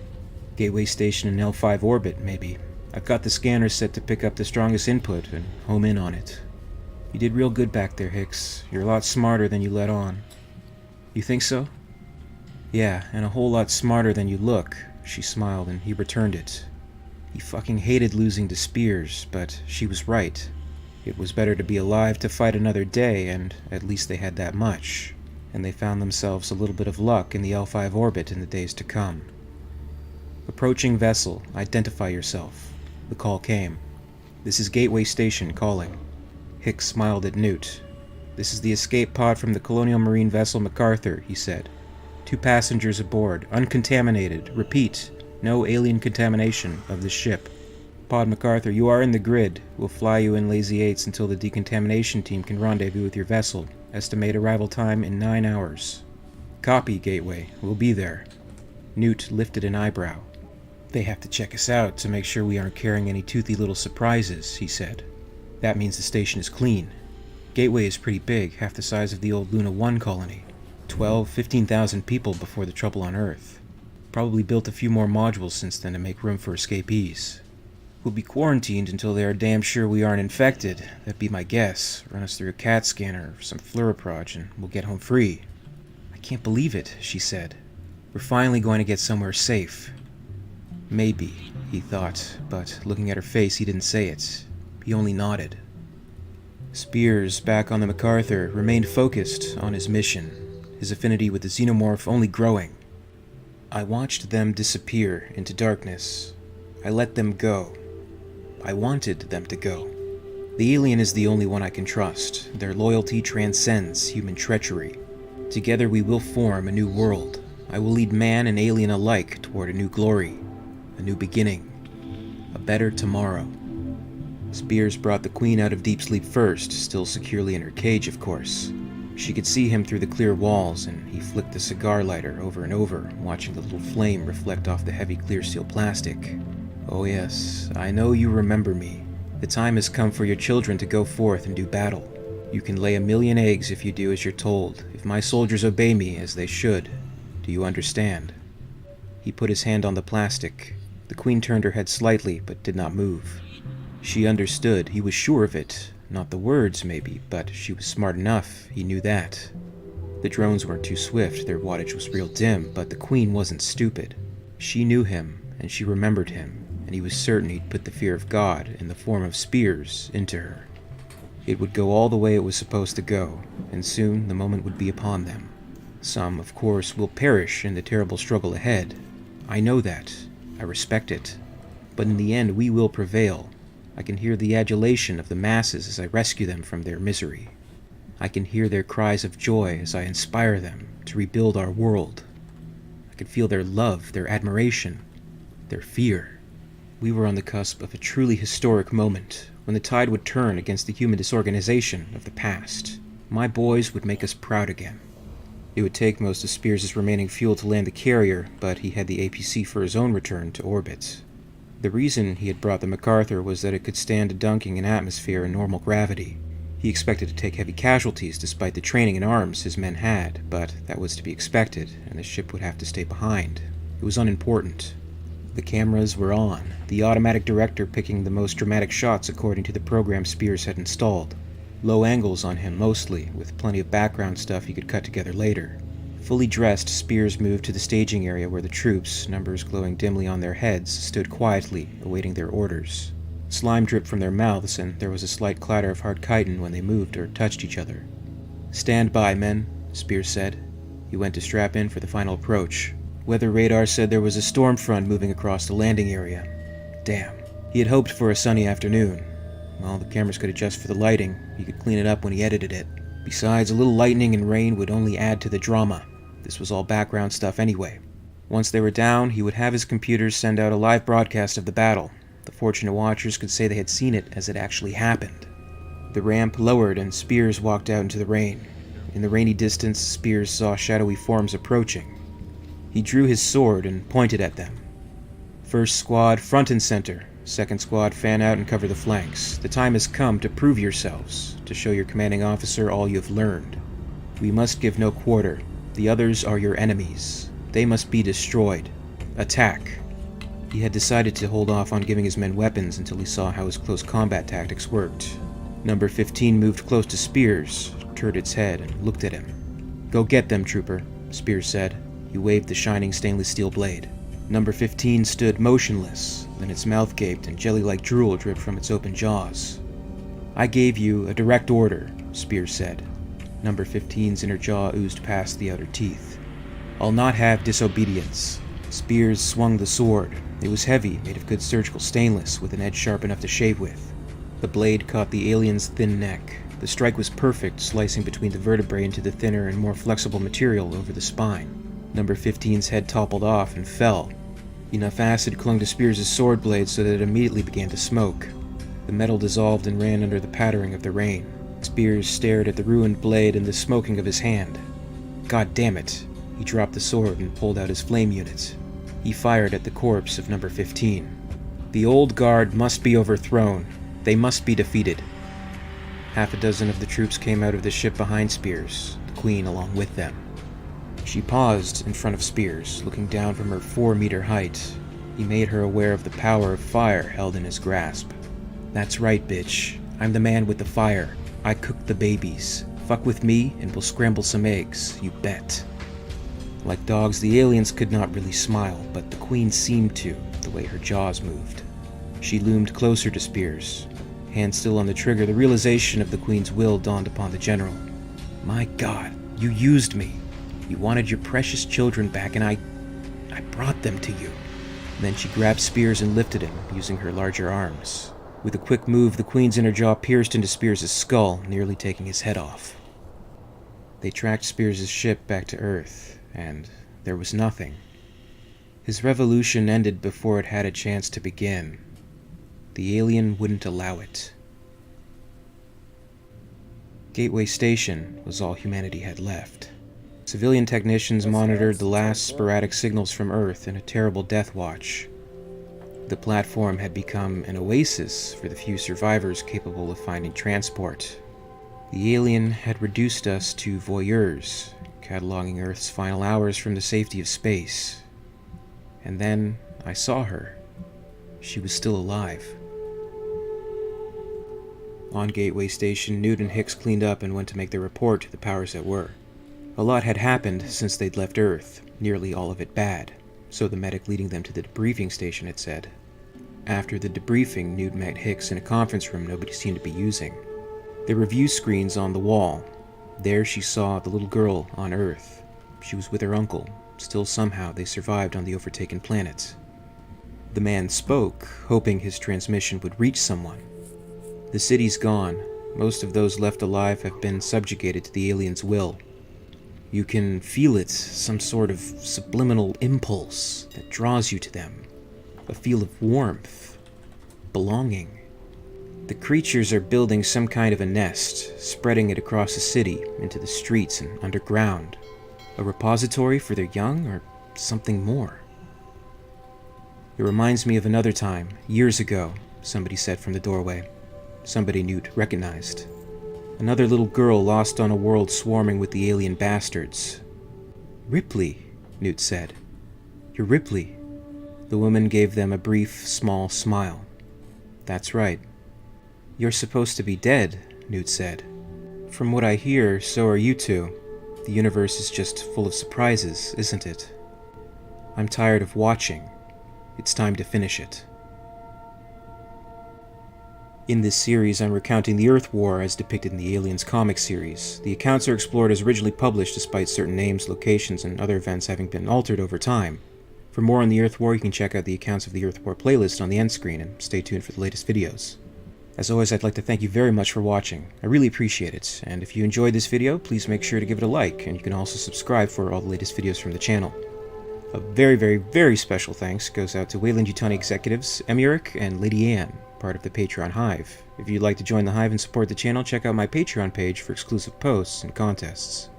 Gateway station in L5 orbit, maybe. I've got the scanner set to pick up the strongest input and home in on it. You did real good back there, Hicks. You're a lot smarter than you let on. You think so? Yeah, and a whole lot smarter than you look. She smiled and he returned it. He fucking hated losing to Spears, but she was right. It was better to be alive to fight another day, and at least they had that much. And they found themselves a little bit of luck in the L5 orbit in the days to come. Approaching vessel, identify yourself. The call came. This is Gateway Station calling. Hicks smiled at Newt. This is the escape pod from the Colonial Marine vessel MacArthur, he said. 2 passengers aboard, uncontaminated. Repeat, no alien contamination of the ship. Pod MacArthur, you are in the grid. We'll fly you in Lazy 8s until the decontamination team can rendezvous with your vessel. Estimate arrival time in 9 hours. Copy, Gateway. We'll be there. Newt lifted an eyebrow. They have to check us out to make sure we aren't carrying any toothy little surprises, he said. That means the station is clean. Gateway is pretty big, half the size of the old Luna 1 colony. 15,000 people before the trouble on Earth. Probably built a few more modules since then to make room for escapees. We'll be quarantined until they are damn sure we aren't infected. That'd be my guess. Run us through a CAT scanner or some Fluoroproj and we'll get home free. I can't believe it, she said. We're finally going to get somewhere safe. Maybe, he thought, but looking at her face he didn't say it. He only nodded. Spears, back on the MacArthur, remained focused on his mission, his affinity with the xenomorph only growing. I watched them disappear into darkness. I let them go. I wanted them to go. The alien is the only one I can trust. Their loyalty transcends human treachery. Together we will form a new world. I will lead man and alien alike toward a new glory, a new beginning, a better tomorrow. Spears brought the Queen out of deep sleep first, still securely in her cage, of course. She could see him through the clear walls, and he flicked the cigar lighter over and over, watching the little flame reflect off the heavy clear steel plastic. Oh yes, I know you remember me. The time has come for your children to go forth and do battle. You can lay 1,000,000 eggs if you do as you're told, if my soldiers obey me as they should. Do you understand? He put his hand on the plastic. The Queen turned her head slightly, but did not move. She understood. He was sure of it. Not the words, maybe, but she was smart enough. He knew that. The drones weren't too swift, their wattage was real dim, but the Queen wasn't stupid. She knew him, and she remembered him, and he was certain he'd put the fear of God, in the form of spears, into her. It would go all the way it was supposed to go, and soon the moment would be upon them. Some, of course, will perish in the terrible struggle ahead. I know that. I respect it. But in the end, we will prevail. I can hear the adulation of the masses as I rescue them from their misery. I can hear their cries of joy as I inspire them to rebuild our world. I can feel their love, their admiration, their fear. We were on the cusp of a truly historic moment, when the tide would turn against the human disorganization of the past. My boys would make us proud again. It would take most of Spears' remaining fuel to land the carrier, but he had the APC for his own return to orbit. The reason he had brought the MacArthur was that it could stand a dunking in atmosphere and normal gravity. He expected to take heavy casualties despite the training and arms his men had, but that was to be expected, and the ship would have to stay behind. It was unimportant. The cameras were on, the automatic director picking the most dramatic shots according to the program Spears had installed. Low angles on him mostly, with plenty of background stuff he could cut together later. Fully dressed, Spears moved to the staging area where the troops, numbers glowing dimly on their heads, stood quietly, awaiting their orders. Slime dripped from their mouths, and there was a slight clatter of hard chitin when they moved or touched each other. "Stand by, men," Spears said. He went to strap in for the final approach. Weather radar said there was a storm front moving across the landing area. Damn. He had hoped for a sunny afternoon. Well, the cameras could adjust for the lighting. He could clean it up when he edited it. Besides, a little lightning and rain would only add to the drama. This was all background stuff anyway. Once they were down, he would have his computers send out a live broadcast of the battle. The fortunate watchers could say they had seen it as it actually happened. The ramp lowered and Spears walked out into the rain. In the rainy distance, Spears saw shadowy forms approaching. He drew his sword and pointed at them. "First squad, front and center. Second squad, fan out and cover the flanks. The time has come to prove yourselves, to show your commanding officer all you have learned. We must give no quarter. The others are your enemies. They must be destroyed. Attack." He had decided to hold off on giving his men weapons until he saw how his close combat tactics worked. Number 15 moved close to Spears, turned its head, and looked at him. "Go get them, trooper," Spears said. He waved the shining stainless steel blade. Number 15 stood motionless, then its mouth gaped and jelly-like drool dripped from its open jaws. "I gave you a direct order," Spears said. Number 15's inner jaw oozed past the outer teeth. "I'll not have disobedience." Spears swung the sword. It was heavy, made of good surgical stainless, with an edge sharp enough to shave with. The blade caught the alien's thin neck. The strike was perfect, slicing between the vertebrae into the thinner and more flexible material over the spine. Number 15's head toppled off and fell. Enough acid clung to Spears' sword blade so that it immediately began to smoke. The metal dissolved and ran under the pattering of the rain. Spears stared at the ruined blade and the smoking of his hand. God damn it! He dropped the sword and pulled out his flame unit. He fired at the corpse of number 15. The old guard must be overthrown. They must be defeated. Half a dozen of the troops came out of the ship behind Spears, the Queen along with them. She paused in front of Spears, looking down from her 4-meter height. He made her aware of the power of fire held in his grasp. "That's right, bitch. I'm the man with the fire. I cook the babies. Fuck with me and we'll scramble some eggs, you bet." Like dogs, the aliens could not really smile, but the Queen seemed to, the way her jaws moved. She loomed closer to Spears. Hand still on the trigger, the realization of the Queen's will dawned upon the general. "My God, you used me. You wanted your precious children back, and I brought them to you." Then she grabbed Spears and lifted him, using her larger arms. With a quick move, the Queen's inner jaw pierced into Spears' skull, nearly taking his head off. They tracked Spears' ship back to Earth, and there was nothing. His revolution ended before it had a chance to begin. The alien wouldn't allow it. Gateway Station was all humanity had left. Civilian technicians monitored the last sporadic signals from Earth in a terrible death watch. The platform had become an oasis for the few survivors capable of finding transport. The alien had reduced us to voyeurs, cataloging Earth's final hours from the safety of space. And then I saw her. She was still alive. On Gateway Station, Newt and Hicks cleaned up and went to make their report to the powers that were. A lot had happened since they'd left Earth, nearly all of it bad, so the medic leading them to the debriefing station had said. After the debriefing, Newt met Hicks in a conference room nobody seemed to be using. There were view screens on the wall. There she saw the little girl on Earth. She was with her uncle. Still somehow they survived on the overtaken planet. The man spoke, hoping his transmission would reach someone. The city's gone. Most of those left alive have been subjugated to the aliens' will. You can feel it, some sort of subliminal impulse that draws you to them. A feel of warmth, belonging. The creatures are building some kind of a nest, spreading it across the city, into the streets and underground. A repository for their young, or something more? It reminds me of another time, years ago, somebody said from the doorway. Somebody Newt recognized. Another little girl lost on a world swarming with the alien bastards. Ripley, Newt said. You're Ripley. The woman gave them a brief, small smile. That's right. You're supposed to be dead, Newt said. From what I hear, so are you two. The universe is just full of surprises, isn't it? I'm tired of watching. It's time to finish it. In this series, I'm recounting the Earth War as depicted in the Aliens comic series. The accounts are explored as originally published despite certain names, locations, and other events having been altered over time. For more on the Earth War, you can check out the accounts of the Earth War playlist on the end screen, and stay tuned for the latest videos. As always, I'd like to thank you very much for watching. I really appreciate it, and if you enjoyed this video, please make sure to give it a like, and you can also subscribe for all the latest videos from the channel. A very, very, very special thanks goes out to Wayland Yutani executives, Emirik and Lady Anne, part of the Patreon Hive. If you'd like to join the Hive and support the channel, check out my Patreon page for exclusive posts and contests.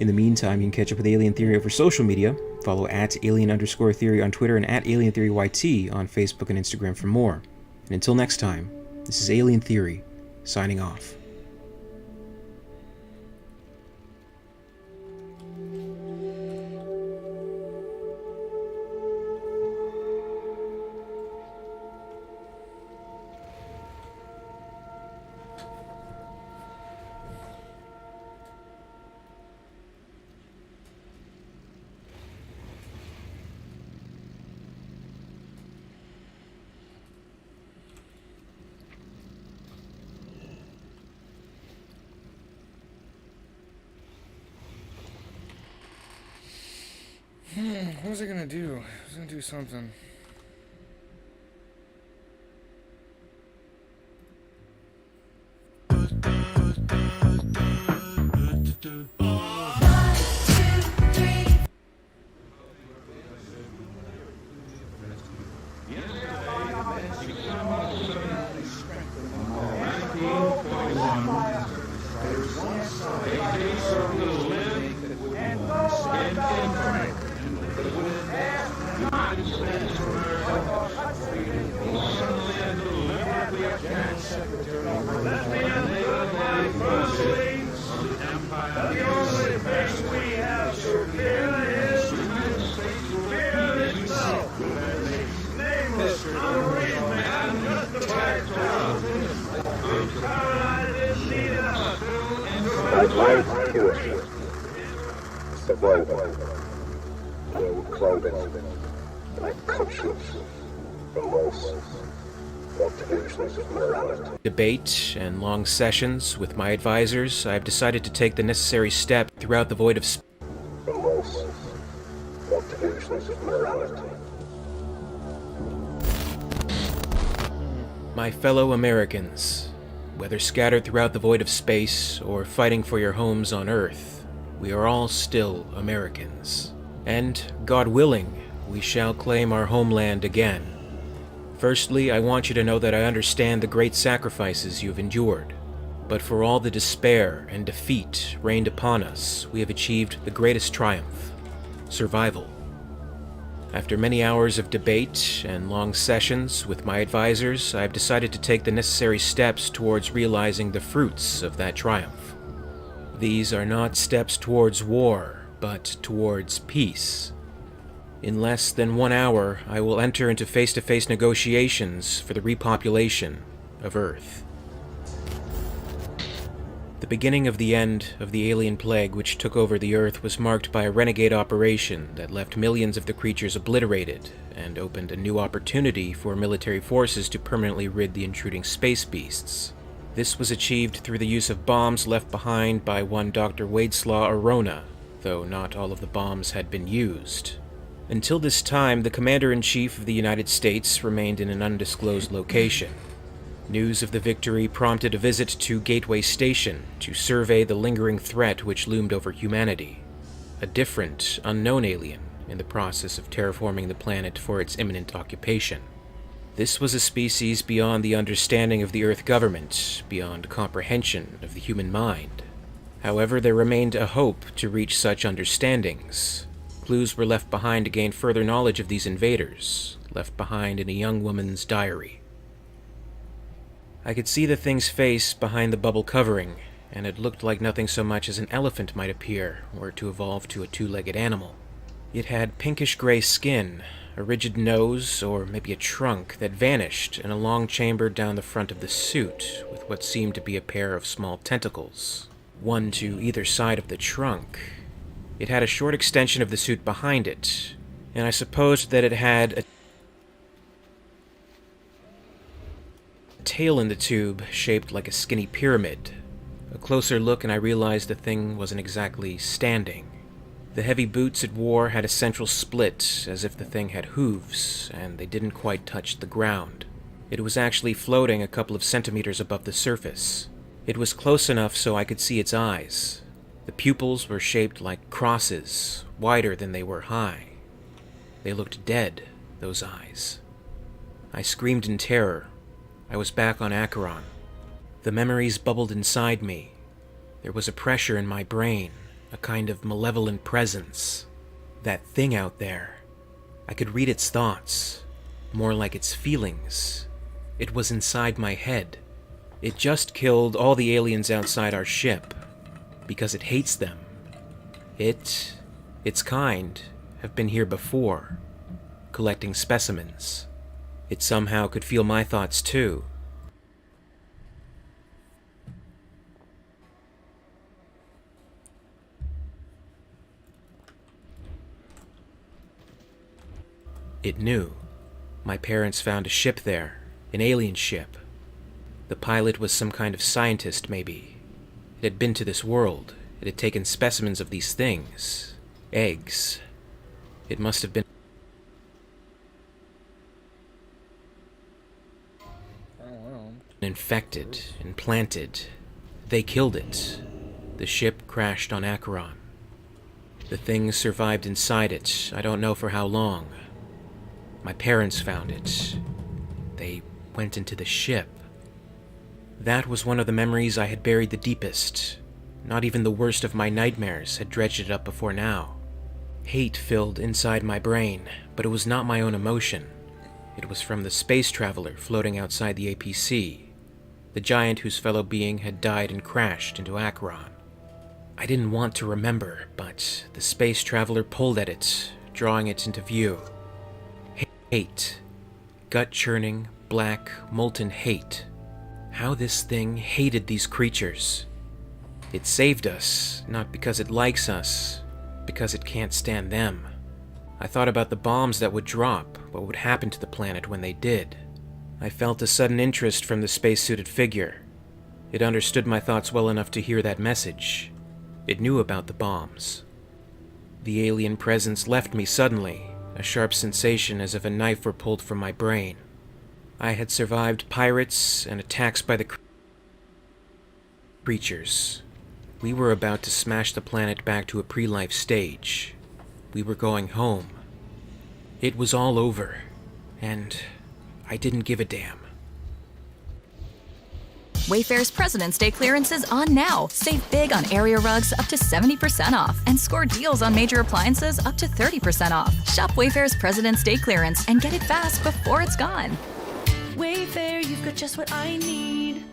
In the meantime, you can catch up with Alien Theory over social media, follow @alien_theory on Twitter and @alientheoryyt on Facebook and Instagram for more. And until next time, this is Alien Theory, signing off.
What was I gonna do? I was gonna do something.
Life here. Survival. No clothing. Conscience. Remorse. Motivations of morality.
Debate and long sessions with my advisors, I've decided to take the necessary step throughout the void of space.
Remorse. Motivations of morality.
My fellow Americans, whether scattered throughout the void of space or fighting for your homes on Earth, we are all still Americans. And, God willing, we shall claim our homeland again. Firstly, I want you to know that I understand the great sacrifices you've endured. But for all the despair and defeat rained upon us, we have achieved the greatest triumph: survival. After many hours of debate and long sessions with my advisors, I have decided to take the necessary steps towards realizing the fruits of that triumph. These are not steps towards war, but towards peace. In less than 1 hour, I will enter into face-to-face negotiations for the repopulation of Earth. The beginning of the end of the alien plague which took over the Earth was marked by a renegade operation that left millions of the creatures obliterated and opened a new opportunity for military forces to permanently rid the intruding space beasts. This was achieved through the use of bombs left behind by one Dr. Wadeslaw Arona, though not all of the bombs had been used. Until this time, the Commander-in-Chief of the United States remained in an undisclosed location. News of the victory prompted a visit to Gateway Station to survey the lingering threat which loomed over humanity. A different, unknown alien in the process of terraforming the planet for its imminent occupation. This was a species beyond the understanding of the Earth government, beyond comprehension of the human mind. However, there remained a hope to reach such understandings. Clues were left behind to gain further knowledge of these invaders, left behind in a young woman's diary. I could see the thing's face behind the bubble covering, and it looked like nothing so much as an elephant might appear were it to evolve to a two-legged animal. It had pinkish-gray skin, a rigid nose, or maybe a trunk that vanished in a long chamber down the front of the suit, with what seemed to be a pair of small tentacles, one to either side of the trunk. It had a short extension of the suit behind it, and I supposed that it had a tail in the tube shaped like a skinny pyramid. A closer look and I realized the thing wasn't exactly standing. The heavy boots it wore had a central split, as if the thing had hooves, and they didn't quite touch the ground. It was actually floating a couple of centimeters above the surface. It was close enough so I could see its eyes. The pupils were shaped like crosses, wider than they were high. They looked dead, those eyes. I screamed in terror. I was back on Acheron. The memories bubbled inside me. There was a pressure in my brain, a kind of malevolent presence. That thing out there. I could read its thoughts, more like its feelings. It was inside my head. It just killed all the aliens outside our ship, because it hates them. Its kind, have been here before, collecting specimens. It somehow could feel my thoughts too. It knew. My parents found a ship there, an alien ship. The pilot was some kind of scientist, maybe. It had been to this world. It had taken specimens of these things. Eggs. It must have been infected and planted. They killed it. The ship crashed on Acheron. The things survived inside it, I don't know for how long. My parents found it. They went into the ship. That was one of the memories I had buried the deepest. Not even the worst of my nightmares had dredged it up before now. Hate filled inside my brain, but it was not my own emotion. It was from the space traveler floating outside the APC, the giant whose fellow being had died and crashed into Acheron. I didn't want to remember, but the space traveler pulled at it, drawing it into view. Hate. Gut-churning, black, molten hate. How this thing hated these creatures. It saved us, not because it likes us, because it can't stand them. I thought about the bombs that would drop, what would happen to the planet when they did. I felt a sudden interest from the spacesuited figure. It understood my thoughts well enough to hear that message. It knew about the bombs. The alien presence left me suddenly, a sharp sensation as if a knife were pulled from my brain. I had survived pirates and attacks by the creatures. We were about to smash the planet back to a pre-life stage. We were going home. It was all over, and I didn't give a damn.
Wayfair's President's Day clearance is on now. Save big on area rugs up to 70% off and score deals on major appliances up to 30% off. Shop Wayfair's President's Day clearance and get it fast before it's gone.
Wayfair, you've got just what I need.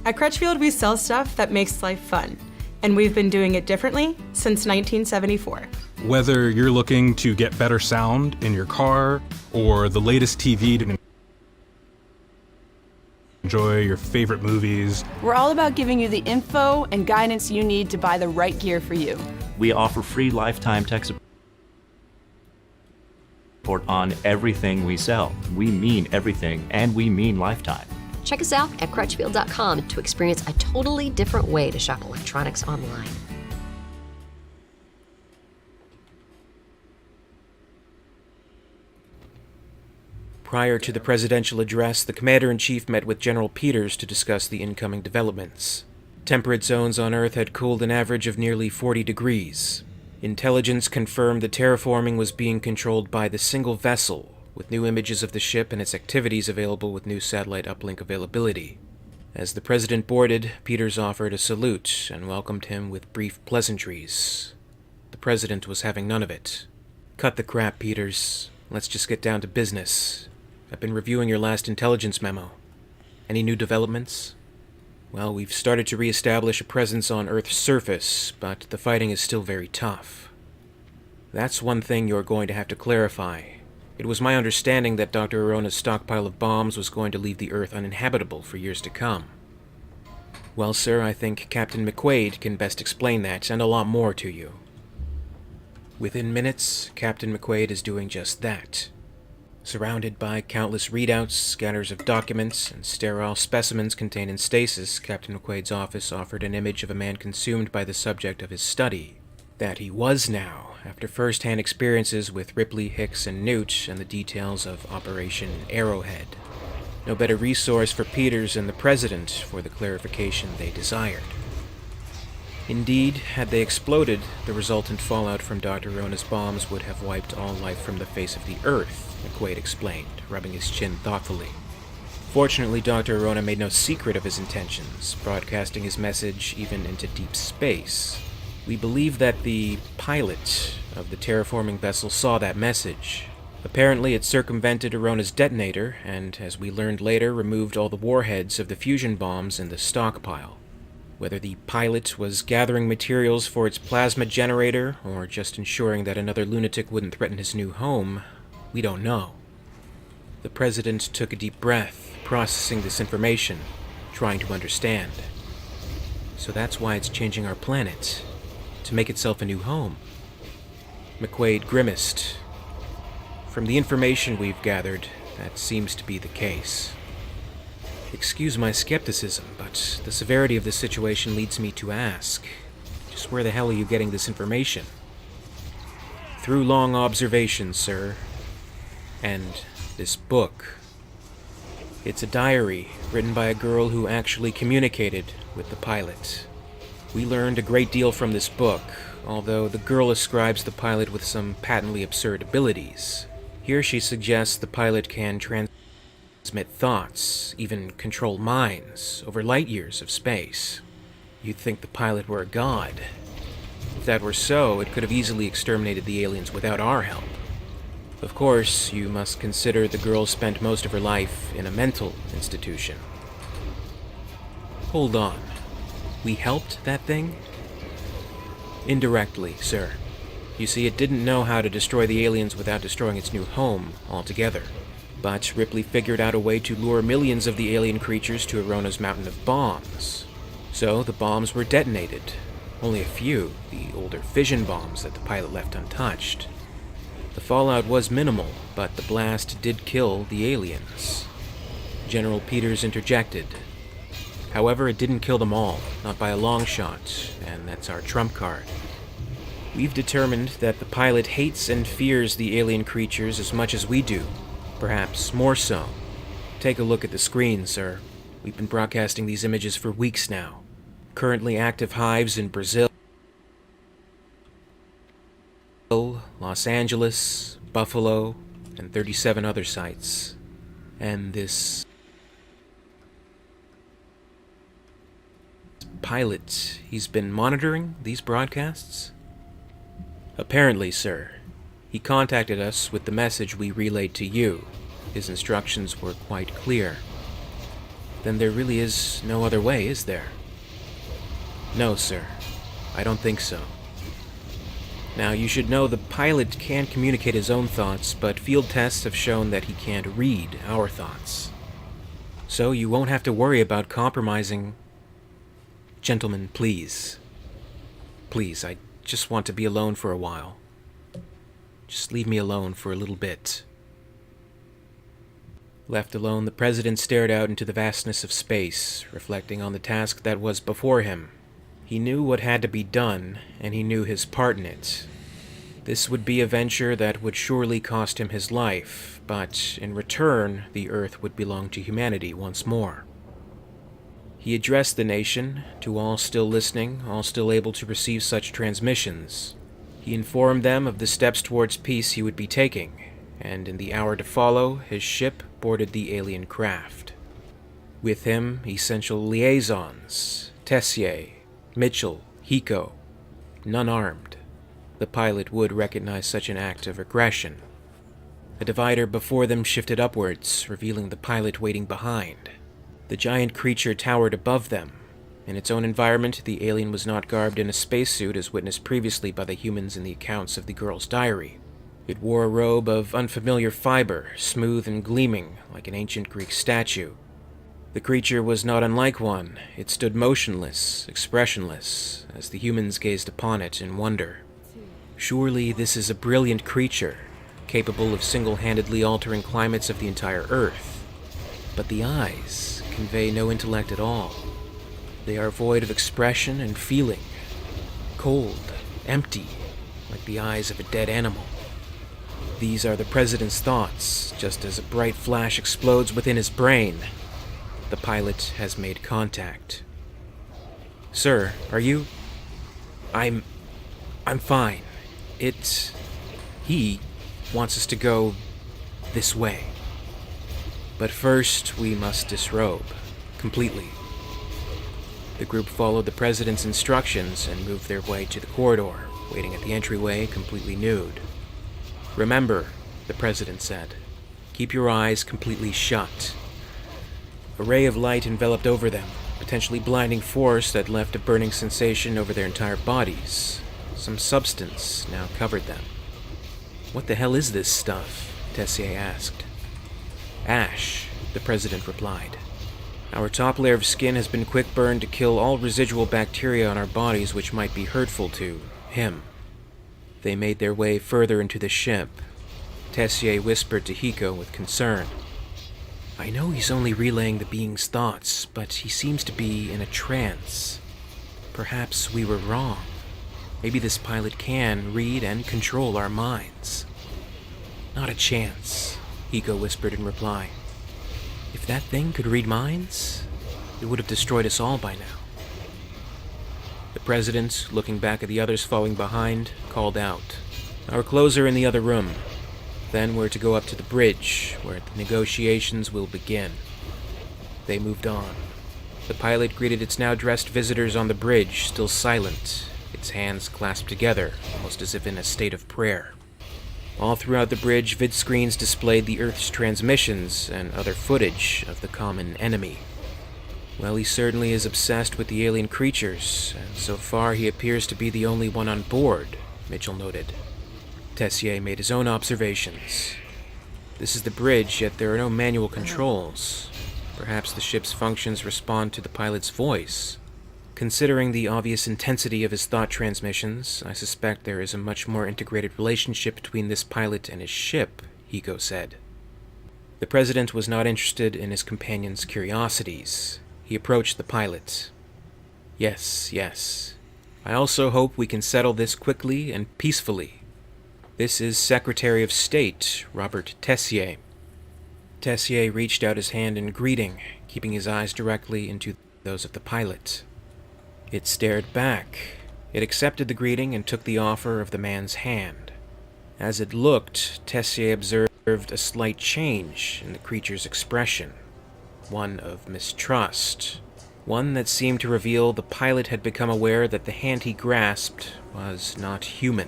At Crutchfield, we sell stuff that makes life fun, and we've been doing it differently since 1974.
Whether you're looking to get better sound in your car or the latest TV to enjoy your favorite movies,
we're all about giving you the info and guidance you need to buy the right gear for you.
We offer free lifetime tech support on everything we sell. We mean everything, and we mean lifetime.
Check us out at Crutchfield.com to experience a totally different way to shop electronics online.
Prior to the presidential address, the Commander-in-Chief met with General Peters to discuss the incoming developments. Temperate zones on Earth had cooled an average of nearly 40 degrees. Intelligence confirmed the terraforming was being controlled by the single vessel, with new images of the ship and its activities available with new satellite uplink availability. As the President boarded, Peters offered a salute and welcomed him with brief pleasantries. The President was having none of it. "Cut the crap, Peters. Let's just get down to business. I've been reviewing your last intelligence memo. Any new developments?" "Well, we've started to re-establish a presence on Earth's surface, but the fighting is still very tough." "That's one thing you're going to have to clarify. It was my understanding that Dr. Arona's stockpile of bombs was going to leave the Earth uninhabitable for years to come." "Well, sir, I think Captain McQuaid can best explain that and a lot more to you." Within minutes, Captain McQuaid is doing just that. Surrounded by countless readouts, scanners of documents, and sterile specimens contained in stasis, Captain McQuaid's office offered an image of a man consumed by the subject of his study. That he was now, after first-hand experiences with Ripley, Hicks, and Newt, and the details of Operation Arrowhead. No better resource for Peters and the President for the clarification they desired. Indeed, had they exploded, the resultant fallout from Dr. Arona's bombs would have wiped all life from the face of the Earth, McQuaid explained, rubbing his chin thoughtfully. Fortunately, Dr. Arona made no secret of his intentions, broadcasting his message even into deep space. We believe that the pilot of the terraforming vessel saw that message. Apparently, it circumvented Arona's detonator, and, as we learned later, removed all the warheads of the fusion bombs in the stockpile. Whether the pilot was gathering materials for its plasma generator, or just ensuring that another lunatic wouldn't threaten his new home, we don't know. The President took a deep breath, processing this information, trying to understand. "So that's why it's changing our planet, to make itself a new home." McQuaid grimaced. "From the information we've gathered, that seems to be the case." Excuse my skepticism, but the severity of the situation leads me to ask, just where the hell are you getting this information? "Through long observation, sir. And this book. It's a diary written by a girl who actually communicated with the pilot. We learned a great deal from this book, although the girl ascribes the pilot with some patently absurd abilities. Here she suggests the pilot can transmit thoughts, even control minds, over light years of space. You'd think the pilot were a god. If that were so, it could have easily exterminated the aliens without our help. Of course, you must consider the girl spent most of her life in a mental institution." "Hold on. We helped that thing?" "Indirectly, sir. You see, it didn't know how to destroy the aliens without destroying its new home altogether. But Ripley figured out a way to lure millions of the alien creatures to Arona's mountain of bombs. So the bombs were detonated. Only a few, the older fission bombs that the pilot left untouched. The fallout was minimal, but the blast did kill the aliens." General Peters interjected. "However, it didn't kill them all, not by a long shot, and that's our trump card. We've determined that the pilot hates and fears the alien creatures as much as we do, perhaps more so. Take a look at the screen, sir. We've been broadcasting these images for weeks now. Currently active hives in Brazil, Los Angeles, Buffalo, and 37 other sites. And this pilot, he's been monitoring these broadcasts?" "Apparently, sir. He contacted us with the message we relayed to you. His instructions were quite clear. Then there really is no other way, is there? No, sir. I don't think so. Now, you should know the pilot can communicate his own thoughts, but field tests have shown that he can't read our thoughts. So you won't have to worry about compromising. Gentlemen, please. Please, I just want to be alone for a while. Just leave me alone for a little bit. Left alone, the president stared out into the vastness of space, reflecting on the task that was before him. He knew what had to be done, and he knew his part in it. This would be a venture that would surely cost him his life, but in return, the Earth would belong to humanity once more. He addressed the nation, to all still listening, all still able to receive such transmissions. He informed them of the steps towards peace he would be taking, and in the hour to follow, his ship boarded the alien craft. With him, essential liaisons, Tessier, Mitchell, Hiko, none armed. The pilot would recognize such an act of aggression. A divider before them shifted upwards, revealing the pilot waiting behind. The giant creature towered above them. In its own environment, the alien was not garbed in a spacesuit as witnessed previously by the humans in the accounts of the girl's diary. It wore a robe of unfamiliar fiber, smooth and gleaming like an ancient Greek statue. The creature was not unlike one. It stood motionless, expressionless, as the humans gazed upon it in wonder. Surely this is a brilliant creature, capable of single-handedly altering climates of the entire Earth. But the eyes convey no intellect at all. They are void of expression and feeling. Cold, empty, like the eyes of a dead animal. These are the president's thoughts, just as a bright flash explodes within his brain. The pilot has made contact. Sir, are you... I'm fine. He wants us to go this way. But first, we must disrobe. Completely. The group followed the president's instructions and moved their way to the corridor, waiting at the entryway completely nude. Remember, the president said, keep your eyes completely shut. A ray of light enveloped over them, potentially blinding force that left a burning sensation over their entire bodies. Some substance now covered them. What the hell is this stuff? Tessier asked. Ash, the president replied. Our top layer of skin has been quick burned to kill all residual bacteria on our bodies which might be hurtful to him. They made their way further into the ship. Tessier whispered to Hiko with concern. I know he's only relaying the being's thoughts, but he seems to be in a trance. Perhaps we were wrong. Maybe this pilot can read and control our minds. Not a chance, Hiko whispered in reply. If that thing could read minds, it would have destroyed us all by now. The president, looking back at the others falling behind, called out, Our clothes are in the other room. Then we're to go up to the bridge, where the negotiations will begin. They moved on. The pilot greeted its now-dressed visitors on the bridge, still silent, its hands clasped together, almost as if in a state of prayer. All throughout the bridge, vid screens displayed the Earth's transmissions and other footage of the common enemy. Well, he certainly is obsessed with the alien creatures, and so far he appears to be the only one on board, Mitchell noted. Tessier made his own observations. This is the bridge, yet there are no manual controls. Perhaps the ship's functions respond to the pilot's voice. Considering the obvious intensity of his thought transmissions, I suspect there is a much more integrated relationship between this pilot and his ship, Hiko said. The president was not interested in his companion's curiosities. He approached the pilot. Yes. I also hope we can settle this quickly and peacefully. This is Secretary of State, Robert Tessier. Tessier reached out his hand in greeting, keeping his eyes directly into those of the pilot. It stared back. It accepted the greeting and took the offer of the man's hand. As it looked, Tessier observed a slight change in the creature's expression. One of mistrust. One that seemed to reveal the pilot had become aware that the hand he grasped was not human.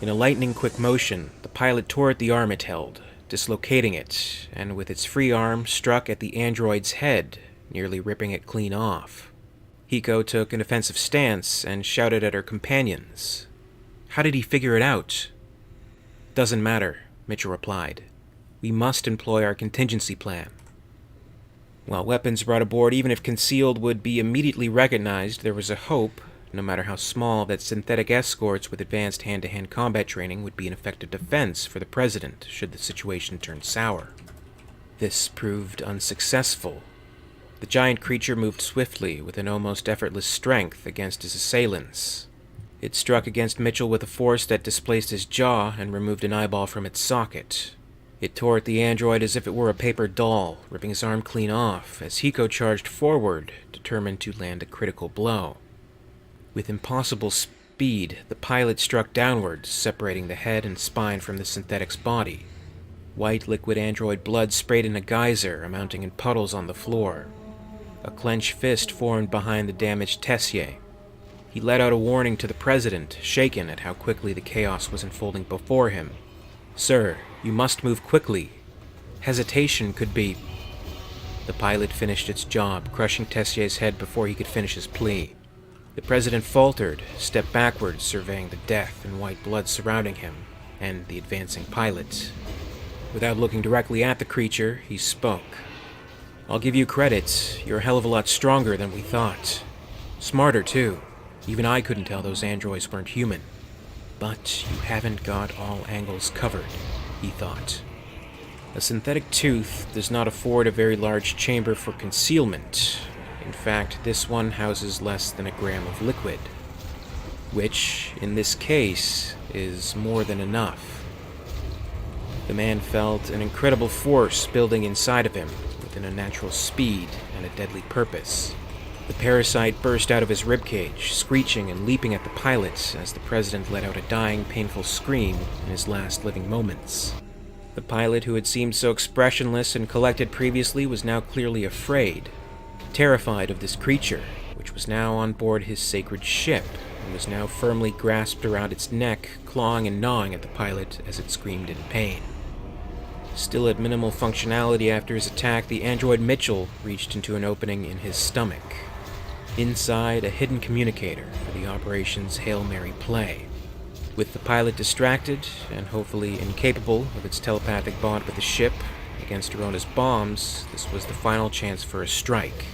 In a lightning-quick motion, the pilot tore at the arm it held, dislocating it, and with its free arm struck at the android's head, nearly ripping it clean off. Hiko took an offensive stance and shouted at her companions. How did he figure it out? Doesn't matter, Mitchell replied. We must employ our contingency plan. While weapons brought aboard, even if concealed, would be immediately recognized, there was a hope, no matter how small, that synthetic escorts with advanced hand-to-hand combat training would be an effective defense for the President should the situation turn sour. This proved unsuccessful. The giant creature moved swiftly, with an almost effortless strength, against his assailants. It struck against Mitchell with a force that displaced his jaw and removed an eyeball from its socket. It tore at the android as if it were a paper doll, ripping his arm clean off, as Hiko charged forward, determined to land a critical blow. With impossible speed, the pilot struck downwards, separating the head and spine from the synthetic's body. White liquid android blood sprayed in a geyser, amounting in puddles on the floor. A clenched fist formed behind the damaged Tessier. He let out a warning to the President, shaken at how quickly the chaos was unfolding before him. Sir, you must move quickly. Hesitation could be... The pilot finished its job, crushing Tessier's head before he could finish his plea. The President faltered, stepped backwards, surveying the death and white blood surrounding him, and the advancing pilot. Without looking directly at the creature, he spoke. I'll give you credit. You're a hell of a lot stronger than we thought. Smarter, too. Even I couldn't tell those androids weren't human. But you haven't got all angles covered, he thought. A synthetic tooth does not afford a very large chamber for concealment. In fact, this one houses less than a gram of liquid, which, in this case, is more than enough. The man felt an incredible force building inside of him, with an unnatural speed and a deadly purpose. The parasite burst out of his ribcage, screeching and leaping at the pilot as the President let out a dying, painful scream in his last living moments. The pilot, who had seemed so expressionless and collected previously, was now clearly afraid, terrified of this creature, which was now on board his sacred ship, and was now firmly grasped around its neck, clawing and gnawing at the pilot as it screamed in pain. Still at minimal functionality after his attack, the android Mitchell reached into an opening in his stomach. Inside, a hidden communicator for the operation's Hail Mary play. With the pilot distracted, and hopefully incapable of its telepathic bond with the ship against Arona's bombs, this was the final chance for a strike.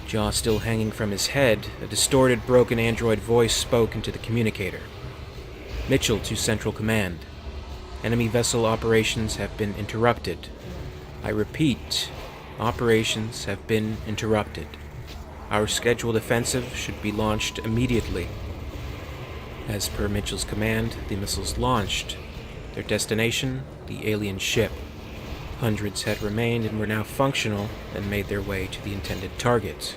Jaw still hanging from his head, a distorted, broken android voice spoke into the communicator. Mitchell to Central Command. Enemy vessel operations have been interrupted. I repeat, operations have been interrupted. Our scheduled offensive should be launched immediately. As per Mitchell's command, the missiles launched. Their destination, the alien ship. Hundreds had remained and were now functional and made their way to the intended target.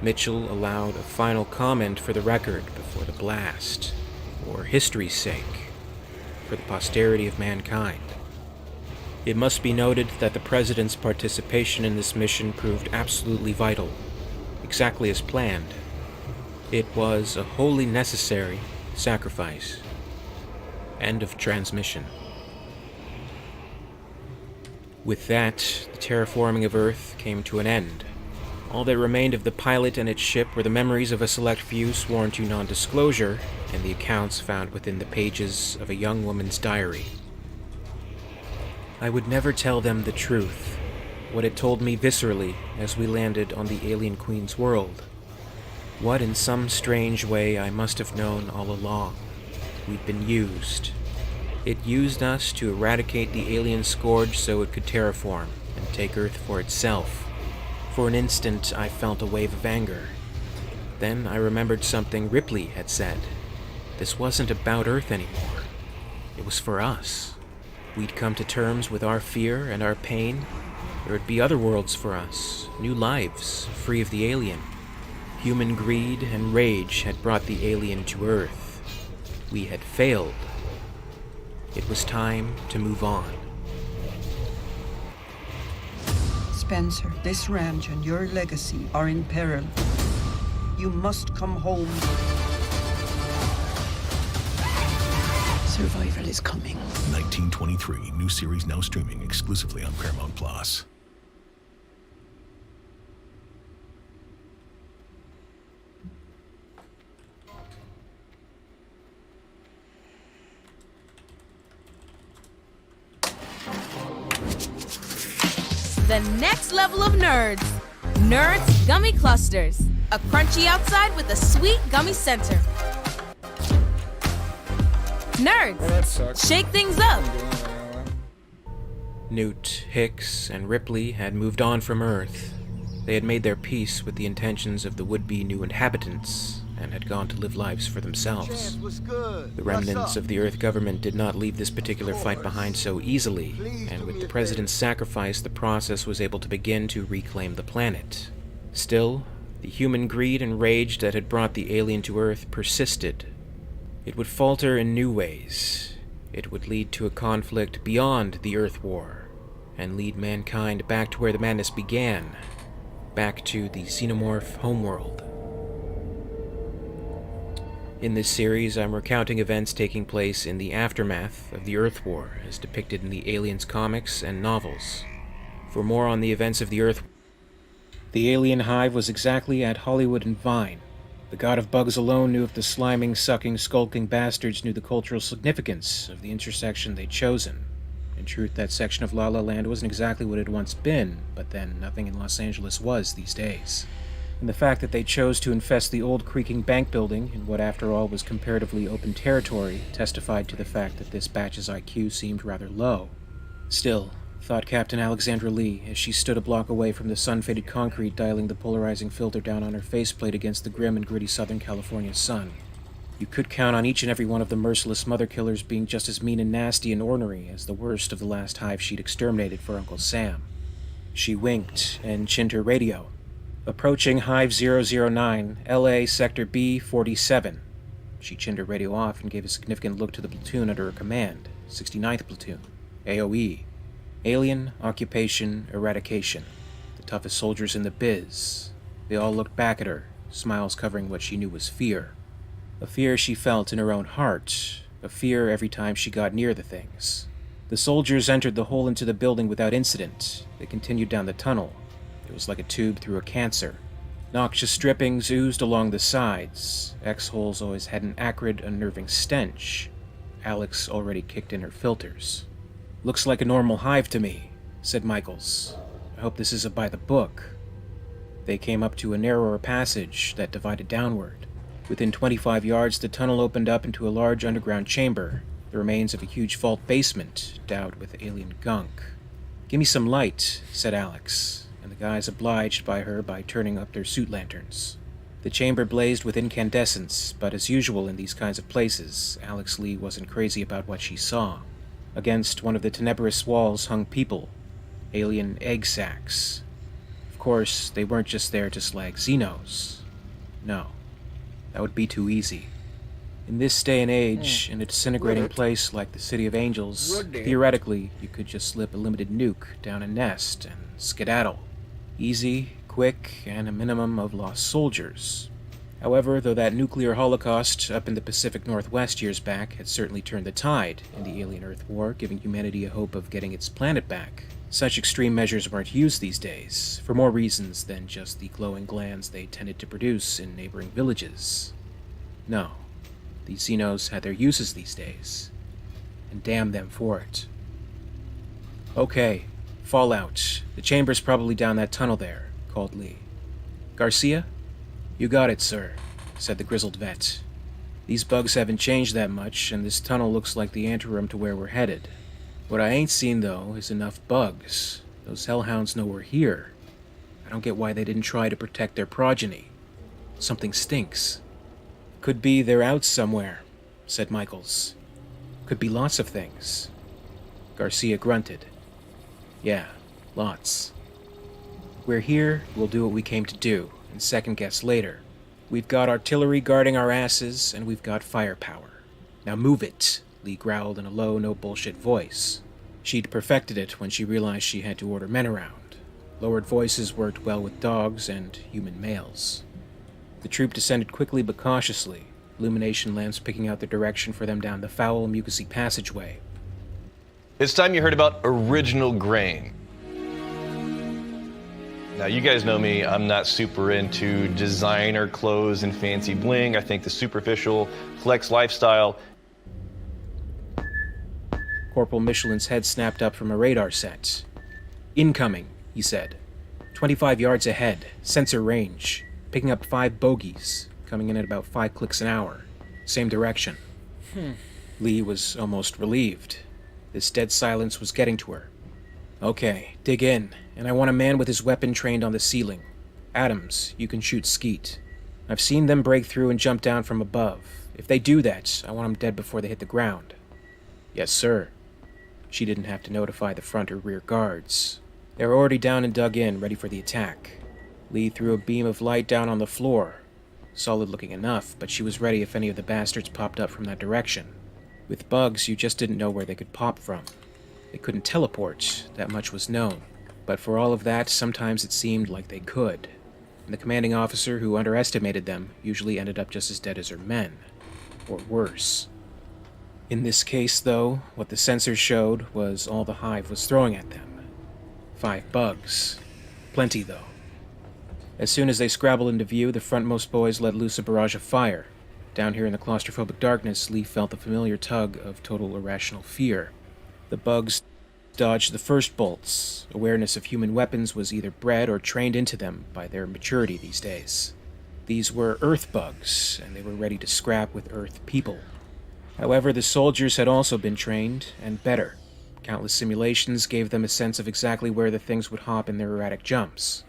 Mitchell allowed a final comment for the record before the blast, for history's sake, for the posterity of mankind. It must be noted that the President's participation in this mission proved absolutely vital, exactly as planned. It was a wholly necessary sacrifice. End of transmission. With that, the terraforming of Earth came to an end. All that remained of the pilot and its ship were the memories of a select few sworn to non-disclosure, and the accounts found within the pages of a young woman's diary. I would never tell them the truth, what it told me viscerally as we landed on the alien queen's world. What in some strange way I must have known all along. We'd been used. It used us to eradicate the alien scourge so it could terraform and take Earth for itself. For an instant, I felt a wave of anger. Then I remembered something Ripley had said. This wasn't about Earth anymore. It was for us. We'd come to terms with our fear and our pain. There would be other worlds for us, new lives, free of the alien. Human greed and rage had brought the alien to Earth. We had failed. It was time to move on.
Spencer, this ranch and your legacy are in peril. You must come home. Survival is coming.
1923, new series now streaming exclusively on Paramount Plus.
The next level of nerds. Nerds Gummy Clusters. A crunchy outside with a sweet gummy center. Nerds, shake things up.
Newt, Hicks, and Ripley had moved on from Earth. They had made their peace with the intentions of the would-be new inhabitants and had gone to live lives for themselves. The remnants of the Earth government did not leave this particular fight behind so easily, and with the President's sacrifice, the process was able to begin to reclaim the planet. Still, the human greed and rage that had brought the alien to Earth persisted. It would falter in new ways. It would lead to a conflict beyond the Earth War, and lead mankind back to where the madness began, back to the xenomorph homeworld. In this series, I'm recounting events taking place in the aftermath of the Earth War, as depicted in the Aliens comics and novels. For more on the events of the Earth, the alien hive was exactly at Hollywood and Vine. The god of bugs alone knew if the sliming, sucking, skulking bastards knew the cultural significance of the intersection they'd chosen. In truth, that section of La La Land wasn't exactly what it had once been, but then nothing in Los Angeles was these days. And the fact that they chose to infest the old creaking bank building in what after all was comparatively open territory testified to the fact that this batch's IQ seemed rather low. Still, thought Captain Alexandra Lee as she stood a block away from the sun-faded concrete dialing the polarizing filter down on her faceplate against the grim and gritty Southern California sun. You could count on each and every one of the merciless mother killers being just as mean and nasty and ornery as the worst of the last hive she'd exterminated for Uncle Sam. She winked and chinned her radio. Approaching Hive 009, LA Sector B-47. She chinned her radio off and gave a significant look to the platoon under her command, 69th Platoon, AOE. Alien Occupation Eradication. The toughest soldiers in the biz. They all looked back at her, smiles covering what she knew was fear. A fear she felt in her own heart, a fear every time she got near the things. The soldiers entered the hole into the building without incident. They continued down the tunnel. It was like a tube through a cancer. Noxious drippings oozed along the sides. X-holes always had an acrid, unnerving stench. Alex already kicked in her filters. "Looks like a normal hive to me," said Michaels. "I hope this isn't by the book." They came up to a narrower passage that divided downward. Within 25 yards, the tunnel opened up into a large underground chamber, the remains of a huge vault basement, dowed with alien gunk. "Give me some light," said Alex, and the guys obliged by her by turning up their suit lanterns. The chamber blazed with incandescence, but as usual in these kinds of places, Alex Lee wasn't crazy about what she saw. Against one of the tenebrous walls hung people, alien egg sacs. Of course, they weren't just there to slag Xenos. No, that would be too easy. In this day and age, in a disintegrating place like the City of Angels, theoretically, you could just slip a limited nuke down a nest and skedaddle. Easy, quick, and a minimum of lost soldiers. However, though that nuclear holocaust up in the Pacific Northwest years back had certainly turned the tide in the Alien Earth War, giving humanity a hope of getting its planet back, such extreme measures weren't used these days, for more reasons than just the glowing glands they tended to produce in neighboring villages. No, the Xenos had their uses these days, and damn them for it. "Okay, Fallout. The chamber's probably down that tunnel there," called Lee. "Garcia?" "You got it, sir," said the grizzled vet. "These bugs haven't changed that much, and this tunnel looks like the anteroom to where we're headed. What I ain't seen, though, is enough bugs. Those hellhounds know we're here. I don't get why they didn't try to protect their progeny. Something stinks." "Could be they're out somewhere," said Michaels. "Could be lots of things." Garcia grunted. "Yeah, lots. We're here, we'll do what we came to do, and second guess later. We've got artillery guarding our asses, and we've got firepower. Now move it," Lee growled in a low, no-bullshit voice. She'd perfected it when she realized she had to order men around. Lowered voices worked well with dogs and human males. The troop descended quickly but cautiously, illumination lamps picking out the direction for them down the foul, mucousy passageway.
It's time you heard about Original Grain. Now, you guys know me, I'm not super into designer clothes and fancy bling. I think the superficial flex lifestyle.
Corporal Michelin's head snapped up from a radar set. Incoming, he said. 25 yards ahead, sensor range, picking up 5 bogies, coming in at about 5 clicks an hour. Same direction. Lee was almost relieved. This dead silence was getting to her. Okay, dig in, and I want a man with his weapon trained on the ceiling. Adams, you can shoot skeet. I've seen them break through and jump down from above. If they do that, I want them dead before they hit the ground. Yes, sir. She didn't have to notify the front or rear guards. They were already down and dug in, ready for the attack. Lee threw a beam of light down on the floor. Solid-looking enough, but she was ready if any of the bastards popped up from that direction. With bugs, you just didn't know where they could pop from. They couldn't teleport, that much was known. But for all of that, sometimes it seemed like they could. And the commanding officer who underestimated them usually ended up just as dead as her men. Or worse. In this case, though, what the sensors showed was all the hive was throwing at them. 5 bugs. Plenty, though. As soon as they scrabbled into view, the frontmost boys let loose a barrage of fire. Down here in the claustrophobic darkness, Lee felt the familiar tug of total irrational fear. The bugs dodged the first bolts. Awareness of human weapons was either bred or trained into them by their maturity these days. These were Earth bugs, and they were ready to scrap with Earth people. However, the soldiers had also been trained, and better. Countless simulations gave them a sense of exactly where the things would hop in their erratic jumps.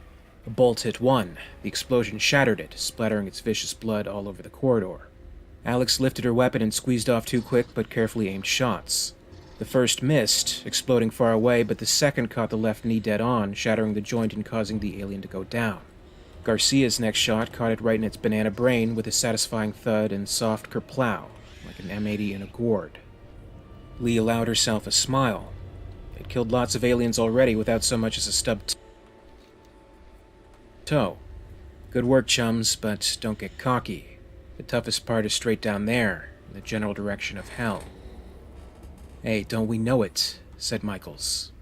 A bolt hit one. The explosion shattered it, splattering its vicious blood all over the corridor. Alex lifted her weapon and squeezed off 2 quick but carefully aimed shots. The first missed, exploding far away, but the second caught the left knee dead on, shattering the joint and causing the alien to go down. Garcia's next shot caught it right in its banana brain with a satisfying thud and soft kerplow, like an M80 in a gourd. Lee allowed herself a smile. They'd killed lots of aliens already without so much as a stubbed toe. Good work, chums, but don't get cocky. The toughest part is straight down there, in the general direction of hell. Hey, don't we know it, said Michaels.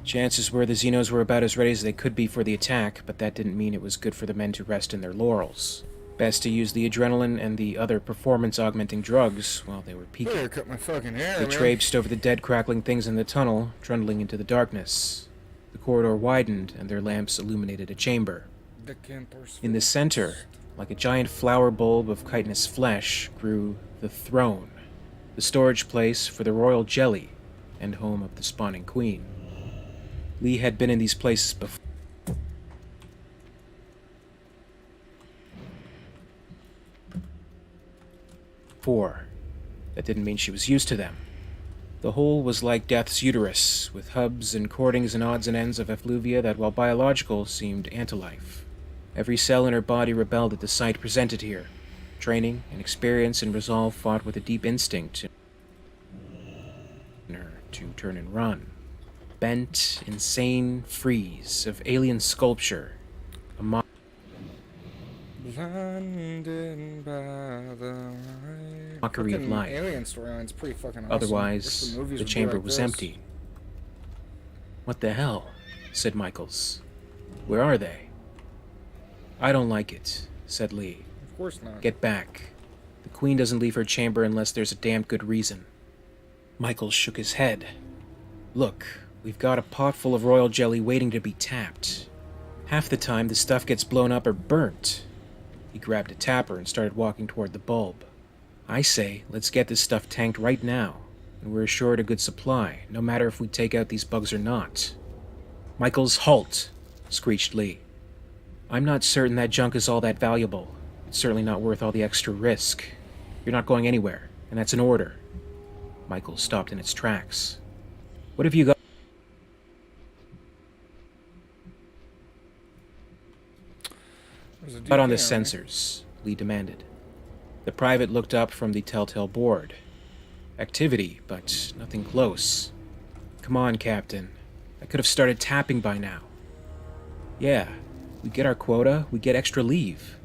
Chances were the Xenos were about as ready as they could be for the attack, but that didn't mean it was good for the men to rest in their laurels. Best to use the adrenaline and the other performance-augmenting drugs while they were peaking.
Better cut my fucking hair,
They
man.
traipsed over the dead, crackling things in the tunnel, trundling into the darkness. The corridor widened, and their lamps illuminated a chamber. In the center, like a giant flower bulb of chitinous flesh, grew the throne, the storage place for the royal jelly, and home of the spawning queen. Lee had been in these places before. That didn't mean she was used to them. The whole was like death's uterus, with hubs and cordings and odds and ends of effluvia that, while biological, seemed antilife. Every cell in her body rebelled at the sight presented here. Training and experience and resolve fought with a deep instinct in her to turn and run. Bent, insane frieze of alien sculpture. A
Blinded by the
mockery of
fucking
life.
Alien storyline's pretty fucking awesome.
Otherwise,
Wish movies
the
would be
chamber
like
was
this.
empty. What the hell? Said Michaels. Where are they? I don't like it, said Lee.
Of course not.
Get back. The Queen doesn't leave her chamber unless there's a damn good reason. Michaels shook his head. Look, we've got a pot full of royal jelly waiting to be tapped. Half the time the stuff gets blown up or burnt. He grabbed a tapper and started walking toward the bulb. I say, let's get this stuff tanked right now, and we're assured a good supply, no matter if we take out these bugs or not. Michaels, halt! Screeched Lee. I'm not certain that junk is all that valuable. It's certainly not worth all the extra risk. You're not going anywhere, and that's an order. Michaels stopped in its tracks. What have you got? Got on the sensors, Lee demanded. The private looked up from the telltale board. Activity, but nothing close. Come on, Captain. I could have started tapping by now. Yeah, we get our quota, we get extra leave.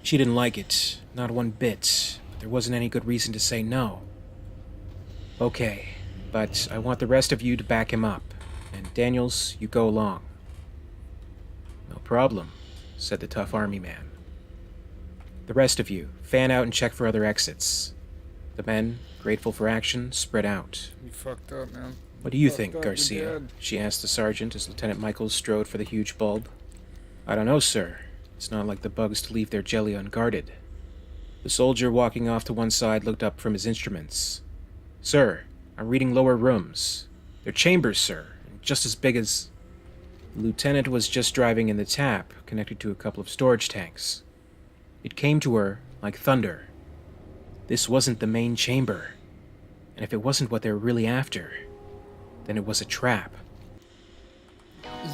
She didn't like it. not one bit. But there wasn't any good reason to say no. Okay, but I want the rest of you to back him up. And Daniels, you go along. No problem, said the tough army man. The rest of you, fan out and check for other exits. The men, grateful for action, spread out.
You fucked up, man.
What do you
Fucked
think,
up,
Garcia?
you're dead.
She asked the sergeant as Lieutenant Michaels strode for the huge bulb. I don't know, sir. It's not like the bugs to leave their jelly unguarded. The soldier walking off to one side looked up from his instruments. Sir, I'm reading lower rooms. They're chambers, sir, and just as big as... The lieutenant was just driving in the tap, connected to a couple of storage tanks. It came to her like thunder. This wasn't the main chamber. And if it wasn't what they were really after, then it was a trap.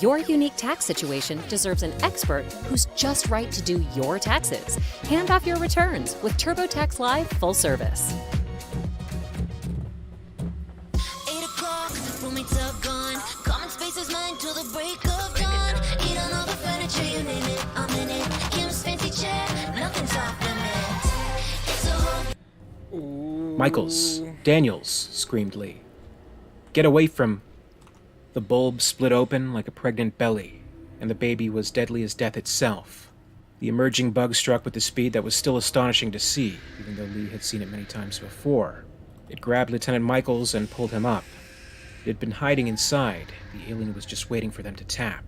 Your unique tax situation deserves an expert who's just right to do your taxes. Hand off your returns with TurboTax Live full service.
8 o'clock, roommates are gone. Common space is mine till the break of dawn. Eat on all the furniture, you name it, I'm in it. Kim's fancy chair, nothing's off limits. It's a whole
Michaels, Daniels, screamed Lee. Get away from... The bulb split open like a pregnant belly, and the baby was deadly as death itself. The emerging bug struck with a speed that was still astonishing to see, even though Lee had seen it many times before. It grabbed Lieutenant Michaels and pulled him up. It had been hiding inside. The alien was just waiting for them to tap.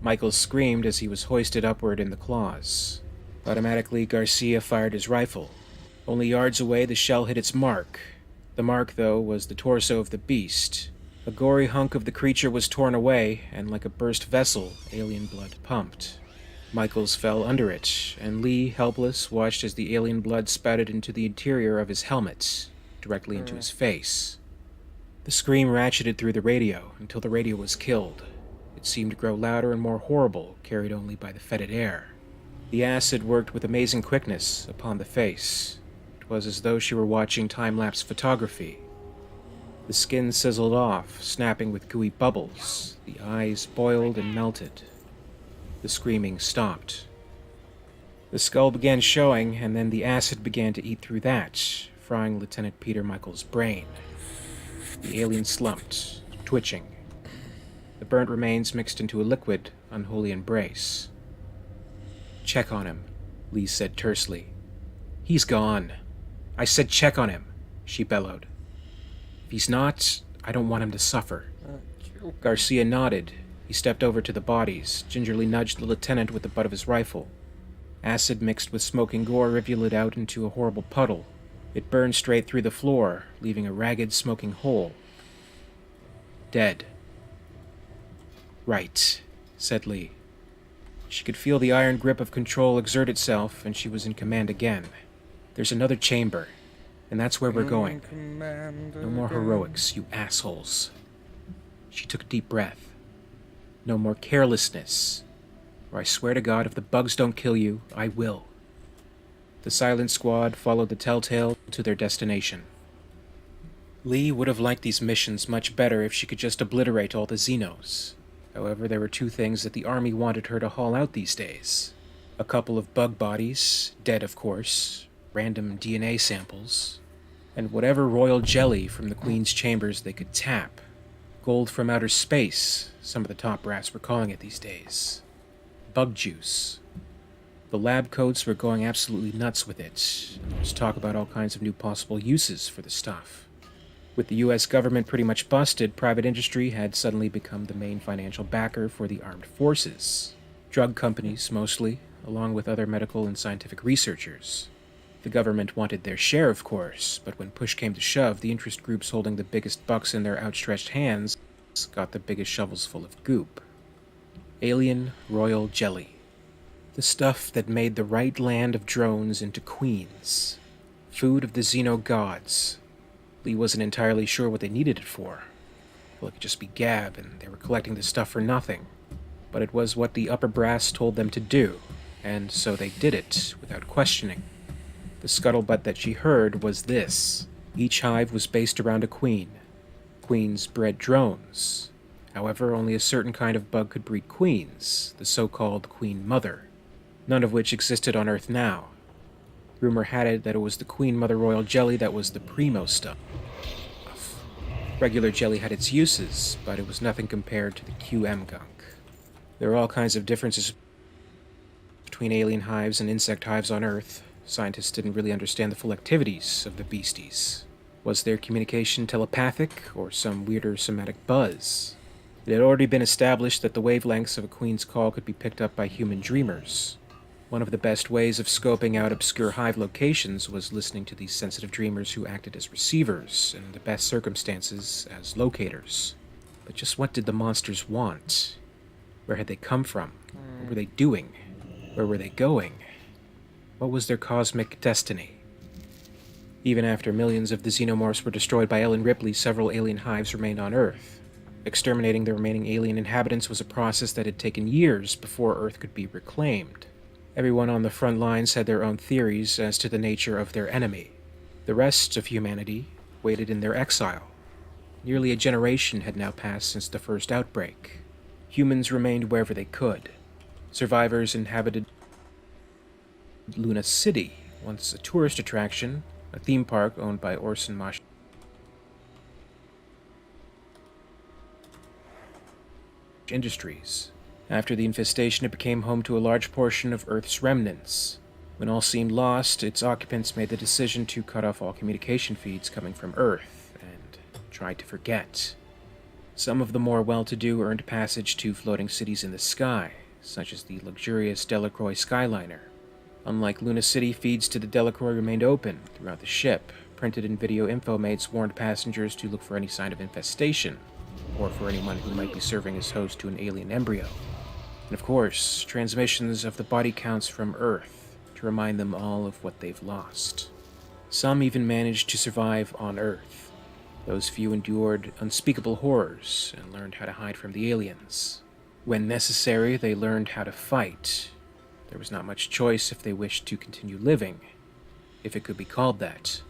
Michaels screamed as he was hoisted upward in the claws. Automatically, Garcia fired his rifle. Only yards away, the shell hit its mark. The mark, though, was the torso of the beast. A gory hunk of the creature was torn away, and like a burst vessel, alien blood pumped. Michaels fell under it, and Lee, helpless, watched as the alien blood spouted into the interior of his helmet, directly into his face. The scream ratcheted through the radio until the radio was killed. It seemed to grow louder and more horrible, carried only by the fetid air. The acid worked with amazing quickness upon the face. It was as though she were watching time-lapse photography. The skin sizzled off, snapping with gooey bubbles. The eyes boiled and melted. The screaming stopped. The skull began showing, and then the acid began to eat through that, frying Lieutenant Peter Michaels' brain. The alien slumped, twitching. The burnt remains mixed into a liquid, unholy embrace. Check on him, Lee said tersely. He's gone. I said check on him, she bellowed. If he's not, I don't want him to suffer. Garcia nodded. He stepped over to the bodies, gingerly nudged the lieutenant with the butt of his rifle. Acid mixed with smoking gore rivulated out into a horrible puddle. It burned straight through the floor, leaving a ragged, smoking hole. Dead. Right, said Lee. She could feel the iron grip of control exert itself, and she was in command again. There's another chamber, and that's where we're going. No more heroics, you assholes. She took a deep breath. No more carelessness, or I swear to God, if the bugs don't kill you, I will. The silent squad followed the Telltale to their destination. Lee would have liked these missions much better if she could just obliterate all the Xenos. However, there were two things that the Army wanted her to haul out these days. A couple of bug bodies, dead of course, random DNA samples, and whatever royal jelly from the Queen's chambers they could tap. Gold from outer space, some of the top brass were calling it these days. Bug juice. The lab coats were going absolutely nuts with it, and there was talk about all kinds of new possible uses for the stuff. With the US government pretty much busted, private industry had suddenly become the main financial backer for the armed forces. Drug companies, mostly, along with other medical and scientific researchers. The government wanted their share, of course, but when push came to shove, the interest groups holding the biggest bucks in their outstretched hands got the biggest shovels full of goop. Alien royal jelly. The stuff that made the right land of drones into queens. Food of the Xeno gods. Lee wasn't entirely sure what they needed it for. Well, it could just be gab, and they were collecting the stuff for nothing. But it was what the upper brass told them to do, and so they did it, without questioning. The scuttlebutt that she heard was this. Each hive was based around a queen. Queens bred drones. However, only a certain kind of bug could breed queens, the so-called Queen Mother, none of which existed on Earth now. Rumor had it that it was the Queen Mother Royal jelly that was the primo stuff. Regular jelly had its uses, but it was nothing compared to the QM gunk. There are all kinds of differences between alien hives and insect hives on Earth. Scientists didn't really understand the full activities of the beasties. Was their communication telepathic, or some weirder somatic buzz? It had already been established that the wavelengths of a queen's call could be picked up by human dreamers. One of the best ways of scoping out obscure hive locations was listening to these sensitive dreamers who acted as receivers, and in the best circumstances, as locators. But just what did the monsters want? Where had they come from? What were they doing? Where were they going? What was their cosmic destiny? Even after millions of the xenomorphs were destroyed by Ellen Ripley, several alien hives remained on Earth. Exterminating the remaining alien inhabitants was a process that had taken years before Earth could be reclaimed. Everyone on the front lines had their own theories as to the nature of their enemy. The rest of humanity waited in their exile. Nearly a generation had now passed since the first outbreak. Humans remained wherever they could. Survivors inhabited Luna City, once a tourist attraction, a theme park owned by Orson Mosh Industries. After the infestation, it became home to a large portion of Earth's remnants. When all seemed lost, its occupants made the decision to cut off all communication feeds coming from Earth, and tried to forget. Some of the more well-to-do earned passage to floating cities in the sky, such as the luxurious Delacroix Skyliner. Unlike Luna City, feeds to the Delacroix remained open throughout the ship. Printed and video infomates warned passengers to look for any sign of infestation, or for anyone who might be serving as host to an alien embryo. And of course, transmissions of the body counts from Earth, to remind them all of what they've lost. Some even managed to survive on Earth. Those few endured unspeakable horrors and learned how to hide from the aliens. When necessary, they learned how to fight. There was not much choice if they wished to continue living, if it could be called that.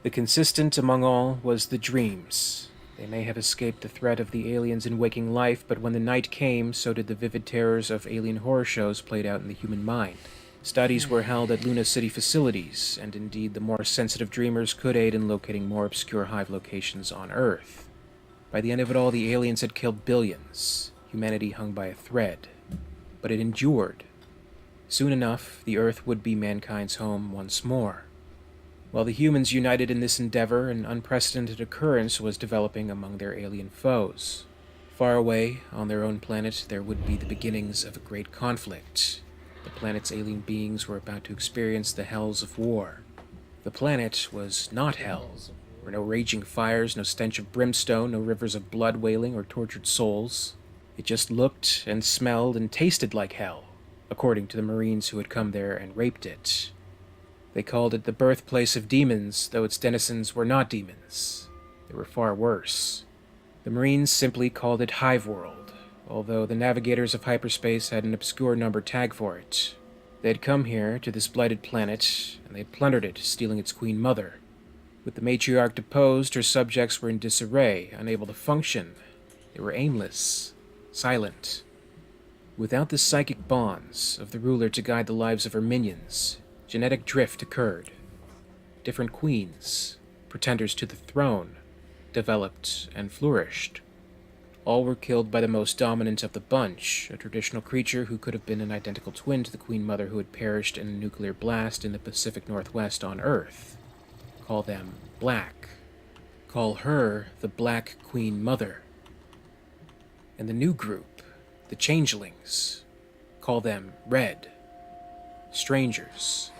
The consistent among all was the dreams. They may have escaped the threat of the aliens in waking life, but when the night came, so did the vivid terrors of alien horror shows played out in the human mind. Studies were held at Luna City facilities, and indeed the more sensitive dreamers could aid in locating more obscure hive locations on Earth. By the end of it all, the aliens had killed billions. Humanity hung by a thread. But it endured. Soon enough, the Earth would be mankind's home once more. While the humans united in this endeavor, an unprecedented occurrence was developing among their alien foes. Far away, on their own planet, there would be the beginnings of a great conflict. The planet's alien beings were about to experience the hells of war. The planet was not hell. There were no raging fires, no stench of brimstone, no rivers of blood wailing or tortured souls. It just looked and smelled and tasted like hell, according to the Marines who had come there and raped it. They called it the birthplace of demons, though its denizens were not demons. They were far worse. The Marines simply called it Hive World, although the navigators of hyperspace had an obscure number tag for it. They had come here, to this blighted planet, and they had plundered it, stealing its queen mother. With the matriarch deposed, her subjects were in disarray, unable to function. They were aimless, silent. Without the psychic bonds of the ruler to guide the lives of her minions, genetic drift occurred. Different queens, pretenders to the throne, developed and flourished. All were killed by the most dominant of the bunch, a traditional creature who could have been an identical twin to the Queen Mother who had perished in a nuclear blast in the Pacific Northwest on Earth. Call them Black. Call her the Black Queen Mother. And the new group, the Changelings, call them Red. Strangers.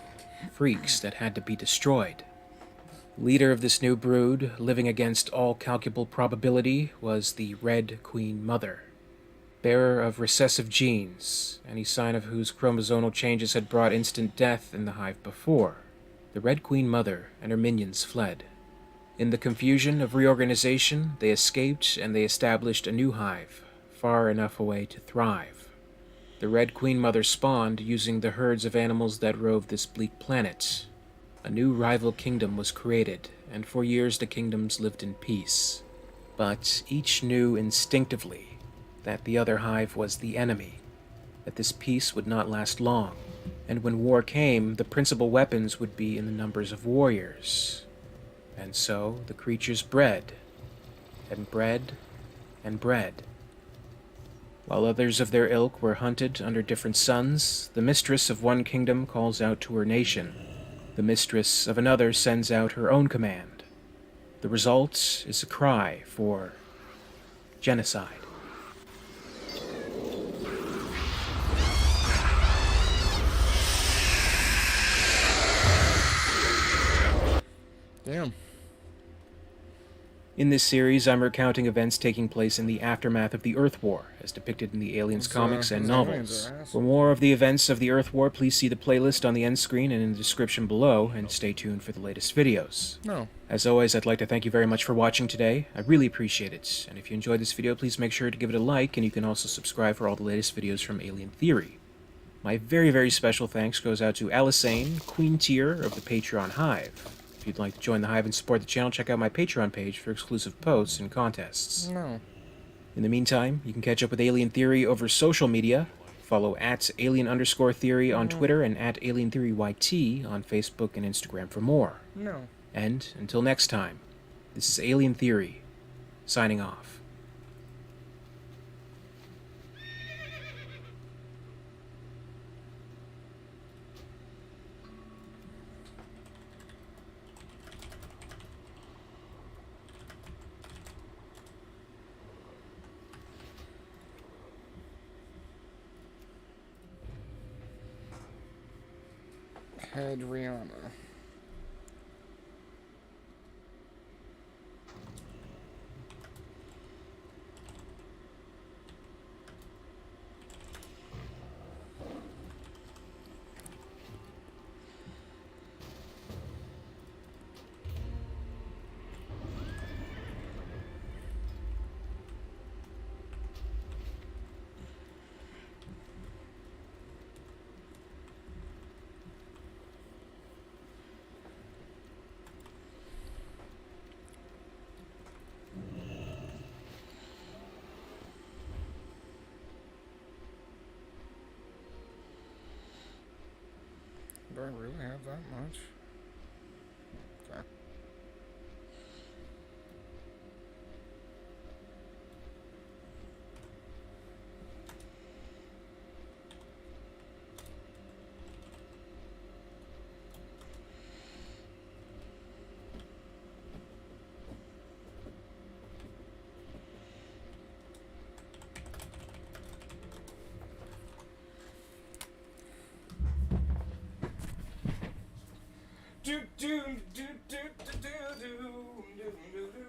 Freaks that had to be destroyed. Leader of this new brood, living against all calculable probability, was the Red Queen Mother. Bearer of recessive genes, any sign of whose chromosomal changes had brought instant death in the hive before. The Red Queen Mother and her minions fled. In the confusion of reorganization, they escaped and they established a new hive, far enough away to thrive. The Red Queen Mother spawned using the herds of animals that rove this bleak planet. A new rival kingdom was created, and for years the kingdoms lived in peace. But each knew instinctively that the other hive was the enemy, that this peace would not last long, And when war came, the principal weapons would be in the numbers of warriors. And so the creatures bred, and bred, and bred. While others of their ilk were hunted under different suns, the mistress of one kingdom calls out to her nation. The mistress of another sends out her own command. The result is a cry for genocide.
Damn.
In this series, I'm recounting events taking place in the aftermath of the Earth War, as depicted in the Aliens comics and
those aliens
novels.
are assholes.
For more of the events of the Earth War, please see the playlist on the end screen and in the description below, and stay tuned for the latest videos.
No.
As always, I'd like to thank you very much for watching today. I really appreciate it. And if you enjoyed this video, please make sure to give it a like, and you can also subscribe for all the latest videos from Alien Theory. My very, very special thanks goes out to Alisane, Queen Tier of the Patreon Hive. If you'd like to join the Hive and support the channel, check out my Patreon page for exclusive posts and contests.
No.
In the meantime, you can catch up with Alien Theory over social media. Follow at Alien_Theory on Twitter and at AlienTheoryYT on Facebook and Instagram for more.
No.
And until next time, this is Alien Theory, signing off.
Head Rihanna. Do I really have that much? Okay. Do do do do do do do do do do.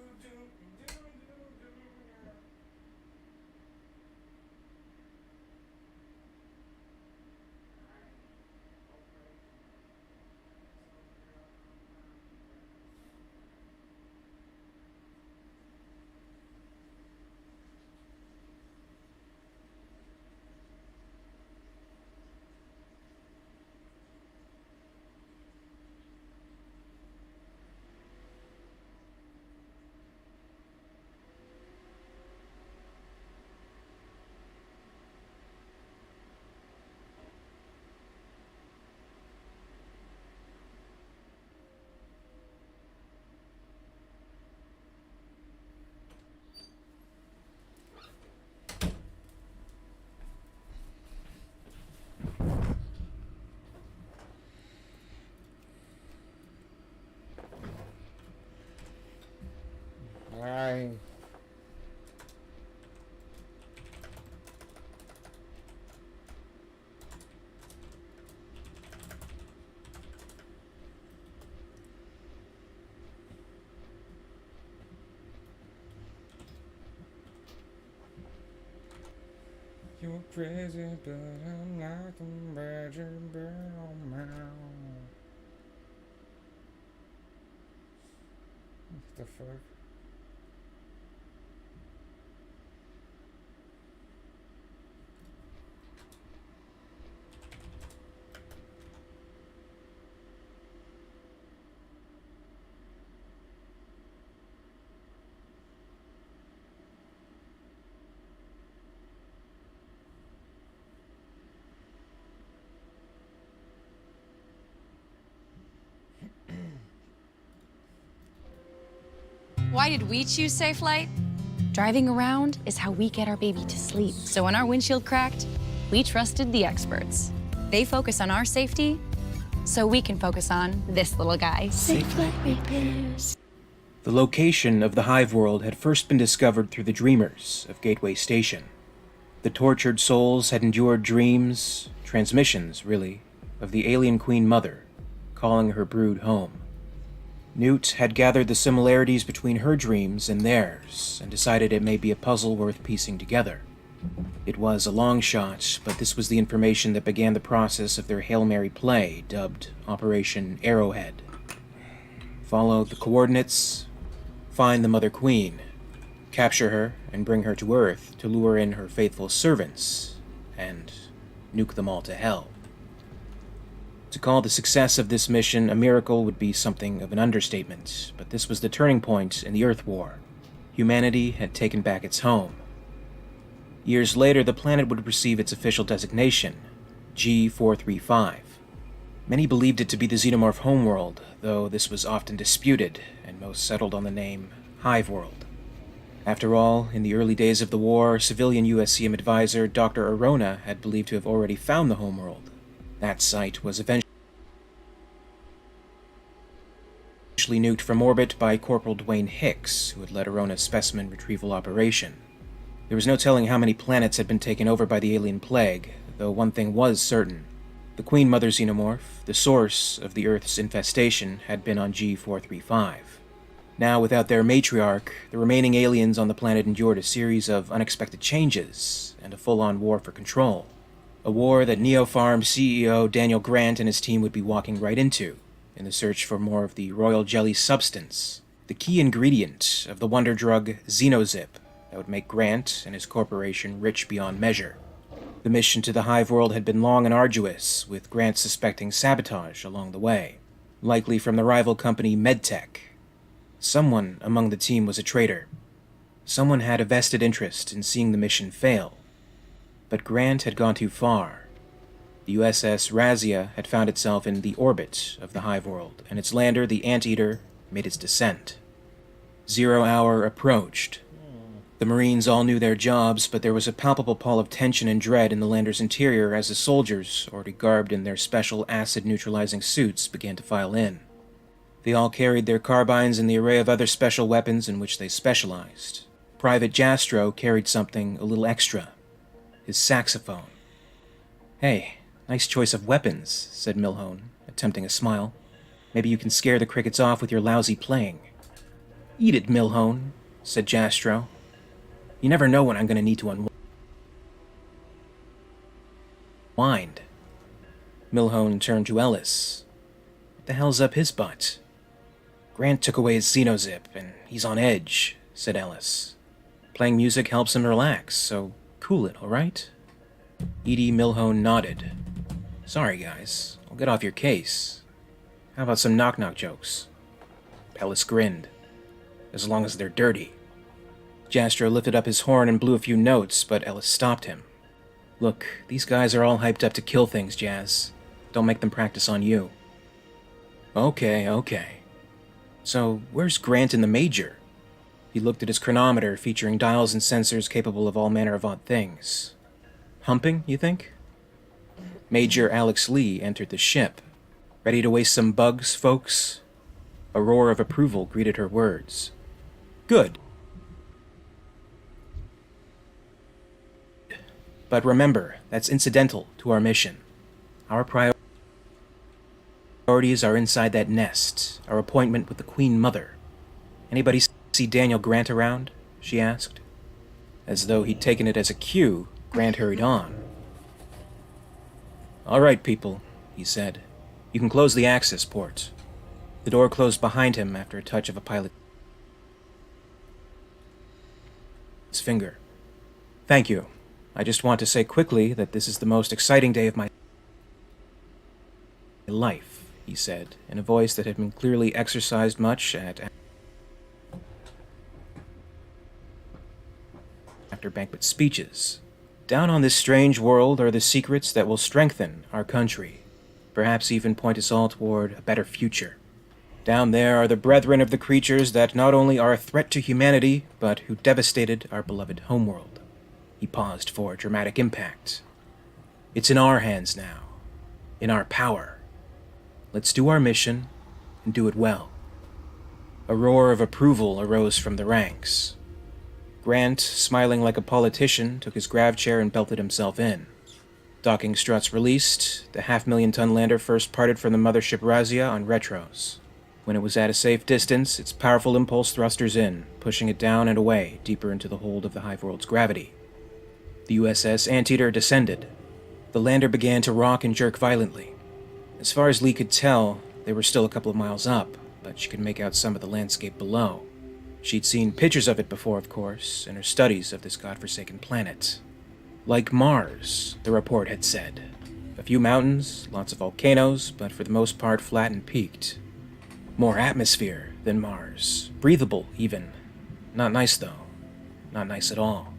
Bye. You're crazy, but I'm like a badger brown mouse. What the fuck?
Why did we choose Safelite? Driving around is how we get our baby to sleep. So when our windshield cracked, we trusted the experts. They focus on our safety, so we can focus on this little guy.
Safelite repairs.
The location of the Hive World had first been discovered through the Dreamers of Gateway Station. The tortured souls had endured dreams, transmissions, really, of the alien Queen Mother, calling her brood home. Newt had gathered the similarities between her dreams and theirs, and decided it may be a puzzle worth piecing together. It was a long shot, but this was the information that began the process of their Hail Mary play, dubbed Operation Arrowhead. Follow the coordinates, find the Mother Queen, capture her, and bring her to Earth to lure in her faithful servants, and nuke them all to hell. To call the success of this mission a miracle would be something of an understatement, but this was the turning point in the Earth War. Humanity had taken back its home. Years later, the planet would receive its official designation, G435. Many believed it to be the Xenomorph homeworld, though this was often disputed, and most settled on the name Hive World. After all, in the early days of the war, civilian USCM advisor Dr. Arona had believed to have already found the homeworld. That site was eventually nuked from orbit by Corporal Dwayne Hicks, who had led Arona's specimen retrieval operation. There was no telling how many planets had been taken over by the alien plague, though one thing was certain. The Queen Mother Xenomorph, the source of the Earth's infestation, had been on G435. Now, without their matriarch, the remaining aliens on the planet endured a series of unexpected changes and a full-on war for control. A war that Neopharm CEO Daniel Grant and his team would be walking right into, in the search for more of the royal jelly substance, the key ingredient of the wonder drug Xenozip that would make Grant and his corporation rich beyond measure. The mission to the Hive World had been long and arduous, with Grant suspecting sabotage along the way, likely from the rival company MedTech. Someone among the team was a traitor. Someone had a vested interest in seeing the mission fail. But Grant had gone too far. The USS Razia had found itself in the orbit of the Hive World, and its lander, the Anteater, made its descent. 0 hour approached. The Marines all knew their jobs, but there was a palpable pall of tension and dread in the lander's interior as the soldiers, already garbed in their special acid-neutralizing suits, began to file in. They all carried their carbines and the array of other special weapons in which they specialized. Private Jastro carried something a little extra. His saxophone. "Hey, nice choice of weapons," said Milhone, attempting a smile. "Maybe you can scare the crickets off with your lousy playing." "Eat it, Milhone," said Jastro. "You never know when I'm going to need to unwind." Milhone turned to Ellis. "What the hell's up his butt?" "Grant took away his Xenozip, and he's on edge," said Ellis. "Playing music helps him relax, so cool it, all right?" Edie Milhone nodded. "Sorry, guys. I'll get off your case. How about some knock-knock jokes?" Ellis grinned. "As long as they're dirty." Jastro lifted up his horn and blew a few notes, but Ellis stopped him. "Look, these guys are all hyped up to kill things, Jazz. Don't make them practice on you." Okay. So, where's Grant and the Major?" He looked at his chronometer, featuring dials and sensors capable of all manner of odd things. "Humping, you think?" Major Alex Lee entered the ship. "Ready to waste some bugs, folks?" A roar of approval greeted her words. "Good. But remember, that's incidental to our mission. Our priorities are inside that nest, our appointment with the Queen Mother. Anybody see Daniel Grant around?" she asked. As though he'd taken it as a cue, Grant hurried on. "All right, people," he said. "You can close the access port." The door closed behind him after a touch of a pilot's finger. "Thank you. I just want to say quickly that this is the most exciting day of my life," he said, in a voice that had been clearly exercised much after banquet speeches. "Down on this strange world are the secrets that will strengthen our country, perhaps even point us all toward a better future. Down there are the brethren of the creatures that not only are a threat to humanity, but who devastated our beloved homeworld. He paused for dramatic impact. It's in our hands now. In our power. Let's do our mission, and do it well. A roar of approval arose from the ranks. Grant, smiling like a politician, took his grav chair and belted himself in. Docking struts released, the 500,000-ton lander first parted from the mothership Razia on retros. When it was at a safe distance, its powerful impulse thrusters in, pushing it down and away, deeper into the hold of the hive world's gravity. The USS Anteater descended. The lander began to rock and jerk violently. As far as Lee could tell, they were still a couple of miles up, but she could make out some of the landscape below. She'd seen pictures of it before, of course, in her studies of this godforsaken planet. Like Mars, the report had said. A few mountains, lots of volcanoes, but for the most part flat and peaked. More atmosphere than Mars. Breathable, even. Not nice, though. Not nice at all.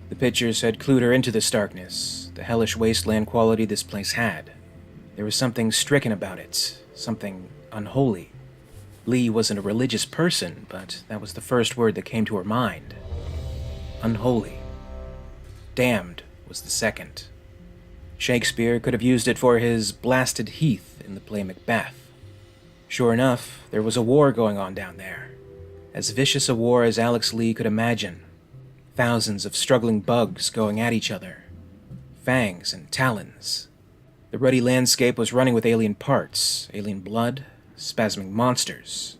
The pictures had clued her into this darkness, the hellish wasteland quality this place had. There was something stricken about it, something unholy. Lee wasn't a religious person, but that was the first word that came to her mind. Unholy. Damned was the second. Shakespeare could have used it for his blasted heath in the play Macbeth. Sure enough, there was a war going on down there. As vicious a war as Alex Lee could imagine. Thousands of struggling bugs going at each other. Fangs and talons. The ruddy landscape was running with alien parts, alien blood, spasming monsters.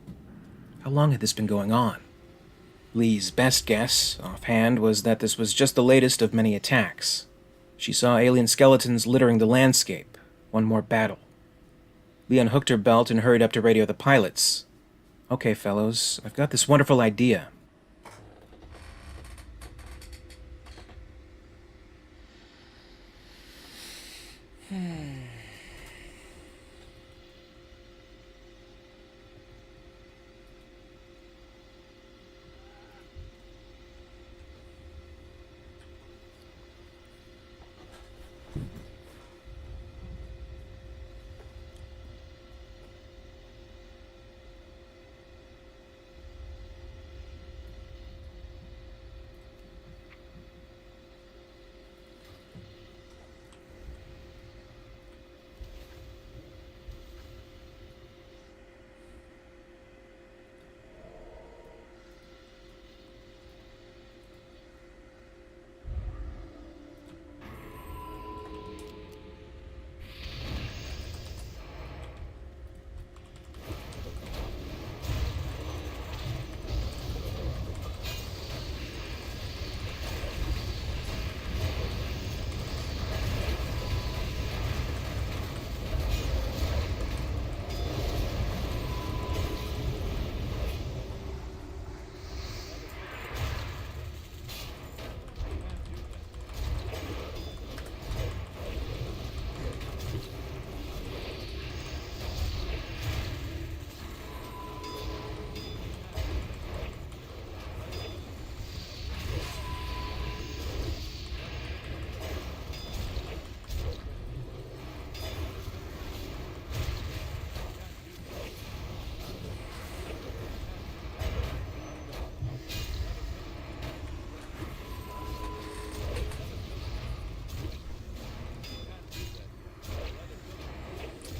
How long had this been going on? Lee's best guess, offhand, was that this was just the latest of many attacks. She saw alien skeletons littering the landscape. One more battle. Lee unhooked her belt and hurried up to radio the pilots. Okay, fellows, I've got this wonderful idea.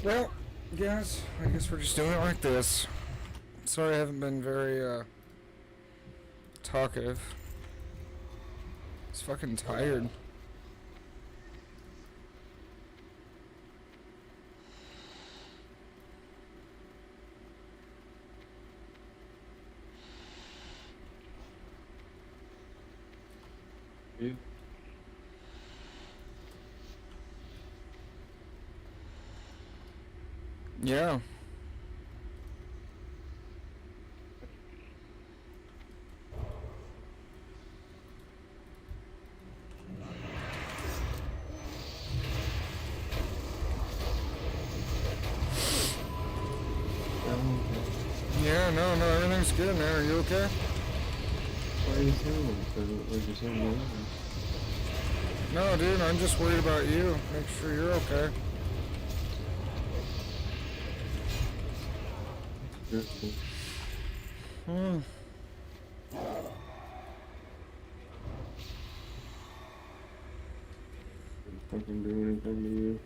Well, guys, I guess we're just doing it like this. Sorry I haven't been very, talkative. It's fucking tired. Yeah. Yeah, no, everything's good, man. Are you okay?
Why are you saying that? Like you're saying me?
No, dude, I'm just worried about you. Make sure you're okay.
drifting. Fucking do anything to you.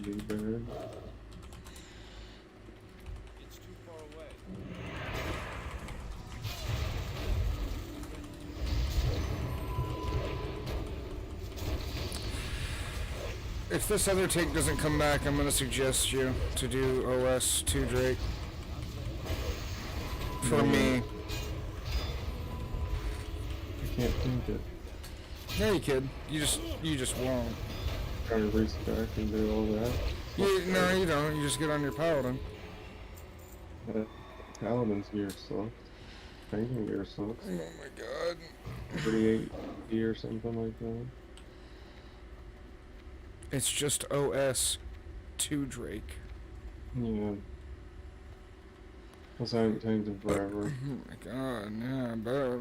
Be bad.
It's too far away.
If this other tank doesn't come back, I'm gonna suggest you to do OS 2 Drake. For me.
I can't think it.
Yeah, you could. You just won't.
Try to restart and do all that.
No, you don't. You just get on your paladin.
Paladin's gear sucks. Tanking gear sucks.
Oh my god.
38D or something like that.
It's just OS 2 Drake.
Yeah. Plus I haven't tanked him forever.
Oh my god, yeah, I bet.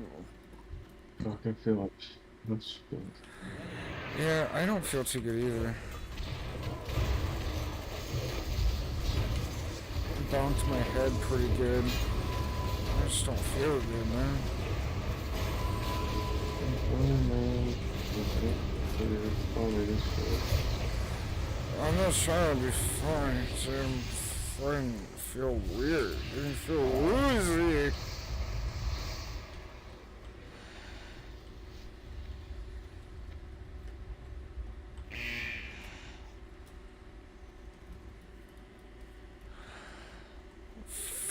So I can feel like that's shit.
Yeah, I don't feel too good either. Bonked my head pretty good. I just don't feel good, man. I'm not trying to be funny, I'm starting to feel weird. I feel woozy.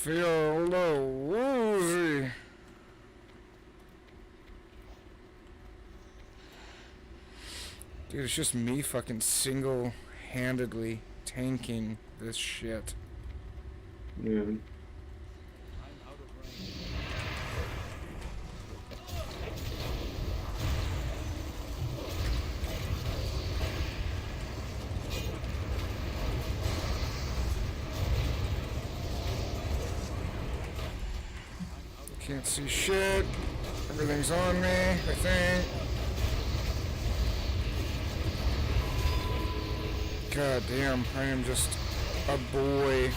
Feel a little woozy. Dude, it's just me fucking single-handedly tanking this shit.
Yeah.
Can't see shit. Everything's on me, I think. God damn, I am just a boy.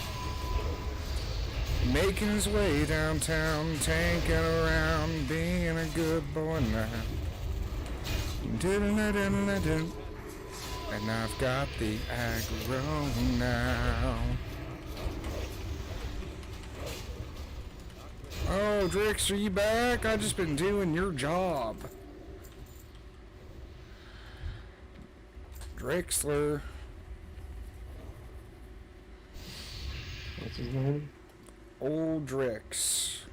Making his way downtown, tanking around, being a good boy now. And I've got the aggro now. Oh, Drix, are you back? I've just been doing your job. Drixler.
What's his name?
Old Drix.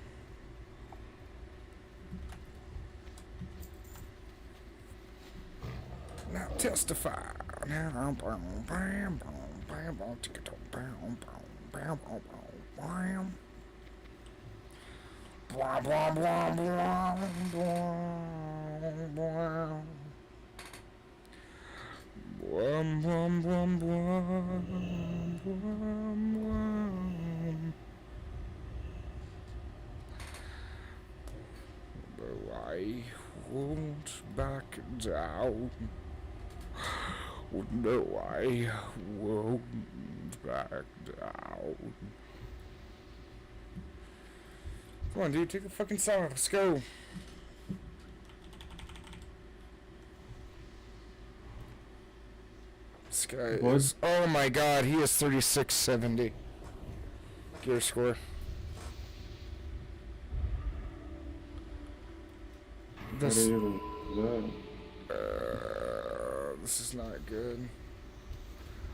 Now testify. Now, blah blah blah blah blah blah. Blum blum blum blum blum blum. But I won't back down. No, I won't back down. Come on, dude, take a fucking song. Let's go. This guy is. Oh my god, he is 3670. Gear score. This is not good.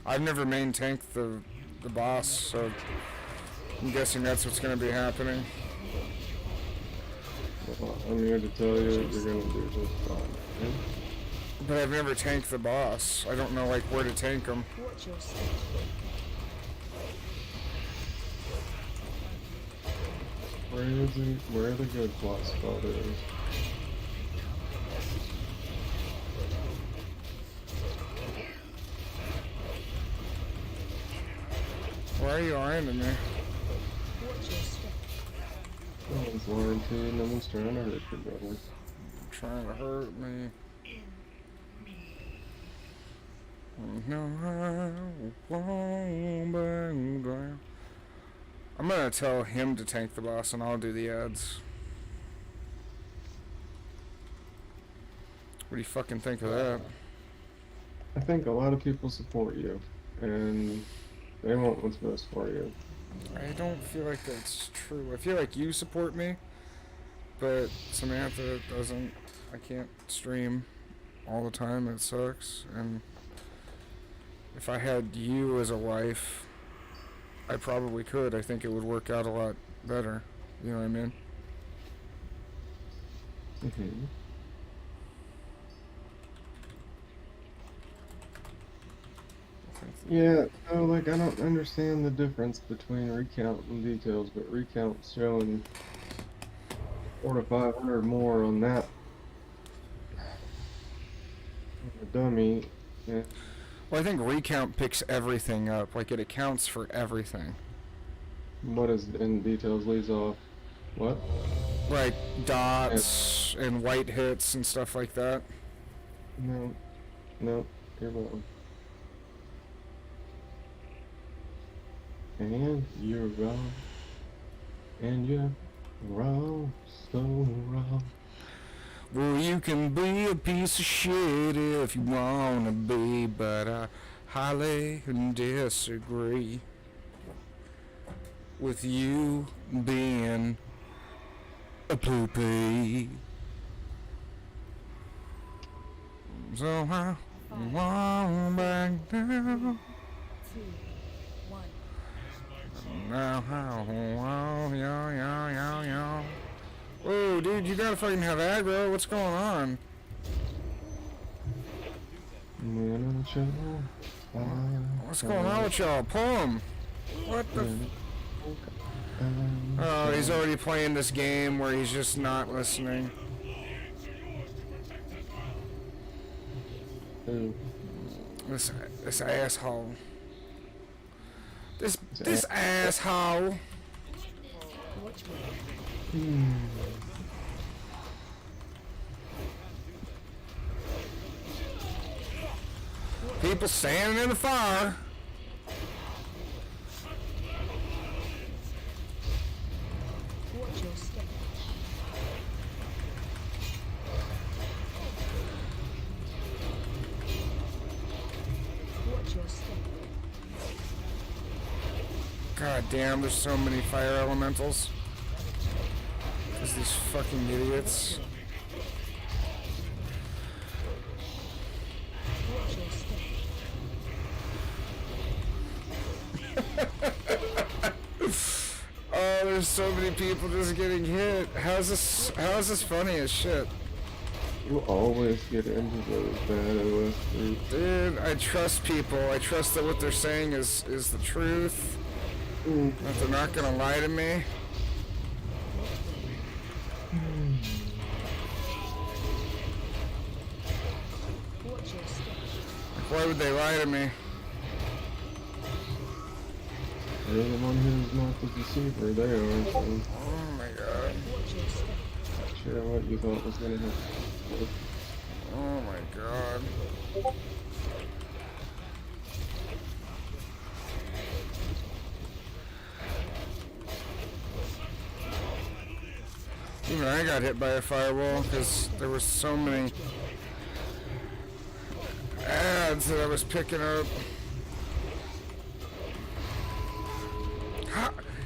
I've never main tanked the boss, so I'm guessing that's what's gonna be happening.
Well, I'm here to tell you that you're gonna do just fine. Okay?
But I've never tanked the boss. I don't know like where to tank him.
Watch your step.
Where the good plot spot is.
Why are you lying to me?
Watch your step.
No one's lying to you, no one's trying to hurt you, brother.
Trying to hurt me. No, I won't back down. I'm gonna tell him to tank the boss and I'll do the ads. What do you fucking think of that?
I think a lot of people support you, and they want what's best for you.
I don't feel like that's true. I feel like you support me, but Samantha doesn't. I can't stream all the time. It sucks. And if I had you as a wife, I probably could. I think it would work out a lot better. You know what I mean?
Mm-hmm. Yeah, no, like, I don't understand the difference between recount and details, but recount's showing 400 to 500 more on that dummy. Yeah.
Well, I think recount picks everything up. Like, it accounts for everything.
What is in details leaves off? What?
Like dots and white hits and stuff like that.
No, you're wrong. And you're wrong. And you're wrong, so wrong.
Well, you can be a piece of shit if you wanna be, but I highly disagree with you being a poopy. So I won't back down.
2, 1.
Now, whoa, dude, you gotta fucking have aggro. What's going on? What's going on with y'all? Pull him. What the? Oh, he's already playing this game where he's just not listening. This asshole. This asshole. People standing in the fire.
Watch your step. Watch your step.
God damn, there's so many fire elementals. There's these fucking idiots.
Watch your step.
Oh, there's so many people just getting hit. How is this funny as shit?
You always get into those bad OS groups.
Dude, I trust people. I trust that what they're saying is the truth. That they're not gonna lie to me.
Watch your step.
Like, why would they lie to me?
They're the one who's not the deceiver, they are, so...
Oh my god.
Watch your step.
Sure, what you thought was gonna happen.
Oh my god. Even I got hit by a firewall because there were so many ads that I was picking up.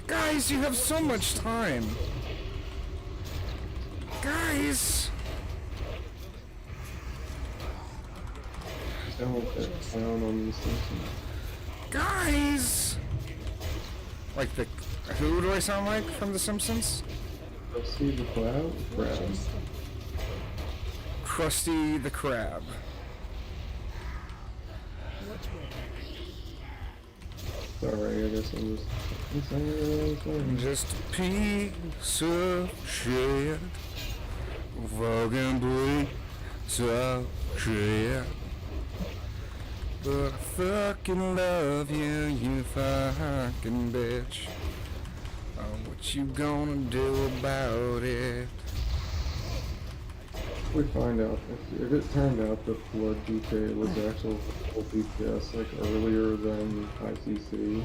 Guys, you have so much time. Guys.
Don't get down on these things.
Guys. Like the... Who do I sound like from The Simpsons?
See the cloud? Crab.
Krusty the Krab.
Sorry, I guess I'm
just a piece of shit. Fucking piece of shit. But I fucking love you, you fucking bitch. What you gonna do about it?
we find out if it turned out that Blood DK was actual full DPS like earlier than ICC.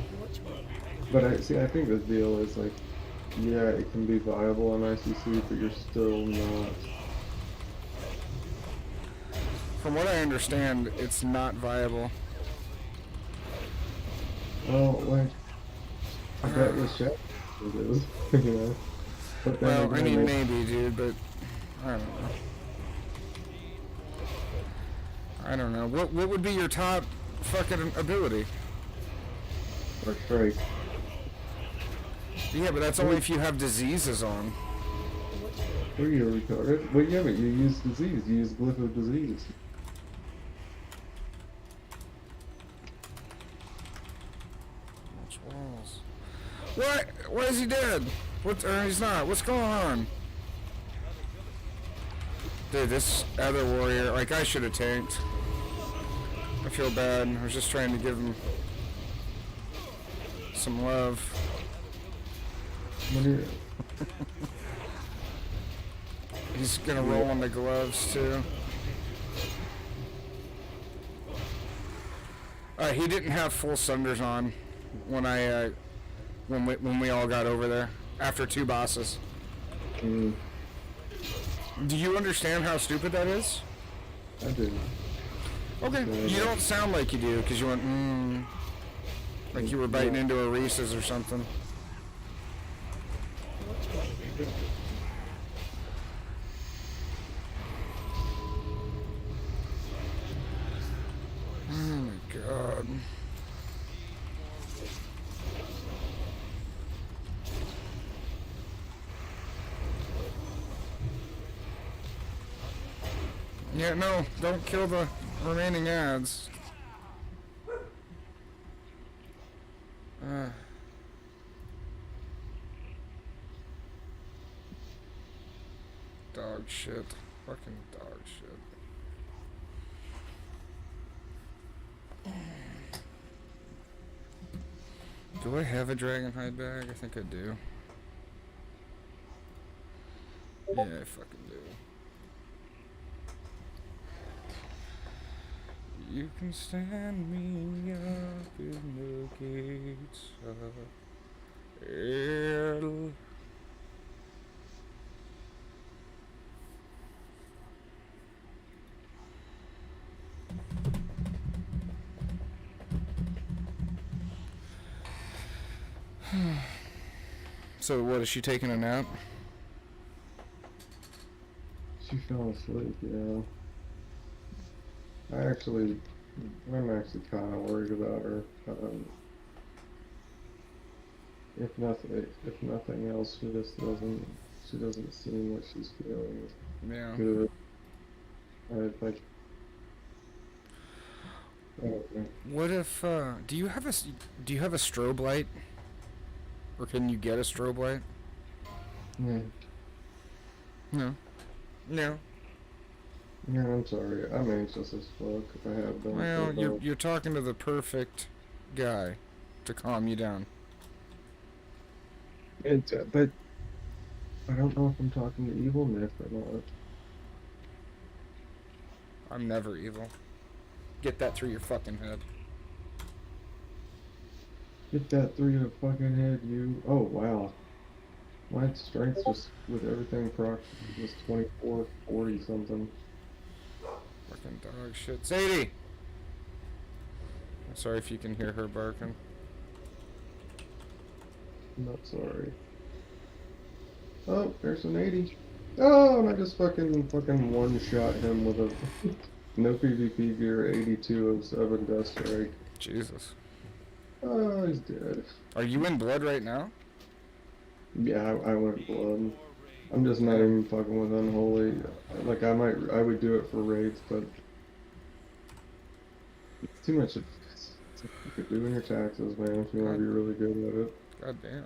But I think the deal is like, yeah, it can be viable on ICC, but you're still not.
From what I understand, it's not viable.
Well, like, I bet with Shaq it is, you know. But then
Well, I
again,
mean,
they-
maybe, dude, but I don't know. I don't know. What would be your top fucking ability?
Or Drake.
Yeah, but that's only if you have diseases on.
Are you retarded? Well, yeah, but you use disease. You use Glyph of Disease.
Watch walls. What? Why is he dead? What? Or he's not. What's going on? Dude, this other warrior, like, I should have tanked. I feel bad. I was just trying to give him some love.
What do you...
He's gonna roll on the gloves too. He didn't have full sunders on when when we all got over there after 2 bosses.
Mm,
Do you understand how stupid that is?
I do.
Okay, you don't sound like you do because you went like you were biting into a Reese's or something. Oh my god. Yeah, no, don't kill the remaining ads. Dog shit. Fucking dog shit. Do I have a dragon hide bag? I think I do. Yeah, I fucking do. You can stand me up in the gates of hell. So what, is she taking a nap?
She fell asleep, yeah. I'm actually kind of worried about her. If nothing else, she doesn't seem like she's feeling
Yeah.
good. Like, I don't know.
What if do you have a strobe light? Or can you get a strobe light?
Yeah.
No. No.
Yeah, I'm sorry. I'm anxious as fuck. I have been.
Well,
for
you're talking to the perfect guy to calm you down.
but I don't know if I'm talking to evil Nick or not.
I'm never evil. Get that through your fucking head.
Get that through your fucking head, you. Oh, wow. My strength just, with everything proc, was 2440 something.
Fucking dog shit. Sadie! I'm sorry if you can hear her barking.
I'm not sorry. Oh, there's an 80. Oh, and I just fucking one-shot him with a no PvP gear 8207 Death Strike.
Jesus.
Oh, he's dead.
Are you in blood right now?
Yeah, I went blood. I'm just not even fucking with Unholy. Like, I would do it for raids, but it's too much. It's like you could do in your taxes, man, if you want to be really good at it.
God damn.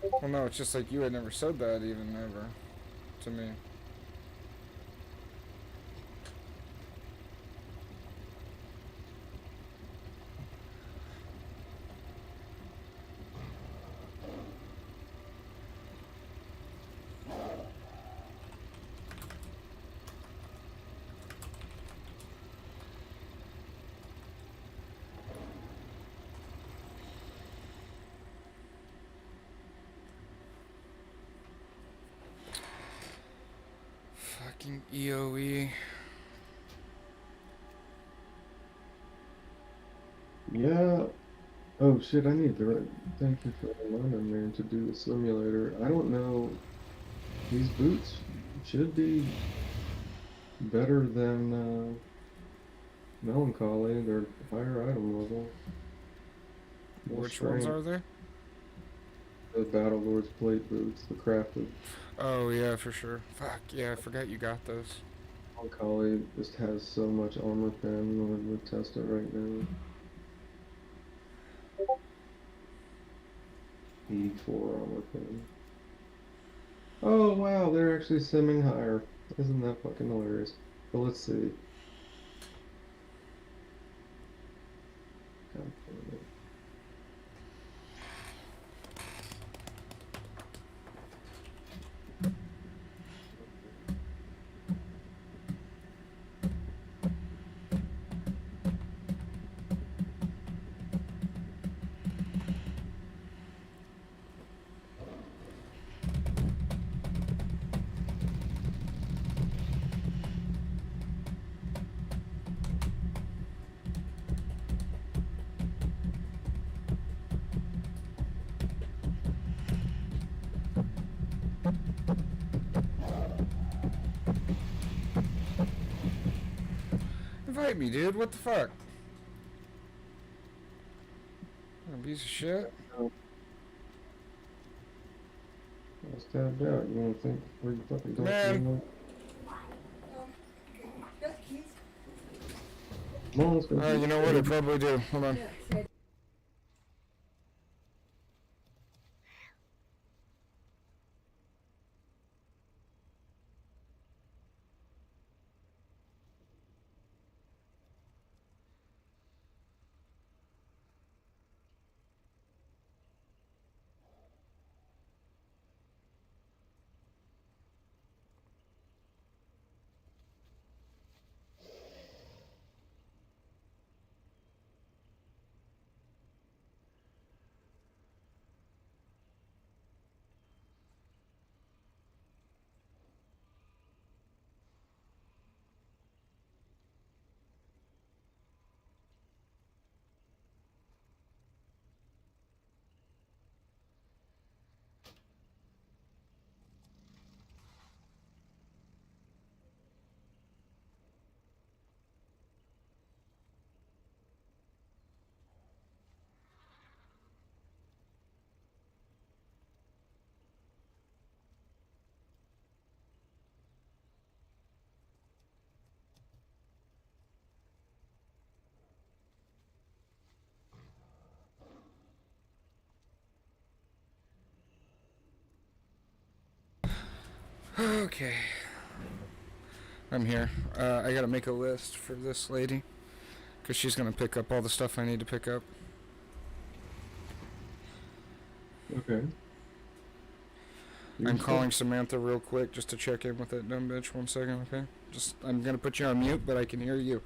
Well, no, it's just like you had never said that even ever to me. EOE.
Yeah. Oh shit, I need to thank you for reminding me to do the simulator. I don't know. These boots should be better than Melancholy. They're higher item level. More
Which ones
strength.
are there?
The Battle Lord's plate boots, the crafted.
Oh yeah, for sure. Fuck yeah, I forgot you got those.
Melancholy just has so much armor pen. I'm gonna test it right now. E4 armor pen. Oh wow, they're actually simming higher. Isn't that fucking hilarious? But let's see. God damn it.
Invite me, dude. What the fuck? A piece of shit.
I was tabbed out. You wanna think before you fucking talk to me? Come on, let's go.
You know what? I probably do. Hold on. Okay. I'm here. I gotta make a list for this lady. Because she's gonna pick up all the stuff I need to pick up.
Okay.
I'm calling Samantha real quick just to check in with that dumb bitch. 1 second, okay? I'm gonna put you on mute, but I can hear you.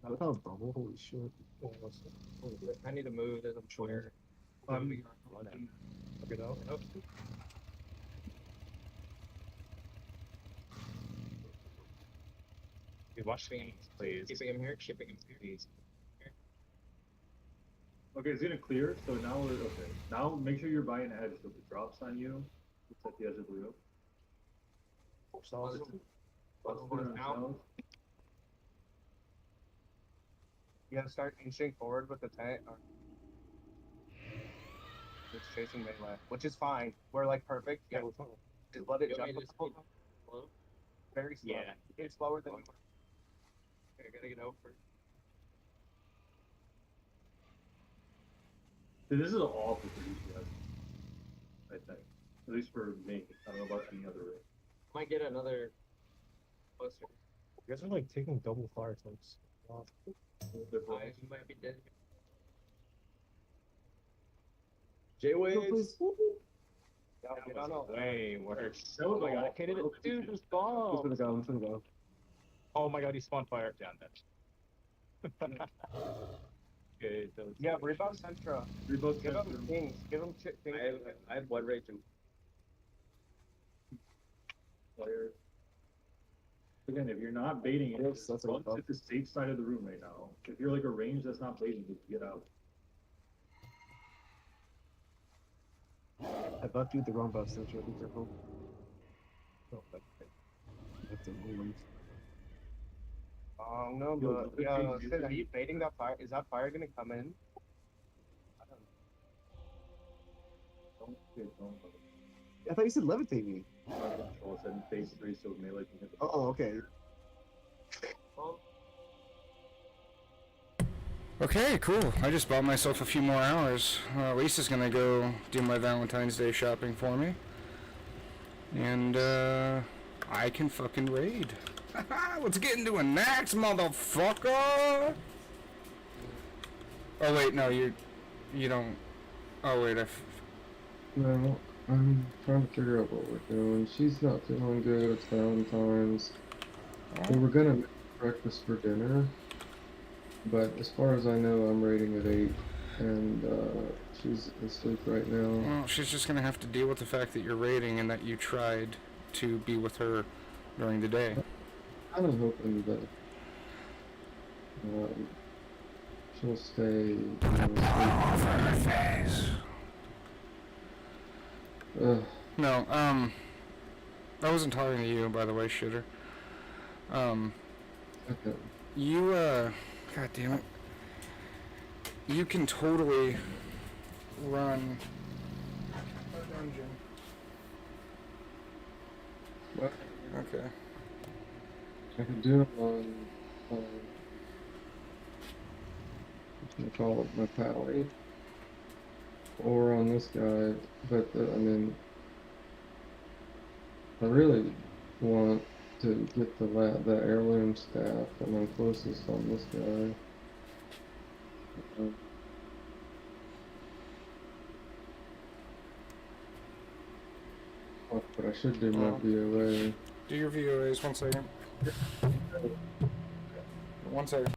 Oh, bubble, holy shit.
I need to move this. I'm sure. Get out. Dude, watch me, please. Keeping him here. Keeping him here. Please.
Okay, it's gonna clear. So now we're okay. Now make sure you're by an edge. So if it drops on you, it's at the edge of the wheel.
Now. You gotta start inching forward with the tank. It's chasing melee, which is fine. We're like perfect. Yeah, just let it jump a couple times. Very slow. Yeah, it's slower than. Okay, I gotta get over.
Dude, this is awful for DPS. I think, at least for me. I don't know about any other rig.
Might get another cluster.
You guys are like taking double fire types. Wow.
You might be dead. J-Waves. Get on a way worse.
That was like,
okay, dude, just bomb.
I'm gonna go.
Oh my god, he spawned fire down there. Okay, yeah, rebound Centra.
Rebound
Give him
Centra.
things. Give him things. I have blood rage and
Player. Again, if you're not baiting it,
Yes, that's
run
what
to the safe side of the room right now. If you're like a range that's not baiting, just get out.
I buffed you with the wrong buff, so be careful. Oh, that's a moment.
No,
Yo,
but yeah,
you-
Sid, are you baiting that fire? Is that fire gonna come in? I don't
Don't.
I thought you said levitate me.
Control said phase 3, so melee can hit the.
Oh, okay.
Okay, cool. I just bought myself a few more hours. Lisa's gonna go do my Valentine's Day shopping for me. And, I can fucking raid. Let's get into a next, motherfucker! Oh, wait, no, you don't... Oh, wait,
No, I'm trying to figure out what we're doing. She's not feeling good. It's Valentine's. We were gonna make breakfast for dinner, but as far as I know, I'm rating at 8, and she's asleep right now.
Well, she's just gonna have to deal with the fact that you're raiding and that you tried to be with her during the day.
I'm hoping that she'll stay.
No, I wasn't talking to you, by the way, shitter.
Okay.
You, god damn it. You can totally run a dungeon.
What?
Okay.
I could do it on, what you call it, my pally, or on this guy, but I mean, I really want to get the heirloom staff, and I'm closest on this guy. Fuck, but I should do my VOA.
Do your VOAs, 1 second. 1 second.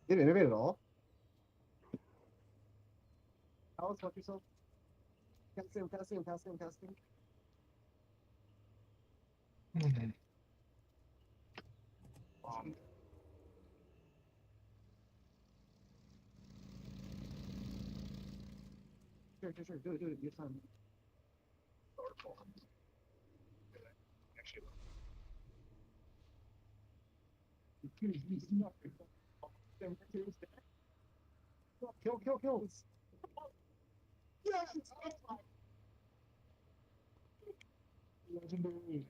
Didn't innovate at all. Alex, watch yourself. Casting. Sure. Do it. You have time. Actually, kill. Yes! Legendary.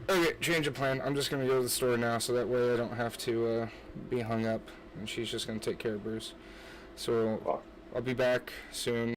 Okay, change of plan. I'm just gonna go to the store now, so that way I don't have to be hung up, and she's just gonna take care of Bruce. So I'll be back soon.